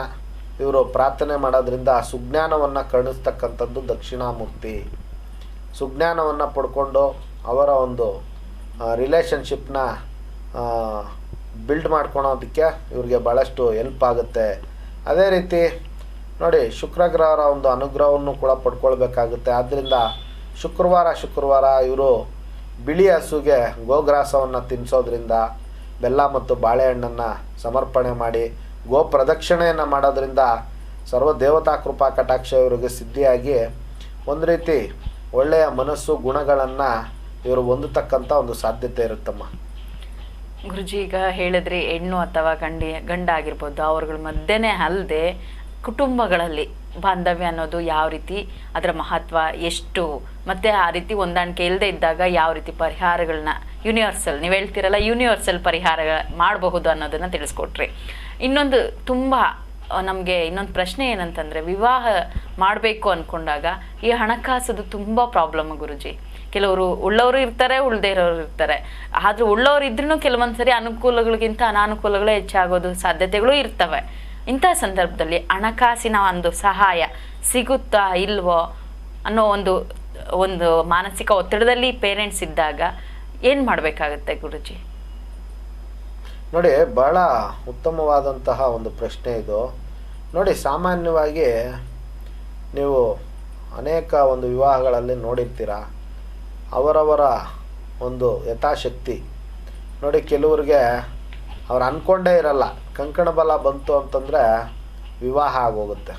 ಇವರು ಪ್ರಾರ್ಥನೆ ಮಾಡೋದ್ರಿಂದ ಸುಜ್ಞಾನವನ್ನು ಕರುಣಿಸ್ತಕ್ಕಂಥದ್ದು ದಕ್ಷಿಣಾಮೂರ್ತಿ. ಸುಜ್ಞಾನವನ್ನು ಪಡ್ಕೊಂಡು ಅವರ ಒಂದು ರಿಲೇಷನ್ಶಿಪ್ನ ಬಿಲ್ಡ್ ಮಾಡ್ಕೊಳೋದಕ್ಕೆ ಇವ್ರಿಗೆ ಭಾಳಷ್ಟು ಹೆಲ್ಪ್ ಆಗುತ್ತೆ. ಅದೇ ರೀತಿ ನೋಡಿ ಶುಕ್ರಗ್ರಹರ ಒಂದು ಅನುಗ್ರಹವನ್ನು ಕೂಡ ಪಡ್ಕೊಳ್ಬೇಕಾಗುತ್ತೆ. ಆದ್ದರಿಂದ ಶುಕ್ರವಾರ ಇವರು ಬಿಳಿ ಹಸುಗೆ ಗೋಗ್ರಾಸವನ್ನು ತಿನ್ನಿಸೋದ್ರಿಂದ, ಬೆಲ್ಲ ಮತ್ತು ಬಾಳೆಹಣ್ಣನ್ನು ಸಮರ್ಪಣೆ ಮಾಡಿ ಗೋ ಪ್ರದಕ್ಷಿಣೆಯನ್ನು ಮಾಡೋದ್ರಿಂದ ಸರ್ವ ದೇವತಾ ಕೃಪಾ ಕಟಾಕ್ಷ ಇವರಿಗೆ ಸಿದ್ಧಿಯಾಗಿ ಒಂದು ರೀತಿ ಒಳ್ಳೆಯ ಮನಸ್ಸು ಗುಣಗಳನ್ನು ಇವರು ಹೊಂದತಕ್ಕಂಥ ಒಂದು ಸಾಧ್ಯತೆ ಇರುತ್ತಮ್ಮ.
ಗುರುಜಿ, ಈಗ ಹೇಳಿದ್ರಿ ಹೆಣ್ಣು ಅಥವಾ ಗಂಡ ಆಗಿರ್ಬೋದು, ಅವ್ರಗಳ ಮಧ್ಯೆನೇ ಅಲ್ಲದೆ ಕುಟುಂಬಗಳಲ್ಲಿ ಬಾಂಧವ್ಯ ಅನ್ನೋದು ಯಾವ ರೀತಿ, ಅದರ ಮಹತ್ವ ಎಷ್ಟು, ಮತ್ತು ಆ ರೀತಿ ಹೊಂದಾಣಿಕೆ ಇಲ್ಲದೆ ಇದ್ದಾಗ ಯಾವ ರೀತಿ ಪರಿಹಾರಗಳನ್ನ ಯೂನಿವರ್ಸಲ್, ನೀವು ಹೇಳ್ತೀರಲ್ಲ ಯೂನಿವರ್ಸಲ್ ಪರಿಹಾರ ಮಾಡಬಹುದು ಅನ್ನೋದನ್ನು ತಿಳಿಸ್ಕೊಟ್ರಿ. ಇನ್ನೊಂದು ತುಂಬ ನಮಗೆ ಇನ್ನೊಂದು ಪ್ರಶ್ನೆ ಏನಂತಂದರೆ, ವಿವಾಹ ಮಾಡಬೇಕು ಅಂದ್ಕೊಂಡಾಗ ಈ ಹಣಕಾಸದು ತುಂಬ ಪ್ರಾಬ್ಲಮ್ ಗುರುಜಿ. ಕೆಲವರು ಉಳ್ಳವರು ಇರ್ತಾರೆ, ಉಳ್ಳದೇ ಇರೋರು ಇರ್ತಾರೆ. ಆದರೂ ಉಳ್ಳವರು ಇದ್ರೂ ಕೆಲವೊಂದು ಸರಿ ಅನುಕೂಲಗಳಿಗಿಂತ ಅನಾನುಕೂಲಗಳೇ ಹೆಚ್ಚಾಗೋದು ಸಾಧ್ಯತೆಗಳು ಇರ್ತವೆ. ಇಂಥ ಸಂದರ್ಭದಲ್ಲಿ ಹಣಕಾಸಿನ ಒಂದು ಸಹಾಯ ಸಿಗುತ್ತಾ ಇಲ್ವೋ ಅನ್ನೋ ಒಂದು ಮಾನಸಿಕ ಒತ್ತಡದಲ್ಲಿ ಪೇರೆಂಟ್ಸ್ ಇದ್ದಾಗ ಏನು ಮಾಡಬೇಕಾಗುತ್ತೆ ಗುರುಜಿ?
ನೋಡಿ, ಬಹಳ ಉತ್ತಮವಾದಂತಹ ಒಂದು ಪ್ರಶ್ನೆ ಇದು. ನೋಡಿ, ಸಾಮಾನ್ಯವಾಗಿ ನೀವು ಅನೇಕ ಒಂದು ವಿವಾಹಗಳಲ್ಲಿ ನೋಡಿರ್ತೀರ. ಅವರವರ ಒಂದು ಯಥಾಶಕ್ತಿ ನೋಡಿ, ಕೆಲವ್ರಿಗೆ ಅವ್ರು ಅಂದ್ಕೊಂಡೇ ಇರಲ್ಲ, ಕಂಕಣ ಬಲ ಬಂತು ಅಂತಂದರೆ ವಿವಾಹ ಆಗೋಗುತ್ತೆ.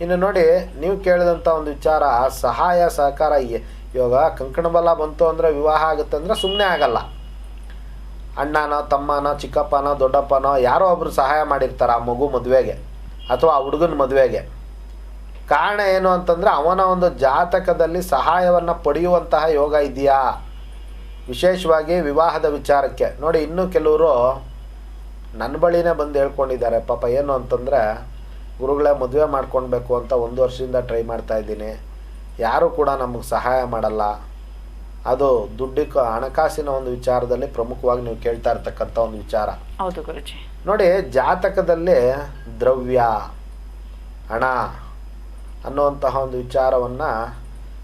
ಇನ್ನು ನೋಡಿ, ನೀವು ಕೇಳಿದಂಥ ಒಂದು ವಿಚಾರ ಸಹಾಯ ಸಹಕಾರ. ಇವಾಗ ಕಂಕಣ ಬಲ ಬಂತು ಅಂದರೆ ವಿವಾಹ ಆಗುತ್ತೆ ಅಂದರೆ ಸುಮ್ಮನೆ ಆಗಲ್ಲ. ಅಣ್ಣನೋ ತಮ್ಮನೋ ಚಿಕ್ಕಪ್ಪನೋ ದೊಡ್ಡಪ್ಪನೋ ಯಾರೋ ಒಬ್ಬರು ಸಹಾಯ ಮಾಡಿರ್ತಾರೆ ಆ ಮಗು ಮದುವೆಗೆ ಅಥವಾ ಆ ಹುಡುಗನ ಮದುವೆಗೆ. ಕಾರಣ ಏನು ಅಂತಂದರೆ ಅವನ ಒಂದು ಜಾತಕದಲ್ಲಿ ಸಹಾಯವನ್ನು ಪಡೆಯುವಂತಹ ಯೋಗ ಇದೆಯಾ, ವಿಶೇಷವಾಗಿ ವಿವಾಹದ ವಿಚಾರಕ್ಕೆ. ನೋಡಿ, ಇನ್ನೂ ಕೆಲವರು ನನ್ನ ಬಳಿನೇ ಬಂದು ಹೇಳ್ಕೊಂಡಿದ್ದಾರೆ ಪಾಪ. ಏನು ಅಂತಂದರೆ, ಗುರುಗಳೇ ಮದುವೆ ಮಾಡ್ಕೊಳ್ಬೇಕು ಅಂತ 1 ವರ್ಷದಿಂದ ಟ್ರೈ ಮಾಡ್ತಾಯಿದ್ದೀನಿ, ಯಾರೂ ಕೂಡ ನಮಗೆ ಸಹಾಯ ಮಾಡಲ್ಲ. ಅದು ಹಣಕಾಸಿನ ಒಂದು ವಿಚಾರದಲ್ಲಿ ಪ್ರಮುಖವಾಗಿ ನೀವು ಕೇಳ್ತಾ ಇರ್ತಕ್ಕಂಥ ಒಂದು ವಿಚಾರ.
ಹೌದು ಗುರುಜಿ.
ನೋಡಿ, ಜಾತಕದಲ್ಲಿ ದ್ರವ್ಯ, ಹಣ ಅನ್ನುವಂತಹ ಒಂದು ವಿಚಾರವನ್ನು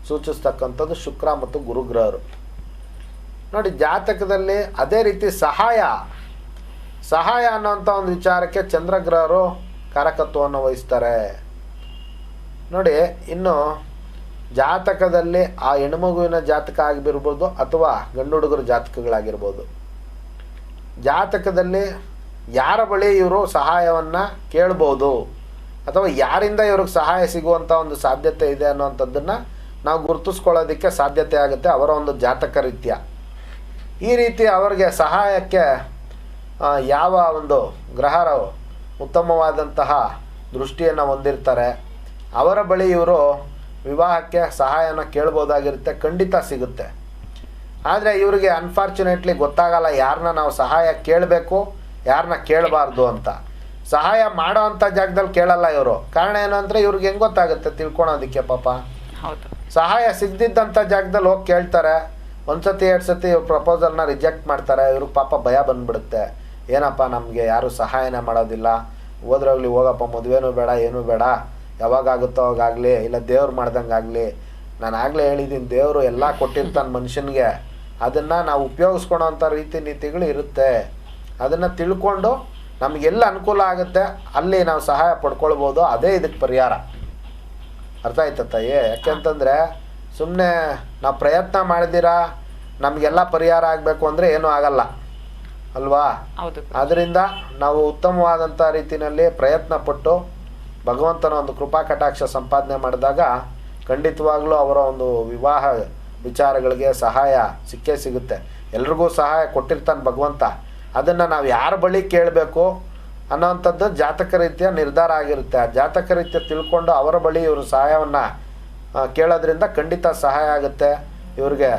ಸೂಚಿಸ್ತಕ್ಕಂಥದ್ದು ಶುಕ್ರ ಮತ್ತು ಗುರುಗ್ರಹರು. ನೋಡಿ, ಜಾತಕದಲ್ಲಿ ಅದೇ ರೀತಿ ಸಹಾಯ ಅನ್ನೋಂಥ ಒಂದು ವಿಚಾರಕ್ಕೆ ಚಂದ್ರಗ್ರಹರು ಕಾರಕತ್ವವನ್ನು ವಹಿಸ್ತಾರೆ. ನೋಡಿ, ಇನ್ನು ಜಾತಕದಲ್ಲಿ ಆ ಹೆಣ್ಮಗುವಿನ ಜಾತಕ ಆಗಿರ್ಬೋದು ಅಥವಾ ಗಂಡು ಹುಡುಗರ ಜಾತಕಗಳಾಗಿರ್ಬೋದು, ಜಾತಕದಲ್ಲಿ ಯಾರ ಬಳಿ ಇವರು ಸಹಾಯವನ್ನು ಕೇಳ್ಬೋದು ಅಥವಾ ಯಾರಿಂದ ಇವ್ರಿಗೆ ಸಹಾಯ ಸಿಗುವಂಥ ಒಂದು ಸಾಧ್ಯತೆ ಇದೆ ಅನ್ನೋವಂಥದ್ದನ್ನು ನಾವು ಗುರುತಿಸ್ಕೊಳ್ಳೋದಕ್ಕೆ ಸಾಧ್ಯತೆ ಆಗುತ್ತೆ ಅವರ ಒಂದು ಜಾತಕ ರೀತ್ಯ. ಈ ರೀತಿ ಅವರಿಗೆ ಸಹಾಯಕ್ಕೆ ಯಾವ ಒಂದು ಗ್ರಹರು ಉತ್ತಮವಾದಂತಹ ದೃಷ್ಟಿಯನ್ನು ಹೊಂದಿರ್ತಾರೆ ಅವರ ಬಳಿ ಇವರು ವಿವಾಹಕ್ಕೆ ಸಹಾಯನ ಕೇಳ್ಬೋದಾಗಿರುತ್ತೆ, ಖಂಡಿತ ಸಿಗುತ್ತೆ. ಆದರೆ ಇವರಿಗೆ ಅನ್ಫಾರ್ಚುನೇಟ್ಲಿ ಗೊತ್ತಾಗಲ್ಲ ಯಾರನ್ನ ನಾವು ಸಹಾಯ ಕೇಳಬೇಕು, ಯಾರನ್ನ ಕೇಳಬಾರ್ದು ಅಂತ. ಸಹಾಯ ಮಾಡೋ ಅಂಥ ಜಾಗದಲ್ಲಿ ಕೇಳಲ್ಲ ಇವರು. ಕಾರಣ ಏನು ಅಂದರೆ ಇವ್ರಿಗೆ ಹೆಂಗೆ ಗೊತ್ತಾಗುತ್ತೆ ತಿಳ್ಕೊಳೋದಕ್ಕೆ ಪಾಪ.
ಹೌದು,
ಸಹಾಯ ಸಿಗದಿದ್ದಂಥ ಜಾಗದಲ್ಲಿ ಹೋಗಿ ಕೇಳ್ತಾರೆ. 1 ಸತಿ 2 ಸತಿ ಪ್ರಪೋಸಲ್ನ ರಿಜೆಕ್ಟ್ ಮಾಡ್ತಾರೆ. ಇವ್ರಿಗೆ ಪಾಪ ಭಯ ಬಂದ್ಬಿಡುತ್ತೆ, ಏನಪ್ಪ ನಮಗೆ ಯಾರೂ ಸಹಾಯನೇ ಮಾಡೋದಿಲ್ಲ, ಹೋದ್ರೋಗ್ಲಿ ಹೋಗಪ್ಪ, ಮದುವೆನೂ ಬೇಡ ಏನೂ ಬೇಡ, ಯಾವಾಗಾಗುತ್ತೋ ಅವಾಗಲಿ, ಇಲ್ಲ ದೇವ್ರು ಮಾಡ್ದಂಗೆ ಆಗಲಿ. ನಾನು ಆಗಲೇ ಹೇಳಿದ್ದೀನಿ, ದೇವರು ಎಲ್ಲ ಕೊಟ್ಟಿರ್ತಾನೆ ಮನುಷ್ಯನಿಗೆ, ಅದನ್ನು ನಾವು ಉಪಯೋಗಿಸ್ಕೊಳೋ ಅಂಥ ರೀತಿ ನೀತಿಗಳು ಇರುತ್ತೆ. ಅದನ್ನು ತಿಳ್ಕೊಂಡು ನಮಗೆಲ್ಲ ಅನುಕೂಲ ಆಗುತ್ತೆ ಅಲ್ಲಿ ನಾವು ಸಹಾಯ ಪಡ್ಕೊಳ್ಬೋದು. ಅದೇ ಇದಕ್ಕೆ ಪರಿಹಾರ. ಅರ್ಥ ಆಯ್ತಾ ತಾಯಿ? ಯಾಕೆಂತಂದರೆ ಸುಮ್ಮನೆ ನಾವು ಪ್ರಯತ್ನ ಮಾಡಿದಿರಾ ನಮಗೆಲ್ಲ ಪರಿಹಾರ ಆಗಬೇಕು ಅಂದರೆ ಏನೂ ಆಗಲ್ಲ ಅಲ್ವಾ? ಅದರಿಂದ ನಾವು ಉತ್ತಮವಾದಂಥ ರೀತಿಯಲ್ಲಿ ಪ್ರಯತ್ನ ಪಟ್ಟು ಭಗವಂತನ ಒಂದು ಕೃಪಾ ಕಟಾಕ್ಷ ಸಂಪಾದನೆ ಮಾಡಿದಾಗ ಖಂಡಿತವಾಗ್ಲೂ ಅವರ ಒಂದು ವಿವಾಹ ವಿಚಾರಗಳಿಗೆ ಸಹಾಯ ಸಿಕ್ಕೇ ಸಿಗುತ್ತೆ. ಎಲ್ರಿಗೂ ಸಹಾಯ ಕೊಟ್ಟಿರ್ತಾನೆ ಭಗವಂತ. ಅದನ್ನು ನಾವು ಯಾರ ಬಳಿ ಕೇಳಬೇಕು ಅನ್ನೋವಂಥದ್ದು ಜಾತಕ ರೀತಿಯ ನಿರ್ಧಾರ ಆಗಿರುತ್ತೆ. ಆ ಜಾತಕ ರೀತಿಯ ತಿಳ್ಕೊಂಡು ಅವರ ಬಳಿ ಇವರು ಸಹಾಯವನ್ನು ಕೇಳೋದ್ರಿಂದ ಖಂಡಿತ ಸಹಾಯ ಆಗುತ್ತೆ. ಇವ್ರಿಗೆ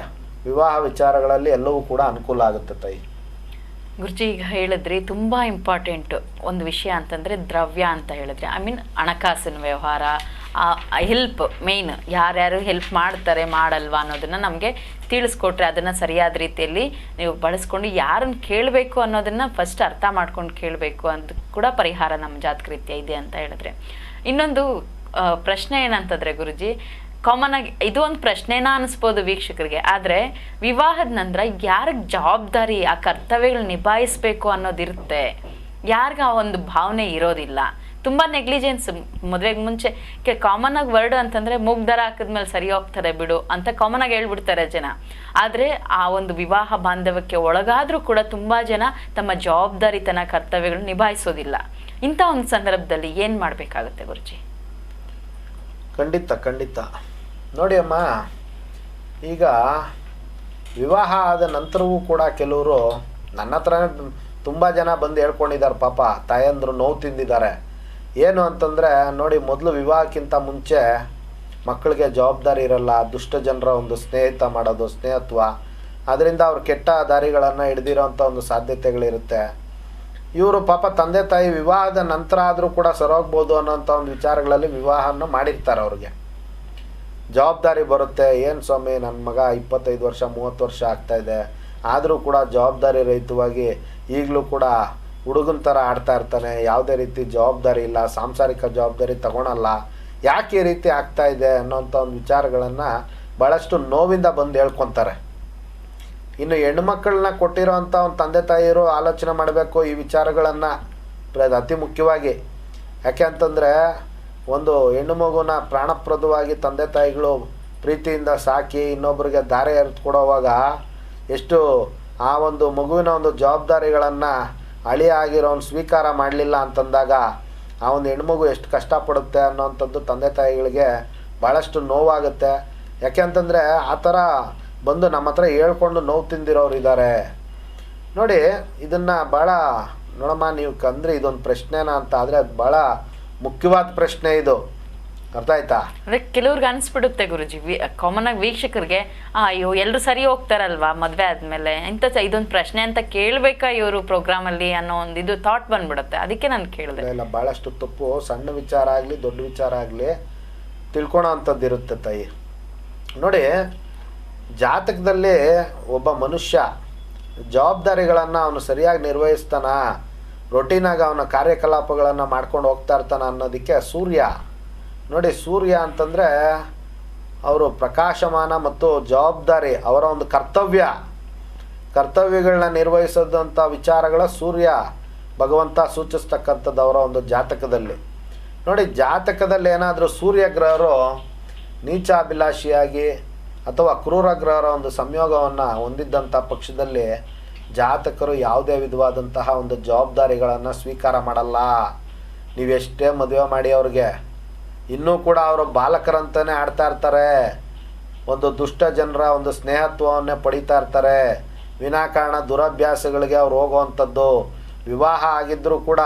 ವಿವಾಹ ವಿಚಾರಗಳಲ್ಲಿ ಎಲ್ಲವೂ ಕೂಡ ಅನುಕೂಲ ಆಗುತ್ತೆ ತಾಯಿ.
ಗುರುಜಿ, ಈಗ ಹೇಳಿದ್ರಿ ತುಂಬ ಇಂಪಾರ್ಟೆಂಟು ಒಂದು ವಿಷಯ ಅಂತಂದರೆ ದ್ರವ್ಯ ಅಂತ ಹೇಳಿದ್ರಿ. ಐ ಮೀನ್ ಹಣಕಾಸಿನ ವ್ಯವಹಾರ, ಹೆಲ್ಪ್ ಮೇಯ್ನ್. ಯಾರ್ಯಾರು ಹೆಲ್ಪ್ ಮಾಡ್ತಾರೆ ಮಾಡಲ್ವಾ ಅನ್ನೋದನ್ನು ನಮಗೆ ತಿಳಿಸ್ಕೊಟ್ರೆ ಅದನ್ನು ಸರಿಯಾದ ರೀತಿಯಲ್ಲಿ ನೀವು ಬಳಸ್ಕೊಂಡು ಯಾರನ್ನು ಕೇಳಬೇಕು ಅನ್ನೋದನ್ನು ಫಸ್ಟ್ ಅರ್ಥ ಮಾಡ್ಕೊಂಡು ಕೇಳಬೇಕು ಅಂತ ಕೂಡ ಪರಿಹಾರ ನಮ್ಮ ಜಾತಕ ರೀತ್ಯ ಇದೆ ಅಂತ ಹೇಳಿದ್ರೆ. ಇನ್ನೊಂದು ಪ್ರಶ್ನೆ ಏನಂತಂದರೆ ಗುರುಜಿ, ಕಾಮನ್ ಆಗಿ ಇದು ಒಂದು ಪ್ರಶ್ನೆನ ಅನಿಸ್ಬೋದು ವೀಕ್ಷಕರಿಗೆ, ಆದರೆ ವಿವಾಹದ ನಂತರ ಯಾರಿಗೆ ಜವಾಬ್ದಾರಿ ಆ ಕರ್ತವ್ಯಗಳು ನಿಭಾಯಿಸಬೇಕು ಅನ್ನೋದಿರುತ್ತೆ, ಯಾರಿಗೆ ಆ ಒಂದು ಭಾವನೆ ಇರೋದಿಲ್ಲ. ತುಂಬ ನೆಗ್ಲಿಜೆನ್ಸ್. ಮದುವೆಗೆ ಮುಂಚೆ ಕಾಮನ್ ಆಗಿ ವರ್ಡ್ ಅಂತಂದರೆ ಮೂಗ್ದಾರ ಹಾಕಿದ್ಮೇಲೆ ಸರಿ ಹೋಗ್ತಾರೆ ಬಿಡು ಅಂತ ಕಾಮನ್ ಆಗಿ ಹೇಳ್ಬಿಡ್ತಾರೆ ಜನ. ಆದರೆ ಆ ಒಂದು ವಿವಾಹ ಬಾಂಧವ್ಯಕ್ಕೆ ಒಳಗಾದರೂ ಕೂಡ ತುಂಬ ಜನ ತಮ್ಮ ಜವಾಬ್ದಾರಿತನ ಕರ್ತವ್ಯಗಳು ನಿಭಾಯಿಸೋದಿಲ್ಲ. ಇಂಥ ಒಂದು ಸಂದರ್ಭದಲ್ಲಿ ಏನು ಮಾಡಬೇಕಾಗುತ್ತೆ ಗುರುಜಿ?
ಖಂಡಿತ ನೋಡಿ ಅಮ್ಮ, ಈಗ ವಿವಾಹ ಆದ ನಂತರವೂ ಕೂಡ ಕೆಲವರು ನನ್ನ ಹತ್ರನೇ ತುಂಬ ಜನ ಬಂದು ಹೇಳ್ಕೊಂಡಿದ್ದಾರೆ ಪಾಪ. ತಾಯಂದರು ನೋವು ತಿಂದಿದ್ದಾರೆ. ಏನು ಅಂತಂದರೆ ನೋಡಿ, ಮೊದಲು ವಿವಾಹಕ್ಕಿಂತ ಮುಂಚೆ ಮಕ್ಕಳಿಗೆ ಜವಾಬ್ದಾರಿ ಇರಲ್ಲ, ದುಷ್ಟ ಜನರ ಒಂದು ಸ್ನೇಹತ್ವ, ಅದರಿಂದ ಅವ್ರು ಕೆಟ್ಟ ದಾರಿಗಳನ್ನು ಹಿಡ್ದಿರೋಂಥ ಒಂದು ಸಾಧ್ಯತೆಗಳಿರುತ್ತೆ. ಇವರು ಪಾಪ ತಂದೆ ತಾಯಿ ವಿವಾಹದ ನಂತರ ಆದರೂ ಕೂಡ ಸರೋಗ್ಬೋದು ಅನ್ನೋಂಥ ಒಂದು ವಿಚಾರಗಳಲ್ಲಿ ವಿವಾಹವನ್ನು ಮಾಡಿರ್ತಾರೆ. ಅವ್ರಿಗೆ ಜವಾಬ್ದಾರಿ ಬರುತ್ತೆ. ಏನು ಸ್ವಾಮಿ, ನನ್ನ ಮಗ 25 ವರ್ಷ 30 ವರ್ಷ ಆಗ್ತಾಯಿದೆ, ಆದರೂ ಕೂಡ ಜವಾಬ್ದಾರಿ ರಹಿತವಾಗಿ ಈಗಲೂ ಕೂಡ ಹುಡುಗನ ಥರ ಆಡ್ತಾ ಇರ್ತಾನೆ, ಯಾವುದೇ ರೀತಿ ಜವಾಬ್ದಾರಿ ಇಲ್ಲ, ಸಾಂಸಾರಿಕ ಜವಾಬ್ದಾರಿ ತಗೊಳಲ್ಲ, ಯಾಕೆ ಈ ರೀತಿ ಆಗ್ತಾಯಿದೆ ಅನ್ನೋಂಥ ಒಂದು ವಿಚಾರಗಳನ್ನು ಭಾಳಷ್ಟು ನೋವಿಂದ ಬಂದು ಹೇಳ್ಕೊತಾರೆ. ಇನ್ನು ಹೆಣ್ಮಕ್ಕಳನ್ನ ಕೊಟ್ಟಿರೋ ಅಂಥ ಒಂದು ತಂದೆ ತಾಯಿಯರು ಆಲೋಚನೆ ಮಾಡಬೇಕು ಈ ವಿಚಾರಗಳನ್ನು ಅತಿ ಮುಖ್ಯವಾಗಿ. ಯಾಕೆ ಅಂತಂದರೆ ಒಂದು ಹೆಣ್ಣು ಮಗುನ ಪ್ರಾಣಪ್ರದವಾಗಿ ತಂದೆ ತಾಯಿಗಳು ಪ್ರೀತಿಯಿಂದ ಸಾಕಿ ಇನ್ನೊಬ್ಬರಿಗೆ ದಾರೆ ಎರೆದುಕೊಡೋವಾಗ ಎಷ್ಟು ಆ ಒಂದು ಮಗುವಿನ ಒಂದು ಜವಾಬ್ದಾರಿಗಳನ್ನು ಅಳಿಯ ಆಗಿರೋನು ಸ್ವೀಕಾರ ಮಾಡಲಿಲ್ಲ ಅಂತಂದಾಗ ಆ ಒಂದು ಹೆಣ್ಮಗು ಎಷ್ಟು ಕಷ್ಟಪಡುತ್ತೆ ಅನ್ನೋವಂಥದ್ದು ತಂದೆ ತಾಯಿಗಳಿಗೆ ಭಾಳಷ್ಟು ನೋವಾಗುತ್ತೆ. ಯಾಕೆ ಅಂತಂದರೆ ಆ ಥರ ಬಂದು ನಮ್ಮ ಹತ್ರ ಹೇಳ್ಕೊಂಡು ನೋವು ತಿಂದಿರೋರು ಇದ್ದಾರೆ ನೋಡಿ. ಇದನ್ನು ಭಾಳ ನೋಡಮ್ಮ ನೀವು ಕಂದ್ರೆ ಇದೊಂದು ಪ್ರಶ್ನೆನಾ ಅಂತ ಆದರೆ ಅದು ಭಾಳ ಮುಖ್ಯವಾದ ಪ್ರಶ್ನೆ ಇದು, ಅರ್ಥ ಆಯ್ತಾ?
ಅಂದ್ರೆ ಕೆಲವ್ರಿಗೆ ಅನ್ಸ್ಬಿಡುತ್ತೆ ಗುರುಜಿ, ಕಾಮನ್ ಆಗಿ ವೀಕ್ಷಕರಿಗೆ ಅಯ್ಯೋ ಎಲ್ಲರೂ ಸರಿ ಹೋಗ್ತಾರಲ್ವಾ ಮದ್ವೆ ಆದ್ಮೇಲೆ ಇಂಥ ಇದೊಂದು ಪ್ರಶ್ನೆ ಅಂತ ಕೇಳ್ಬೇಕಾ ಇವರು ಪ್ರೋಗ್ರಾಮ್ ಅಲ್ಲಿ ಅನ್ನೋ ಒಂದು ಇದು ಥಾಟ್ ಬಂದ್ಬಿಡುತ್ತೆ. ಅದಕ್ಕೆ ನಾನು ಕೇಳಿದೆ.
ಇಲ್ಲ, ಭಾಳಷ್ಟು ತಪ್ಪು. ಸಣ್ಣ ವಿಚಾರ ಆಗಲಿ ದೊಡ್ಡ ವಿಚಾರ ಆಗಲಿ ತಿಳ್ಕೊಳೋ ಅಂಥದ್ದು ಇರುತ್ತೆ ತಾಯಿ. ನೋಡಿ, ಜಾತಕದಲ್ಲಿ ಒಬ್ಬ ಮನುಷ್ಯ ಜವಾಬ್ದಾರಿಗಳನ್ನು ಅವನು ಸರಿಯಾಗಿ ನಿರ್ವಹಿಸ್ತಾನ, ರೊಟೀನಾಗಿ ಅವನ ಕಾರ್ಯಕಲಾಪಗಳನ್ನು ಮಾಡ್ಕೊಂಡು ಹೋಗ್ತಾ ಇರ್ತಾನೆ ಅನ್ನೋದಕ್ಕೆ ಸೂರ್ಯ ನೋಡಿ. ಸೂರ್ಯ ಅಂತಂದರೆ ಅವರು ಪ್ರಕಾಶಮಾನ ಮತ್ತು ಜವಾಬ್ದಾರಿ, ಅವರ ಒಂದು ಕರ್ತವ್ಯಗಳನ್ನ ನಿರ್ವಹಿಸೋದಂಥ ವಿಚಾರಗಳ ಸೂರ್ಯ ಭಗವಂತ ಸೂಚಿಸ್ತಕ್ಕಂಥದ್ದು ಅವರ ಒಂದು ಜಾತಕದಲ್ಲಿ. ನೋಡಿ, ಜಾತಕದಲ್ಲಿ ಏನಾದರೂ ಸೂರ್ಯ ಗ್ರಹರು ನೀಚಾಭಿಲಾಷಿಯಾಗಿ ಅಥವಾ ಕ್ರೂರ ಗ್ರಹರ ಒಂದು ಸಂಯೋಗವನ್ನು ಹೊಂದಿದ್ದಂಥ ಪಕ್ಷದಲ್ಲಿ ಜಾತಕರು ಯಾವುದೇ ವಿಧವಾದಂತಹ ಒಂದು ಜವಾಬ್ದಾರಿಗಳನ್ನು ಸ್ವೀಕಾರ ಮಾಡಲ್ಲ. ನೀವೆಷ್ಟೇ ಮದುವೆ ಮಾಡಿ ಅವ್ರಿಗೆ ಇನ್ನೂ ಕೂಡ ಅವರು ಬಾಲಕರಂತಲೇ ಆಡ್ತಾ ಇರ್ತಾರೆ, ಒಂದು ದುಷ್ಟ ಜನರ ಒಂದು ಸ್ನೇಹತ್ವವನ್ನೇ ಪಡೀತಾ ಇರ್ತಾರೆ, ವಿನಾಕಾರಣ ದುರಭ್ಯಾಸಗಳಿಗೆ ಅವ್ರು ಹೋಗುವಂಥದ್ದು. ವಿವಾಹ ಆಗಿದ್ದರೂ ಕೂಡ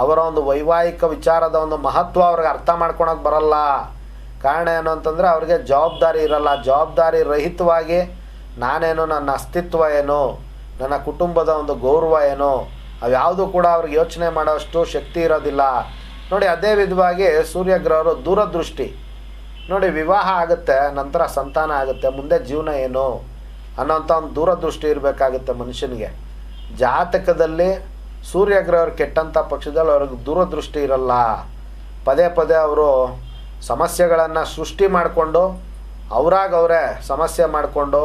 ಅವರ ಒಂದು ವೈವಾಹಿಕ ವಿಚಾರದ ಒಂದು ಮಹತ್ವ ಅವ್ರಿಗೆ ಅರ್ಥ ಮಾಡ್ಕೊಳಕ್ಕೆ ಬರಲ್ಲ. ಕಾರಣ ಏನು ಅಂತಂದರೆ ಅವ್ರಿಗೆ ಜವಾಬ್ದಾರಿ ಇರಲ್ಲ. ಜವಾಬ್ದಾರಿ ರಹಿತವಾಗಿ ನಾನೇನು, ನನ್ನ ಅಸ್ತಿತ್ವ ಏನು, ನನ್ನ ಕುಟುಂಬದ ಒಂದು ಗೌರವ ಏನು, ಅವ್ಯಾವುದು ಕೂಡ ಅವ್ರಿಗೆ ಯೋಚನೆ ಮಾಡೋಷ್ಟು ಶಕ್ತಿ ಇರೋದಿಲ್ಲ. ನೋಡಿ, ಅದೇ ವಿಧವಾಗಿ ಸೂರ್ಯಗ್ರಹರು ದೂರದೃಷ್ಟಿ. ನೋಡಿ, ವಿವಾಹ ಆಗುತ್ತೆ, ನಂತರ ಸಂತಾನ ಆಗುತ್ತೆ, ಮುಂದೆ ಜೀವನ ಏನು ಅನ್ನೋಂಥ ಒಂದು ದೂರದೃಷ್ಟಿ ಇರಬೇಕಾಗುತ್ತೆ ಮನುಷ್ಯನಿಗೆ. ಜಾತಕದಲ್ಲಿ ಸೂರ್ಯಗ್ರಹರು ಕೆಟ್ಟಂಥ ಪಕ್ಷದಲ್ಲಿ ಅವ್ರಿಗೆ ದೂರದೃಷ್ಟಿ ಇರಲ್ಲ. ಪದೇ ಪದೇ ಅವರು ಸಮಸ್ಯೆಗಳನ್ನು ಸೃಷ್ಟಿ ಮಾಡಿಕೊಂಡು ಅವರೇ ಸಮಸ್ಯೆ ಮಾಡಿಕೊಂಡು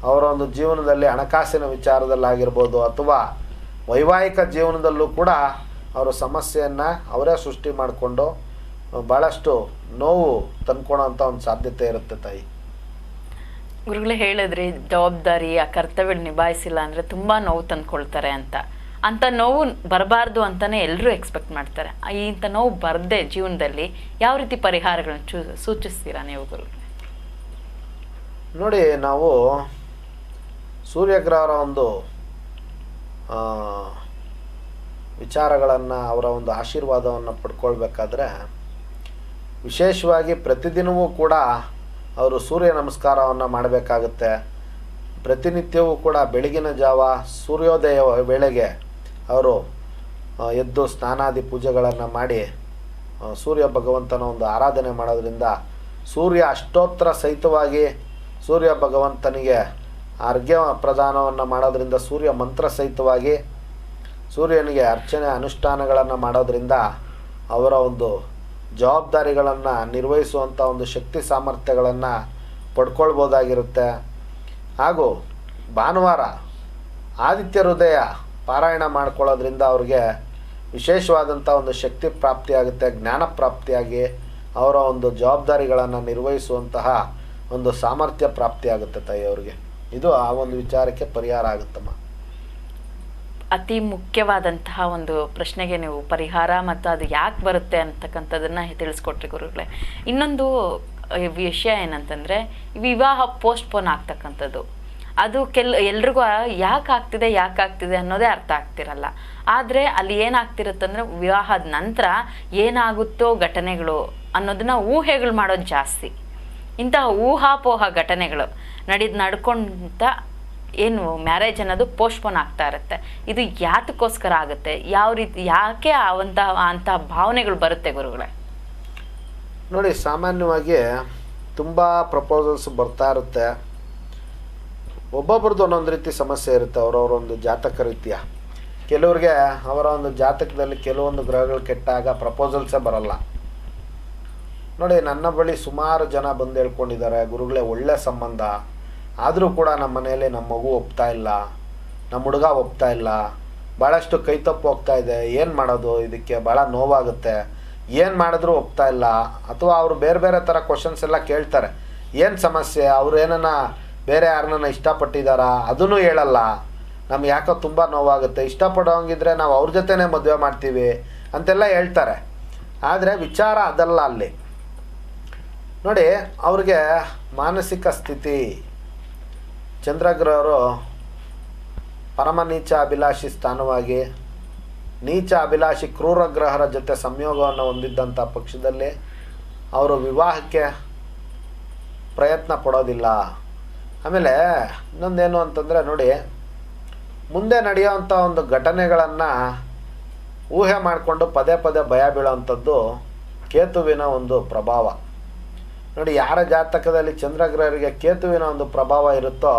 ಅವರ ಒಂದು ಜೀವನದಲ್ಲಿ ಹಣಕಾಸಿನ ವಿಚಾರದಲ್ಲಾಗಿರ್ಬೋದು ಅಥವಾ ವೈವಾಹಿಕ ಜೀವನದಲ್ಲೂ ಕೂಡ ಅವರ ಸಮಸ್ಯೆಯನ್ನು ಅವರೇ ಸೃಷ್ಟಿ ಮಾಡಿಕೊಂಡು ಭಾಳಷ್ಟು ನೋವು ತಂದ್ಕೊಳೋಂಥ ಒಂದು ಸಾಧ್ಯತೆ ಇರುತ್ತೆ ತಾಯಿ.
ಗುರುಗಳೇ ಹೇಳಿದ್ರಿ, ಜವಾಬ್ದಾರಿ ಆ ಕರ್ತವ್ಯ ನಿಭಾಯಿಸಿಲ್ಲ ಅಂದರೆ ತುಂಬ ನೋವು ತಂದ್ಕೊಳ್ತಾರೆ ಅಂತ ನೋವು ಬರಬಾರ್ದು ಅಂತಲೇ ಎಲ್ಲರೂ ಎಕ್ಸ್ಪೆಕ್ಟ್ ಮಾಡ್ತಾರೆ. ಇಂಥ ನೋವು ಬರದೆ ಜೀವನದಲ್ಲಿ ಯಾವ ರೀತಿ ಪರಿಹಾರಗಳನ್ನು ಸೂಚಿಸ್ತೀರಾ ನೀವು ಗುರುಗಳೇ?
ನೋಡಿ, ನಾವು ಸೂರ್ಯಗ್ರಹರ ಒಂದು ವಿಚಾರಗಳನ್ನು ಅವರ ಒಂದು ಆಶೀರ್ವಾದವನ್ನು ಪಡ್ಕೊಳ್ಬೇಕಾದ್ರೆ ವಿಶೇಷವಾಗಿ ಪ್ರತಿದಿನವೂ ಕೂಡ ಅವರು ಸೂರ್ಯ ನಮಸ್ಕಾರವನ್ನು ಮಾಡಬೇಕಾಗುತ್ತೆ. ಪ್ರತಿನಿತ್ಯವೂ ಕೂಡ ಬೆಳಗಿನ ಜಾವ ಸೂರ್ಯೋದಯ ವೇಳೆಗೆ ಅವರು ಎದ್ದು ಸ್ನಾನಾದಿ ಪೂಜೆಗಳನ್ನು ಮಾಡಿ ಸೂರ್ಯ ಭಗವಂತನ ಒಂದು ಆರಾಧನೆ ಮಾಡೋದ್ರಿಂದ ಸೂರ್ಯ ಅಷ್ಟೋತ್ತರ ಸಹಿತವಾಗಿ ಸೂರ್ಯ ಭಗವಂತನಿಗೆ ಅರ್ಘ್ಯ ಪ್ರದಾನವನ್ನು ಮಾಡೋದ್ರಿಂದ ಸೂರ್ಯ ಮಂತ್ರ ಸಹಿತವಾಗಿ ಸೂರ್ಯನಿಗೆ ಅರ್ಚನೆ ಅನುಷ್ಠಾನಗಳನ್ನು ಮಾಡೋದ್ರಿಂದ ಅವರ ಒಂದು ಜವಾಬ್ದಾರಿಗಳನ್ನು ನಿರ್ವಹಿಸುವಂಥ ಒಂದು ಶಕ್ತಿ ಸಾಮರ್ಥ್ಯಗಳನ್ನು ಪಡ್ಕೊಳ್ಬೋದಾಗಿರುತ್ತೆ. ಹಾಗೂ ಭಾನುವಾರ ಆದಿತ್ಯ ಹೃದಯ ಪಾರಾಯಣ ಮಾಡ್ಕೊಳ್ಳೋದ್ರಿಂದ ಅವ್ರಿಗೆ ವಿಶೇಷವಾದಂಥ ಒಂದು ಶಕ್ತಿ ಪ್ರಾಪ್ತಿಯಾಗುತ್ತೆ, ಜ್ಞಾನ ಪ್ರಾಪ್ತಿಯಾಗಿ ಅವರ ಒಂದು ಜವಾಬ್ದಾರಿಗಳನ್ನು ನಿರ್ವಹಿಸುವಂತಹ ಒಂದು ಸಾಮರ್ಥ್ಯ ಪ್ರಾಪ್ತಿಯಾಗುತ್ತೆ ತಾಯಿ ಅವ್ರಿಗೆ. ಇದು ಆ ಒಂದು ವಿಚಾರಕ್ಕೆ ಪರಿಹಾರ ಆಗುತ್ತಮ್ಮ.
ಅತಿ ಮುಖ್ಯವಾದಂತಹ ಒಂದು ಪ್ರಶ್ನೆಗೆ ನೀವು ಪರಿಹಾರ ಮತ್ತು ಅದು ಯಾಕೆ ಬರುತ್ತೆ ಅಂತಕ್ಕಂಥದ್ದನ್ನು ತಿಳಿಸ್ಕೊಟ್ರಿ ಗುರುಗಳೇ. ಇನ್ನೊಂದು ವಿಷಯ ಏನಂತಂದರೆ ವಿವಾಹ ಪೋಸ್ಟ್ಪೋನ್ ಆಗ್ತಕ್ಕಂಥದ್ದು, ಅದು ಎಲ್ರಿಗೂ ಯಾಕೆ ಆಗ್ತಿದೆ ಅನ್ನೋದೇ ಅರ್ಥ ಆಗ್ತಿರಲ್ಲ. ಆದರೆ ಅಲ್ಲಿ ಏನಾಗ್ತಿರುತ್ತಂದರೆ ವಿವಾಹದ ನಂತರ ಏನಾಗುತ್ತೋ ಘಟನೆಗಳು ಅನ್ನೋದನ್ನ ಊಹೆಗಳು ಮಾಡೋದು ಜಾಸ್ತಿ. ಇಂತಹ ಊಹಾಪೋಹ ಘಟನೆಗಳು ನಡ್ಕೊಂತ ಏನು ಮ್ಯಾರೇಜ್ ಅನ್ನೋದು ಪೋಸ್ಟ್ಪೋನ್ ಆಗ್ತಾ ಇರುತ್ತೆ. ಇದು ಯಾತಕ್ಕೋಸ್ಕರ ಆಗುತ್ತೆ, ಯಾವ ರೀತಿ, ಯಾಕೆ ಅಂಥ ಭಾವನೆಗಳು ಬರುತ್ತೆ ಗುರುಗಳೇ?
ನೋಡಿ, ಸಾಮಾನ್ಯವಾಗಿ ತುಂಬ ಪ್ರಪೋಸಲ್ಸ್ ಬರ್ತಾ ಇರುತ್ತೆ. ಒಬ್ಬೊಬ್ರದ್ದು ಒಂದೊಂದು ರೀತಿ ಸಮಸ್ಯೆ ಇರುತ್ತೆ ಅವರವರೊಂದು ಜಾತಕ ರೀತಿಯ. ಕೆಲವ್ರಿಗೆ ಅವರ ಒಂದು ಜಾತಕದಲ್ಲಿ ಕೆಲವೊಂದು ಗ್ರಹಗಳು ಕೆಟ್ಟಾಗ ಪ್ರಪೋಸಲ್ಸೇ ಬರಲ್ಲ. ನೋಡಿ, ನನ್ನ ಬಳಿ ಸುಮಾರು ಜನ ಬಂದು ಹೇಳ್ಕೊಂಡಿದ್ದಾರೆ, ಗುರುಗಳೇ ಒಳ್ಳೆ ಸಂಬಂಧ, ಆದರೂ ಕೂಡ ನಮ್ಮ ಮನೆಯಲ್ಲಿ ನಮ್ಮ ಮಗು ಒಪ್ತಾ ಇಲ್ಲ, ನಮ್ಮ ಹುಡುಗ ಒಪ್ತಾ ಇಲ್ಲ, ಭಾಳಷ್ಟು ಕೈ ತಪ್ಪು ಹೋಗ್ತಾ ಇದೆ, ಏನು ಮಾಡೋದು, ಇದಕ್ಕೆ ಭಾಳ ನೋವಾಗುತ್ತೆ, ಏನು ಮಾಡಿದ್ರೂ ಒಪ್ತಾ ಇಲ್ಲ, ಅಥವಾ ಅವರು ಬೇರೆ ಬೇರೆ ಥರ ಕ್ವಶನ್ಸ್ ಎಲ್ಲ ಕೇಳ್ತಾರೆ. ಏನು ಸಮಸ್ಯೆ, ಅವ್ರು ಏನನ್ನ ಬೇರೆ ಯಾರನ್ನ ಇಷ್ಟಪಟ್ಟಿದ್ದಾರಾ ಅದನ್ನು ಹೇಳಲ್ಲ. ನಮ್ಗೆ ಯಾಕೋ ತುಂಬ ನೋವಾಗುತ್ತೆ, ಇಷ್ಟಪಡೋಂಗಿದ್ರೆ ನಾವು ಅವ್ರ ಜೊತೆನೇ ಮದುವೆ ಮಾಡ್ತೀವಿ ಅಂತೆಲ್ಲ ಹೇಳ್ತಾರೆ. ಆದರೆ ವಿಚಾರ ಅದಲ್ಲ ಅಲ್ಲಿ. ನೋಡಿ, ಅವ್ರಿಗೆ ಮಾನಸಿಕ ಸ್ಥಿತಿ, ಚಂದ್ರಗ್ರಹರು ಪರಮ ನೀಚ ಅಭಿಲಾಷಿ ಸ್ಥಾನವಾಗಿ ನೀಚ ಅಭಿಲಾಷಿ ಕ್ರೂರ ಗ್ರಹರ ಜೊತೆ ಸಂಯೋಗವನ್ನು ಹೊಂದಿದ್ದಂಥ ಪಕ್ಷದಲ್ಲಿ ಅವರು ವಿವಾಹಕ್ಕೆ ಪ್ರಯತ್ನ ಪಡೋದಿಲ್ಲ. ಆಮೇಲೆ ಇನ್ನೊಂದೇನು ಅಂತಂದರೆ ನೋಡಿ, ಮುಂದೆ ನಡೆಯೋವಂಥ ಒಂದು ಘಟನೆಗಳನ್ನು ಊಹೆ ಮಾಡಿಕೊಂಡು ಪದೇ ಪದೇ ಭಯ ಬೀಳೋವಂಥದ್ದು ಕೇತುವಿನ ಒಂದು ಪ್ರಭಾವ. ನೋಡಿ, ಯಾರ ಜಾತಕದಲ್ಲಿ ಚಂದ್ರಗ್ರಹರಿಗೆ ಕೇತುವಿನ ಒಂದು ಪ್ರಭಾವ ಇರುತ್ತೋ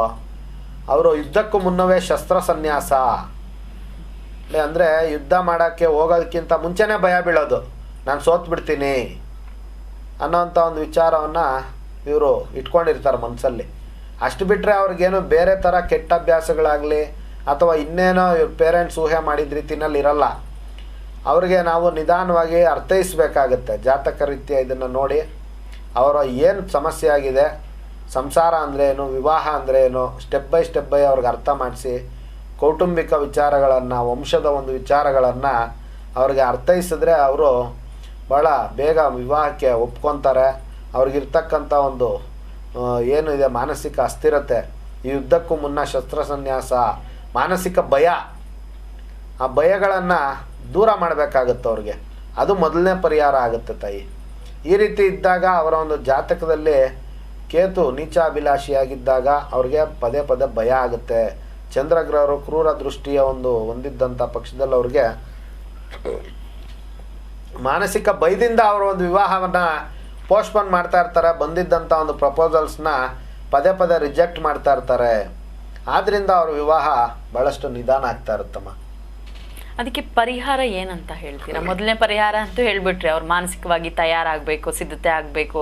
ಅವರು ಯುದ್ಧಕ್ಕೂ ಮುನ್ನವೇ ಶಸ್ತ್ರ ಸನ್ಯಾಸ, ಅಂದರೆ ಯುದ್ಧ ಮಾಡೋಕ್ಕೆ ಹೋಗೋದಕ್ಕಿಂತ ಮುಂಚೆನೇ ಭಯ ಬೀಳೋದು, ನಾನು ಸೋತು ಬಿಡ್ತೀನಿ ಅನ್ನೋವಂಥ ಒಂದು ವಿಚಾರವನ್ನು ಇವರು ಇಟ್ಕೊಂಡಿರ್ತಾರೆ ಮನಸ್ಸಲ್ಲಿ. ಅಷ್ಟು ಬಿಟ್ಟರೆ ಅವ್ರಿಗೇನು ಬೇರೆ ಥರ ಕೆಟ್ಟ ಅಭ್ಯಾಸಗಳಾಗಲಿ ಅಥವಾ ಇನ್ನೇನೋ ಇವ್ರ ಪೇರೆಂಟ್ಸ್ ಊಹೆ ಮಾಡಿದ ರೀತಿನಲ್ಲಿ ಇರಲ್ಲ. ಅವ್ರಿಗೆ ನಾವು ನಿಧಾನವಾಗಿ ಅರ್ಥೈಸಬೇಕಾಗತ್ತೆ. ಜಾತಕ ರೀತಿಯ ಇದನ್ನು ನೋಡಿ ಅವರ ಏನು ಸಮಸ್ಯೆ ಆಗಿದೆ, ಸಂಸಾರ ಅಂದರೆ ಏನು, ವಿವಾಹ ಅಂದರೆ ಏನು, ಸ್ಟೆಪ್ ಬೈ ಅವ್ರಿಗೆ ಅರ್ಥ ಮಾಡಿಸಿ ಕೌಟುಂಬಿಕ ವಿಚಾರಗಳನ್ನು, ವಂಶದ ಒಂದು ವಿಚಾರಗಳನ್ನು ಅವ್ರಿಗೆ ಅರ್ಥೈಸಿದ್ರೆ ಅವರು ಭಾಳ ಬೇಗ ವಿವಾಹಕ್ಕೆ ಒಪ್ಕೊತಾರೆ. ಅವ್ರಿಗಿರ್ತಕ್ಕಂಥ ಒಂದು ಏನು ಇದೆ ಮಾನಸಿಕ ಅಸ್ಥಿರತೆ, ಈ ಯುದ್ಧಕ್ಕೂ ಮುನ್ನ ಶಸ್ತ್ರ ಸನ್ಯಾಸ, ಮಾನಸಿಕ ಭಯ, ಆ ಭಯಗಳನ್ನು ದೂರ ಮಾಡಬೇಕಾಗುತ್ತೆ ಅವ್ರಿಗೆ. ಅದು ಮೊದಲನೇ ಪರಿಹಾರ ಆಗುತ್ತೆ ತಾಯಿ. ಈ ರೀತಿ ಇದ್ದಾಗ ಅವರ ಒಂದು ಜಾತಕದಲ್ಲಿ ಕೇತು ನೀಚಾಭಿಲಾಷಿಯಾಗಿದ್ದಾಗ ಅವ್ರಿಗೆ ಪದೇ ಪದೇ ಭಯ ಆಗುತ್ತೆ. ಚಂದ್ರಗ್ರಹರು ಕ್ರೂರ ದೃಷ್ಟಿಯ ಒಂದು ಹೊಂದಿದ್ದಂಥ ಪಕ್ಷದಲ್ಲಿ ಅವ್ರಿಗೆ ಮಾನಸಿಕ ಭಯದಿಂದ ಅವರ ಒಂದು ವಿವಾಹವನ್ನು ಪೋಸ್ಟ್ಪೋನ್ ಮಾಡ್ತಾ ಇರ್ತಾರೆ. ಬಂದಿದ್ದಂಥ ಒಂದು ಪ್ರಪೋಸಲ್ಸ್ನ ಪದೇ ಪದೇ ರಿಜೆಕ್ಟ್ ಮಾಡ್ತಾ ಇರ್ತಾರೆ. ಆದ್ದರಿಂದ ಅವ್ರ ವಿವಾಹ ಭಾಳಷ್ಟು ನಿಧಾನ ಆಗ್ತಾ ಇರುತ್ತಮ್ಮ.
ಅದಕ್ಕೆ ಪರಿಹಾರ ಏನಂತ ಹೇಳ್ತೀರಾ? ಮೊದಲನೇ ಪರಿಹಾರ ಅಂತೂ ಹೇಳ್ಬಿಟ್ರಿ, ಅವ್ರು ಮಾನಸಿಕವಾಗಿ ತಯಾರಾಗಬೇಕು, ಸಿದ್ಧತೆ ಆಗಬೇಕು,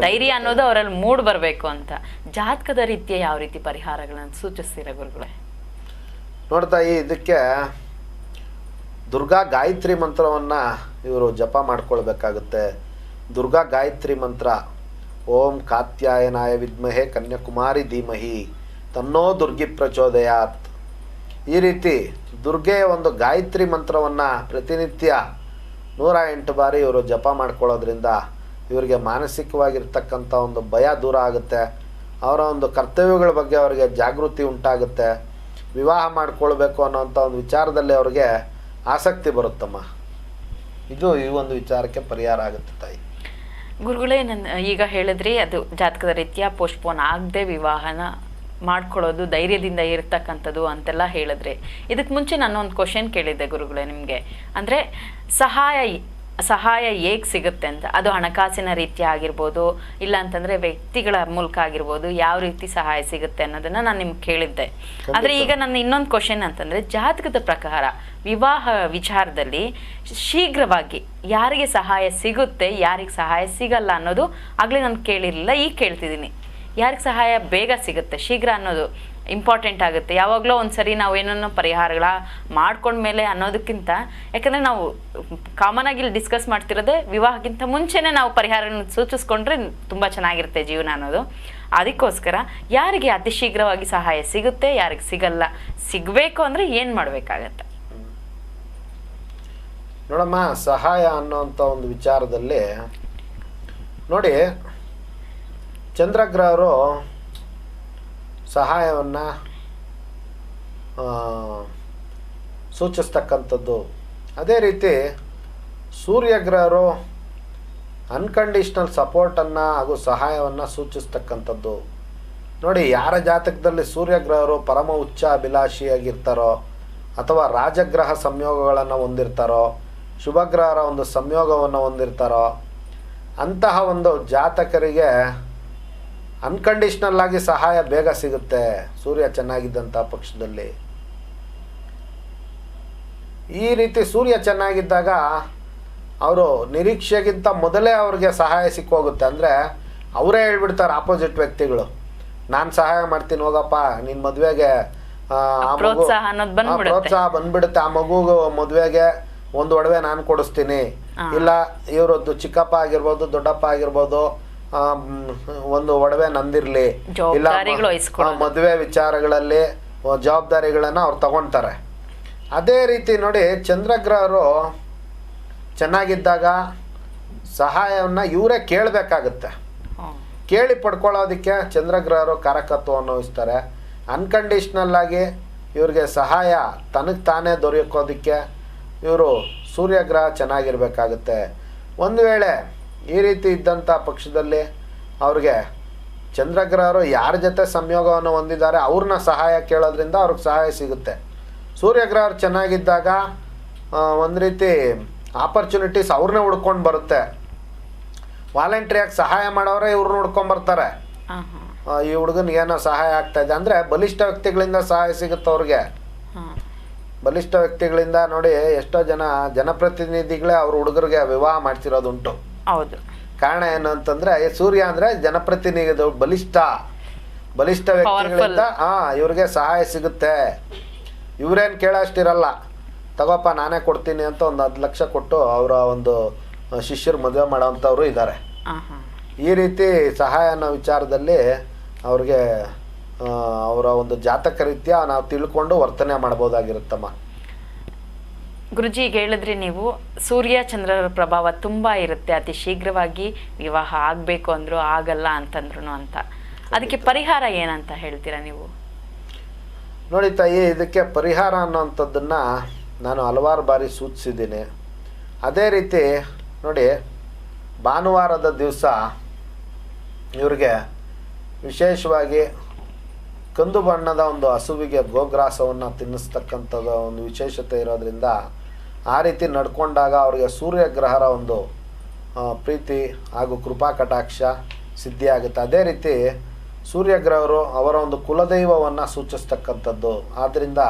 ಧೈರ್ಯ ಅನ್ನೋದು ಅವರಲ್ಲಿ ಮೂಡ್ ಬರಬೇಕು ಅಂತ. ಜಾತಕದ ರೀತಿಯ ಯಾವ ರೀತಿ ಪರಿಹಾರಗಳನ್ನು ಸೂಚಿಸ್ತೀರಾ ಗುರುಗಳೇ?
ನೋಡ್ತಾಯಿ, ಇದಕ್ಕೆ ದುರ್ಗಾ ಗಾಯತ್ರಿ ಮಂತ್ರವನ್ನು ಇವರು ಜಪ ಮಾಡ್ಕೊಳ್ಬೇಕಾಗುತ್ತೆ. ದುರ್ಗಾ ಗಾಯತ್ರಿ ಮಂತ್ರ, ಓಂ ಕಾತ್ಯಾಯನಾಯ ವಿದ್ಮಹೆ ಕನ್ಯಾಕುಮಾರಿ ಧೀಮಹಿ ತನ್ನೋ ದುರ್ಗಿ ಪ್ರಚೋದಯಾತ್. ಈ ರೀತಿ ದುರ್ಗೆಯ ಒಂದು ಗಾಯತ್ರಿ ಮಂತ್ರವನ್ನು ಪ್ರತಿನಿತ್ಯ 108 ಬಾರಿ ಇವರು ಜಪ ಮಾಡ್ಕೊಳ್ಳೋದ್ರಿಂದ ಇವರಿಗೆ ಮಾನಸಿಕವಾಗಿರ್ತಕ್ಕಂಥ ಒಂದು ಭಯ ದೂರ ಆಗುತ್ತೆ. ಅವರ ಒಂದು ಕರ್ತವ್ಯಗಳ ಬಗ್ಗೆ ಅವರಿಗೆ ಜಾಗೃತಿ ಉಂಟಾಗುತ್ತೆ. ವಿವಾಹ ಮಾಡ್ಕೊಳ್ಬೇಕು ಅನ್ನೋಂಥ ಒಂದು ವಿಚಾರದಲ್ಲಿ ಅವ್ರಿಗೆ ಆಸಕ್ತಿ ಬರುತ್ತಮ್ಮ. ಇದು ಈ ಒಂದು ವಿಚಾರಕ್ಕೆ ಪರಿಹಾರ ಆಗುತ್ತೆ ತಾಯಿ.
ಗುರುಗಳೇ, ಈಗ ಹೇಳಿದ್ರಿ ಅದು ಜಾತಕದ ರೀತಿಯ ಪೋಸ್ಟ್ಪೋನ್ ಆಗದೆ ವಿವಾಹನ ಮಾಡ್ಕೊಳ್ಳೋದು, ಧೈರ್ಯದಿಂದ ಇರ್ತಕ್ಕಂಥದ್ದು ಅಂತೆಲ್ಲ ಹೇಳಿದ್ರೆ, ಇದಕ್ಕೆ ಮುಂಚೆ ನಾನು ಒಂದು ಕ್ವಶನ್ ಕೇಳಿದ್ದೆ ಗುರುಗಳೇ ನಿಮಗೆ. ಅಂದರೆ ಸಹಾಯ ಹೇಗೆ ಸಿಗುತ್ತೆ ಅಂತ, ಅದು ಹಣಕಾಸಿನ ರೀತಿ ಆಗಿರ್ಬೋದು, ಇಲ್ಲ ಅಂತಂದರೆ ವ್ಯಕ್ತಿಗಳ ಮೂಲಕ ಆಗಿರ್ಬೋದು, ಯಾವ ರೀತಿ ಸಹಾಯ ಸಿಗುತ್ತೆ ಅನ್ನೋದನ್ನು ನಾನು ನಿಮ್ಗೆ ಕೇಳಿದ್ದೆ. ಆದರೆ ಈಗ ನನ್ನ ಇನ್ನೊಂದು ಕ್ವಶನ್ ಅಂತಂದರೆ, ಜಾತಕದ ಪ್ರಕಾರ ವಿವಾಹ ವಿಚಾರದಲ್ಲಿ ಶೀಘ್ರವಾಗಿ ಯಾರಿಗೆ ಸಹಾಯ ಸಿಗುತ್ತೆ, ಯಾರಿಗೆ ಸಹಾಯ ಸಿಗಲ್ಲ ಅನ್ನೋದು ಆಗಲೇ ನಾನು ಕೇಳಿರಲಿಲ್ಲ, ಈಗ ಕೇಳ್ತಿದ್ದೀನಿ. ಯಾರಿಗೆ ಸಹಾಯ ಬೇಗ ಸಿಗುತ್ತೆ, ಶೀಘ್ರ ಅನ್ನೋದು ಇಂಪಾರ್ಟೆಂಟ್ ಆಗುತ್ತೆ. ಯಾವಾಗಲೂ ಒಂದು ಸರಿ ನಾವು ಏನನ್ನೋ ಪರಿಹಾರಗಳ ಮಾಡ್ಕೊಂಡ್ಮೇಲೆ ಅನ್ನೋದಕ್ಕಿಂತ, ಯಾಕಂದರೆ ನಾವು ಕಾಮನ್ ಆಗಿ ಇಲ್ಲಿ ಡಿಸ್ಕಸ್ ಮಾಡ್ತಿರೋದೇ ವಿವಾಹಕ್ಕಿಂತ ಮುಂಚೆನೇ ನಾವು ಪರಿಹಾರನ ಸೂಚಿಸ್ಕೊಂಡ್ರೆ ತುಂಬ ಚೆನ್ನಾಗಿರುತ್ತೆ ಜೀವನ ಅನ್ನೋದು. ಅದಕ್ಕೋಸ್ಕರ ಯಾರಿಗೆ ಅತಿ ಶೀಘ್ರವಾಗಿ ಸಹಾಯ ಸಿಗುತ್ತೆ, ಯಾರಿಗೆ ಸಿಗಲ್ಲ, ಸಿಗಬೇಕು ಅಂದರೆ ಏನು ಮಾಡಬೇಕಾಗತ್ತೆ?
ನೋಡಮ್ಮ, ಸಹಾಯ ಅನ್ನೋಂಥ ಒಂದು ವಿಚಾರದಲ್ಲಿ ನೋಡಿ, ಚಂದ್ರಗ್ರಹರು ಸಹಾಯವನ್ನು ಸೂಚಿಸ್ತಕ್ಕಂಥದ್ದು. ಅದೇ ರೀತಿ ಸೂರ್ಯಗ್ರಹರು ಅನ್ಕಂಡೀಷ್ನಲ್ ಸಪೋರ್ಟನ್ನು ಹಾಗೂ ಸಹಾಯವನ್ನು ಸೂಚಿಸ್ತಕ್ಕಂಥದ್ದು. ನೋಡಿ, ಯಾರ ಜಾತಕದಲ್ಲಿ ಸೂರ್ಯಗ್ರಹರು ಪರಮ ಉಚ್ಚ ಅಭಿಲಾಷಿಯಾಗಿರ್ತಾರೋ ಅಥವಾ ರಾಜಗ್ರಹ ಸಂಯೋಗಗಳನ್ನು ಹೊಂದಿರ್ತಾರೋ, ಶುಭಗ್ರಹರ ಒಂದು ಸಂಯೋಗವನ್ನು ಹೊಂದಿರ್ತಾರೋ, ಅಂತಹ ಒಂದು ಜಾತಕರಿಗೆ ಅನ್ಕಂಡೀಷ್ನಲ್ ಆಗಿ ಸಹಾಯ ಬೇಗ ಸಿಗುತ್ತೆ ಸೂರ್ಯ ಚೆನ್ನಾಗಿದ್ದಂಥ ಪಕ್ಷದಲ್ಲಿ. ಈ ರೀತಿ ಸೂರ್ಯ ಚೆನ್ನಾಗಿದ್ದಾಗ ಅವರು ನಿರೀಕ್ಷೆಗಿಂತ ಮೊದಲೇ ಅವ್ರಿಗೆ ಸಹಾಯ ಸಿಕ್ಕೋಗುತ್ತೆ. ಅಂದರೆ ಅವರೇ ಹೇಳ್ಬಿಡ್ತಾರೆ ಆಪೋಸಿಟ್ ವ್ಯಕ್ತಿಗಳು, ನಾನು ಸಹಾಯ ಮಾಡ್ತೀನಿ ಹೋಗಪ್ಪ, ನಿನ್ನ ಮದುವೆಗೆ
ಪ್ರೋತ್ಸಾಹ
ಬಂದ್ಬಿಡುತ್ತೆ. ಆ ಮಗುಗೆ ಮದುವೆಗೆ ಒಂದು ಒಡವೆ ನಾನು ಕೊಡಿಸ್ತೀನಿ, ಇಲ್ಲ ಇವರದ್ದು ಚಿಕ್ಕಪ್ಪ ಆಗಿರ್ಬೋದು, ದೊಡ್ಡಪ್ಪ ಆಗಿರ್ಬೋದು, ಒಂದು ಒಡವೆ ನಂದಿರ್ಲಿ, ಇಲ್ಲ ಮದುವೆ ವಿಚಾರಗಳಲ್ಲಿ ಜವಾಬ್ದಾರಿಗಳನ್ನ ಅವ್ರು ತಗೊಳ್ತಾರೆ. ಅದೇ ರೀತಿ ನೋಡಿ, ಚಂದ್ರಗ್ರಹರು ಚೆನ್ನಾಗಿದ್ದಾಗ ಸಹಾಯವನ್ನು ಇವರೇ ಕೇಳಬೇಕಾಗುತ್ತೆ. ಕೇಳಿ ಪಡ್ಕೊಳ್ಳೋದಕ್ಕೆ ಚಂದ್ರಗ್ರಹರು ಕಾರಕತ್ವವನ್ನು ವಹಿಸ್ತಾರೆ. ಅನ್ಕಂಡೀಷ್ನಲ್ ಆಗಿ ಇವ್ರಿಗೆ ಸಹಾಯ ತನಗೆ ತಾನೇ ದೊರೆಯೋಕೋದಕ್ಕೆ ಇವರು ಸೂರ್ಯಗ್ರಹ ಚೆನ್ನಾಗಿರ್ಬೇಕಾಗುತ್ತೆ. ಒಂದು ವೇಳೆ ಈ ರೀತಿ ಇದ್ದಂಥ ಪಕ್ಷದಲ್ಲಿ ಅವ್ರಿಗೆ ಚಂದ್ರಗ್ರಹರು ಯಾರ ಜೊತೆ ಸಂಯೋಗವನ್ನು ಹೊಂದಿದ್ದಾರೆ ಅವ್ರನ್ನ ಸಹಾಯ ಕೇಳೋದ್ರಿಂದ ಅವ್ರಿಗೆ ಸಹಾಯ ಸಿಗುತ್ತೆ. ಸೂರ್ಯಗ್ರಹರು ಚೆನ್ನಾಗಿದ್ದಾಗ ಒಂದು ರೀತಿ ಆಪರ್ಚುನಿಟೀಸ್ ಅವ್ರನ್ನೇ ಹುಡ್ಕೊಂಡು ಬರುತ್ತೆ. ವಾಲಂಟ್ರಿಯಾಗಿ ಸಹಾಯ ಮಾಡೋರೆ ಇವ್ರನ್ನ ಹುಡ್ಕೊಂಬರ್ತಾರೆ. ಈ ಹುಡುಗನಿಗೆ ಏನೋ ಸಹಾಯ ಆಗ್ತಾ ಇದೆ ಅಂದರೆ ಬಲಿಷ್ಠ ವ್ಯಕ್ತಿಗಳಿಂದ ಸಹಾಯ ಸಿಗುತ್ತೆ ಅವ್ರಿಗೆ. ಬಲಿಷ್ಠ ವ್ಯಕ್ತಿಗಳಿಂದ ನೋಡಿ, ಎಷ್ಟೋ ಜನಪ್ರತಿನಿಧಿಗಳೇ ಅವ್ರ ಹುಡುಗರಿಗೆ ವಿವಾಹ ಮಾಡ್ತಿರೋದುಂಟು.
ಹೌದು.
ಕಾರಣ ಏನು ಅಂತಂದ್ರೆ, ಸೂರ್ಯ ಅಂದ್ರೆ ಜನಪ್ರತಿನಿಧಿ, ಬಲಿಷ್ಠ ವ್ಯಕ್ತಿಗಳಿಂದ ಇವ್ರಿಗೆ ಸಹಾಯ ಸಿಗುತ್ತೆ. ಇವ್ರೇನು ಕೇಳೋಷ್ಟಿರಲ್ಲ, ತಗೋಪ್ಪ ನಾನೇ ಕೊಡ್ತೀನಿ ಅಂತ ಒಂದು 10 ಲಕ್ಷ ಕೊಟ್ಟು ಅವರ ಒಂದು ಶಿಷ್ಯರು ಮದುವೆ ಮಾಡೋವಂಥವ್ರು ಇದ್ದಾರೆ. ಈ ರೀತಿ ಸಹಾಯನ ವಿಚಾರದಲ್ಲಿ ಅವ್ರಿಗೆ ಅವರ ಒಂದು ಜಾತಕ ರೀತ್ಯ ನಾವು ತಿಳ್ಕೊಂಡು ವರ್ತನೆ ಮಾಡ್ಬೋದಾಗಿರುತ್ತಮ್ಮ.
ಗುರುಜಿ, ಈಗ ಹೇಳಿದ್ರಿ ನೀವು ಸೂರ್ಯ ಚಂದ್ರರ ಪ್ರಭಾವ ತುಂಬ ಇರುತ್ತೆ, ಅತಿ ಶೀಘ್ರವಾಗಿ ವಿವಾಹ ಆಗಬೇಕು ಅಂದ್ರು ಆಗಲ್ಲ ಅಂತಂದ್ರು ಅಂತ. ಅದಕ್ಕೆ ಪರಿಹಾರ ಏನಂತ ಹೇಳ್ತೀರಾ ನೀವು?
ನೋಡಿ ತಾಯಿ, ಇದಕ್ಕೆ ಪರಿಹಾರ ಅನ್ನೋಂಥದ್ದನ್ನ ನಾನು ಹಲವಾರು ಬಾರಿ ಸೂಚಿಸಿದ್ದೀನಿ. ಅದೇ ರೀತಿ ನೋಡಿ, ಭಾನುವಾರದ ದಿವಸ ಇವ್ರಿಗೆ ವಿಶೇಷವಾಗಿ ಕಂದು ಬಣ್ಣದ ಒಂದು ಹಸುವಿಗೆ ಗೋಗ್ರಾಸವನ್ನು ತಿನ್ನಿಸ್ತಕ್ಕಂಥದ್ದು ಒಂದು ವಿಶೇಷತೆ ಇರೋದ್ರಿಂದ ಆ ರೀತಿ ನಡ್ಕೊಂಡಾಗ ಅವ್ರಿಗೆ ಸೂರ್ಯಗ್ರಹರ ಒಂದು ಪ್ರೀತಿ ಹಾಗೂ ಕೃಪಾ ಕಟಾಕ್ಷ ಸಿದ್ಧಿಯಾಗುತ್ತೆ. ಅದೇ ರೀತಿ ಸೂರ್ಯಗ್ರಹರು ಅವರ ಒಂದು ಕುಲದೈವವನ್ನು ಸೂಚಿಸ್ತಕ್ಕಂಥದ್ದು. ಆದ್ದರಿಂದ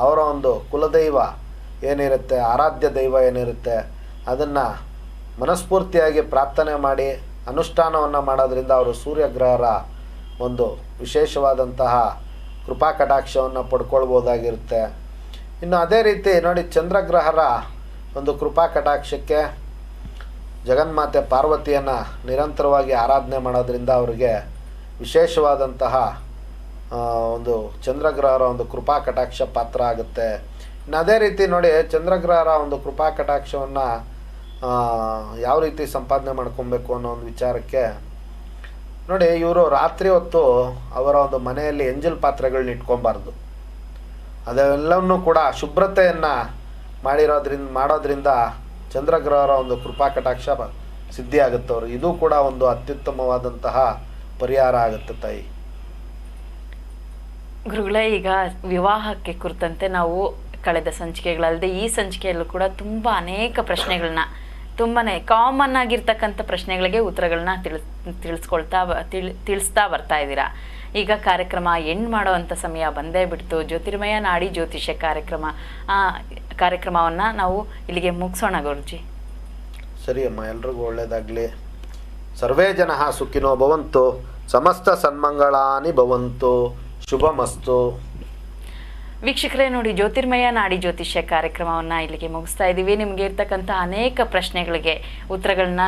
ಅವರ ಒಂದು ಕುಲದೈವ ಏನಿರುತ್ತೆ, ಆರಾಧ್ಯ ದೈವ ಏನಿರುತ್ತೆ, ಅದನ್ನು ಮನಸ್ಫೂರ್ತಿಯಾಗಿ ಪ್ರಾರ್ಥನೆ ಮಾಡಿ ಅನುಷ್ಠಾನವನ್ನು ಮಾಡೋದ್ರಿಂದ ಅವರು ಸೂರ್ಯಗ್ರಹರ ಒಂದು ವಿಶೇಷವಾದಂತಹ ಕೃಪಾ ಕಟಾಕ್ಷವನ್ನು ಪಡ್ಕೊಳ್ಬೋದಾಗಿರುತ್ತೆ. ಇನ್ನು ಅದೇ ರೀತಿ ನೋಡಿ, ಚಂದ್ರಗ್ರಹರ ಒಂದು ಕೃಪಾ ಕಟಾಕ್ಷಕ್ಕೆ ಜಗನ್ಮಾತೆ ಪಾರ್ವತಿಯನ್ನು ನಿರಂತರವಾಗಿ ಆರಾಧನೆ ಮಾಡೋದ್ರಿಂದ ಅವರಿಗೆ ವಿಶೇಷವಾದಂತಹ ಒಂದು ಚಂದ್ರಗ್ರಹರ ಒಂದು ಕೃಪಾ ಕಟಾಕ್ಷ ಪಾತ್ರ ಆಗುತ್ತೆ. ಇನ್ನು ಅದೇ ರೀತಿ ನೋಡಿ, ಚಂದ್ರಗ್ರಹರ ಒಂದು ಕೃಪಾ ಕಟಾಕ್ಷವನ್ನು ಯಾವ ರೀತಿ ಸಂಪಾದನೆ ಮಾಡ್ಕೊಬೇಕು ಅನ್ನೋ ಒಂದು ವಿಚಾರಕ್ಕೆ ನೋಡಿ, ಇವರು ರಾತ್ರಿ ಹೊತ್ತು ಅವರ ಒಂದು ಮನೆಯಲ್ಲಿ ಎಂಜಲ್ ಪಾತ್ರೆಗಳನ್ನ ಇಟ್ಕೊಬಾರ್ದು. ಅದೆಲ್ಲವನ್ನೂ ಕೂಡ ಶುಭ್ರತೆಯನ್ನು ಮಾಡೋದ್ರಿಂದ ಚಂದ್ರಗ್ರಹರ ಒಂದು ಕೃಪಾ ಕಟಾಕ್ಷ ಸಿದ್ಧಿ ಆಗುತ್ತೆ ಅವರು. ಇದು ಕೂಡ ಒಂದು ಅತ್ಯುತ್ತಮವಾದಂತಹ ಪರಿಹಾರ ಆಗುತ್ತೆ ತಾಯಿ.
ಗುರುಗಳೇ, ಈಗ ವಿವಾಹಕ್ಕೆ ಕುರಿತಂತೆ ನಾವು ಕಳೆದ ಸಂಚಿಕೆಗಳಲ್ಲದೆ ಈ ಸಂಚಿಕೆಯಲ್ಲೂ ಕೂಡ ತುಂಬ ಅನೇಕ ಪ್ರಶ್ನೆಗಳನ್ನ, ತುಂಬಾ ಕಾಮನ್ ಆಗಿರ್ತಕ್ಕಂಥ ಪ್ರಶ್ನೆಗಳಿಗೆ ಉತ್ತರಗಳನ್ನ ತಿಳಿಸ್ತಾ ಬರ್ತಾ ಇದ್ದೀರಾ. ಈಗ ಕಾರ್ಯಕ್ರಮ ಎಂಡ್ ಮಾಡೋವಂಥ ಸಮಯ ಬಂದೇ ಬಿಡ್ತು. ಜ್ಯೋತಿರ್ಮಯ ನಾಡಿ ಜ್ಯೋತಿಷ್ಯ ಕಾರ್ಯಕ್ರಮವನ್ನು ನಾವು ಇಲ್ಲಿಗೆ ಮುಗಿಸೋಣ ಗುರುಜಿ.
ಸರಿ ಅಮ್ಮ, ಎಲ್ರಿಗೂ ಒಳ್ಳೆಯದಾಗಲಿ. ಸರ್ವೇ ಜನಃ ಸುಖಿನೋ ಭವಂತು, ಸಮಸ್ತ ಸನ್ಮಂಗಳಾನಿ ಭವಂತು, ಶುಭಮಸ್ತು.
ವೀಕ್ಷಕರೇ, ನೋಡಿ, ಜ್ಯೋತಿರ್ಮಯ ನಾಡಿ ಜ್ಯೋತಿಷ್ಯ ಕಾರ್ಯಕ್ರಮವನ್ನು ಇಲ್ಲಿಗೆ ಮುಗಿಸ್ತಾ ಇದ್ದೀವಿ. ನಿಮಗೆ ಇರ್ತಕ್ಕಂಥ ಅನೇಕ ಪ್ರಶ್ನೆಗಳಿಗೆ ಉತ್ತರಗಳನ್ನ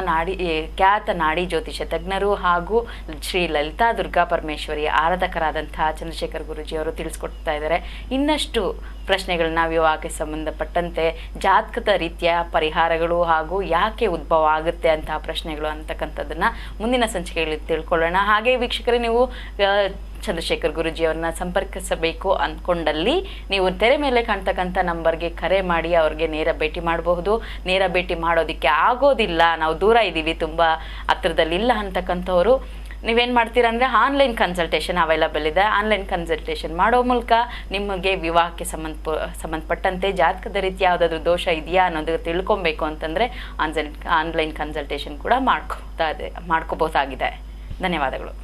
ಖ್ಯಾತ ನಾಡಿ ಜ್ಯೋತಿಷ್ಯ ತಜ್ಞರು ಹಾಗೂ ಶ್ರೀ ಲಲಿತಾ ದುರ್ಗಾ ಪರಮೇಶ್ವರಿ ಆರಾಧಕರಾದಂತಹ ಚಂದ್ರಶೇಖರ್ ಗುರೂಜಿಯವರು ತಿಳಿಸ್ಕೊಡ್ತಾ ಇದ್ದಾರೆ. ಇನ್ನಷ್ಟು ಪ್ರಶ್ನೆಗಳನ್ನ ವಿವಾಹಕ್ಕೆ ಸಂಬಂಧಪಟ್ಟಂತೆ ಜಾತಕದ ರೀತಿಯ ಪರಿಹಾರಗಳು ಹಾಗೂ ಯಾಕೆ ಉದ್ಭವ ಆಗುತ್ತೆ ಅಂತಹ ಪ್ರಶ್ನೆಗಳು ಅಂತಕ್ಕಂಥದ್ದನ್ನು ಮುಂದಿನ ಸಂಚಿಕೆಗಳಲ್ಲಿ ತಿಳ್ಕೊಳ್ಳೋಣ. ಹಾಗೆ ವೀಕ್ಷಕರೇ, ನೀವು ಚಂದ್ರಶೇಖರ್ ಗುರೂಜಿಯವ್ರನ್ನ ಸಂಪರ್ಕಿಸಬೇಕು ಅಂದ್ಕೊಂಡಲ್ಲಿ ನೀವು ತೆರೆ ಮೇಲೆ ಕಾಣ್ತಕ್ಕಂಥ ನಂಬರ್ಗೆ ಕರೆ ಮಾಡಿ ಅವ್ರಿಗೆ ನೇರ ಭೇಟಿ ಮಾಡಬಹುದು. ನೇರ ಭೇಟಿ ಮಾಡೋದಕ್ಕೆ ಆಗೋದಿಲ್ಲ, ನಾವು ದೂರ ಇದ್ದೀವಿ, ತುಂಬ ಹತ್ರದಲ್ಲಿಲ್ಲ ಅಂತಕ್ಕಂಥವ್ರು ನೀವೇನು ಮಾಡ್ತೀರಾ ಅಂದರೆ ಆನ್ಲೈನ್ ಕನ್ಸಲ್ಟೇಷನ್ ಅವೈಲಬಲ್ ಇದೆ. ಆನ್ಲೈನ್ ಕನ್ಸಲ್ಟೇಷನ್ ಮಾಡೋ ಮೂಲಕ ನಿಮಗೆ ವಿವಾಹಕ್ಕೆ ಸಂಬಂಧಪಟ್ಟಂತೆ ಜಾತಕದ ರೀತಿ ಯಾವುದಾದ್ರೂ ದೋಷ ಇದೆಯಾ ಅನ್ನೋದು ತಿಳ್ಕೊಬೇಕು ಅಂತಂದರೆ ಆನ್ಲೈನ್ ಕನ್ಸಲ್ಟೇಷನ್ ಕೂಡ ಮಾಡ್ಕೋಬಹುದಾಗಿದೆ. ಧನ್ಯವಾದಗಳು.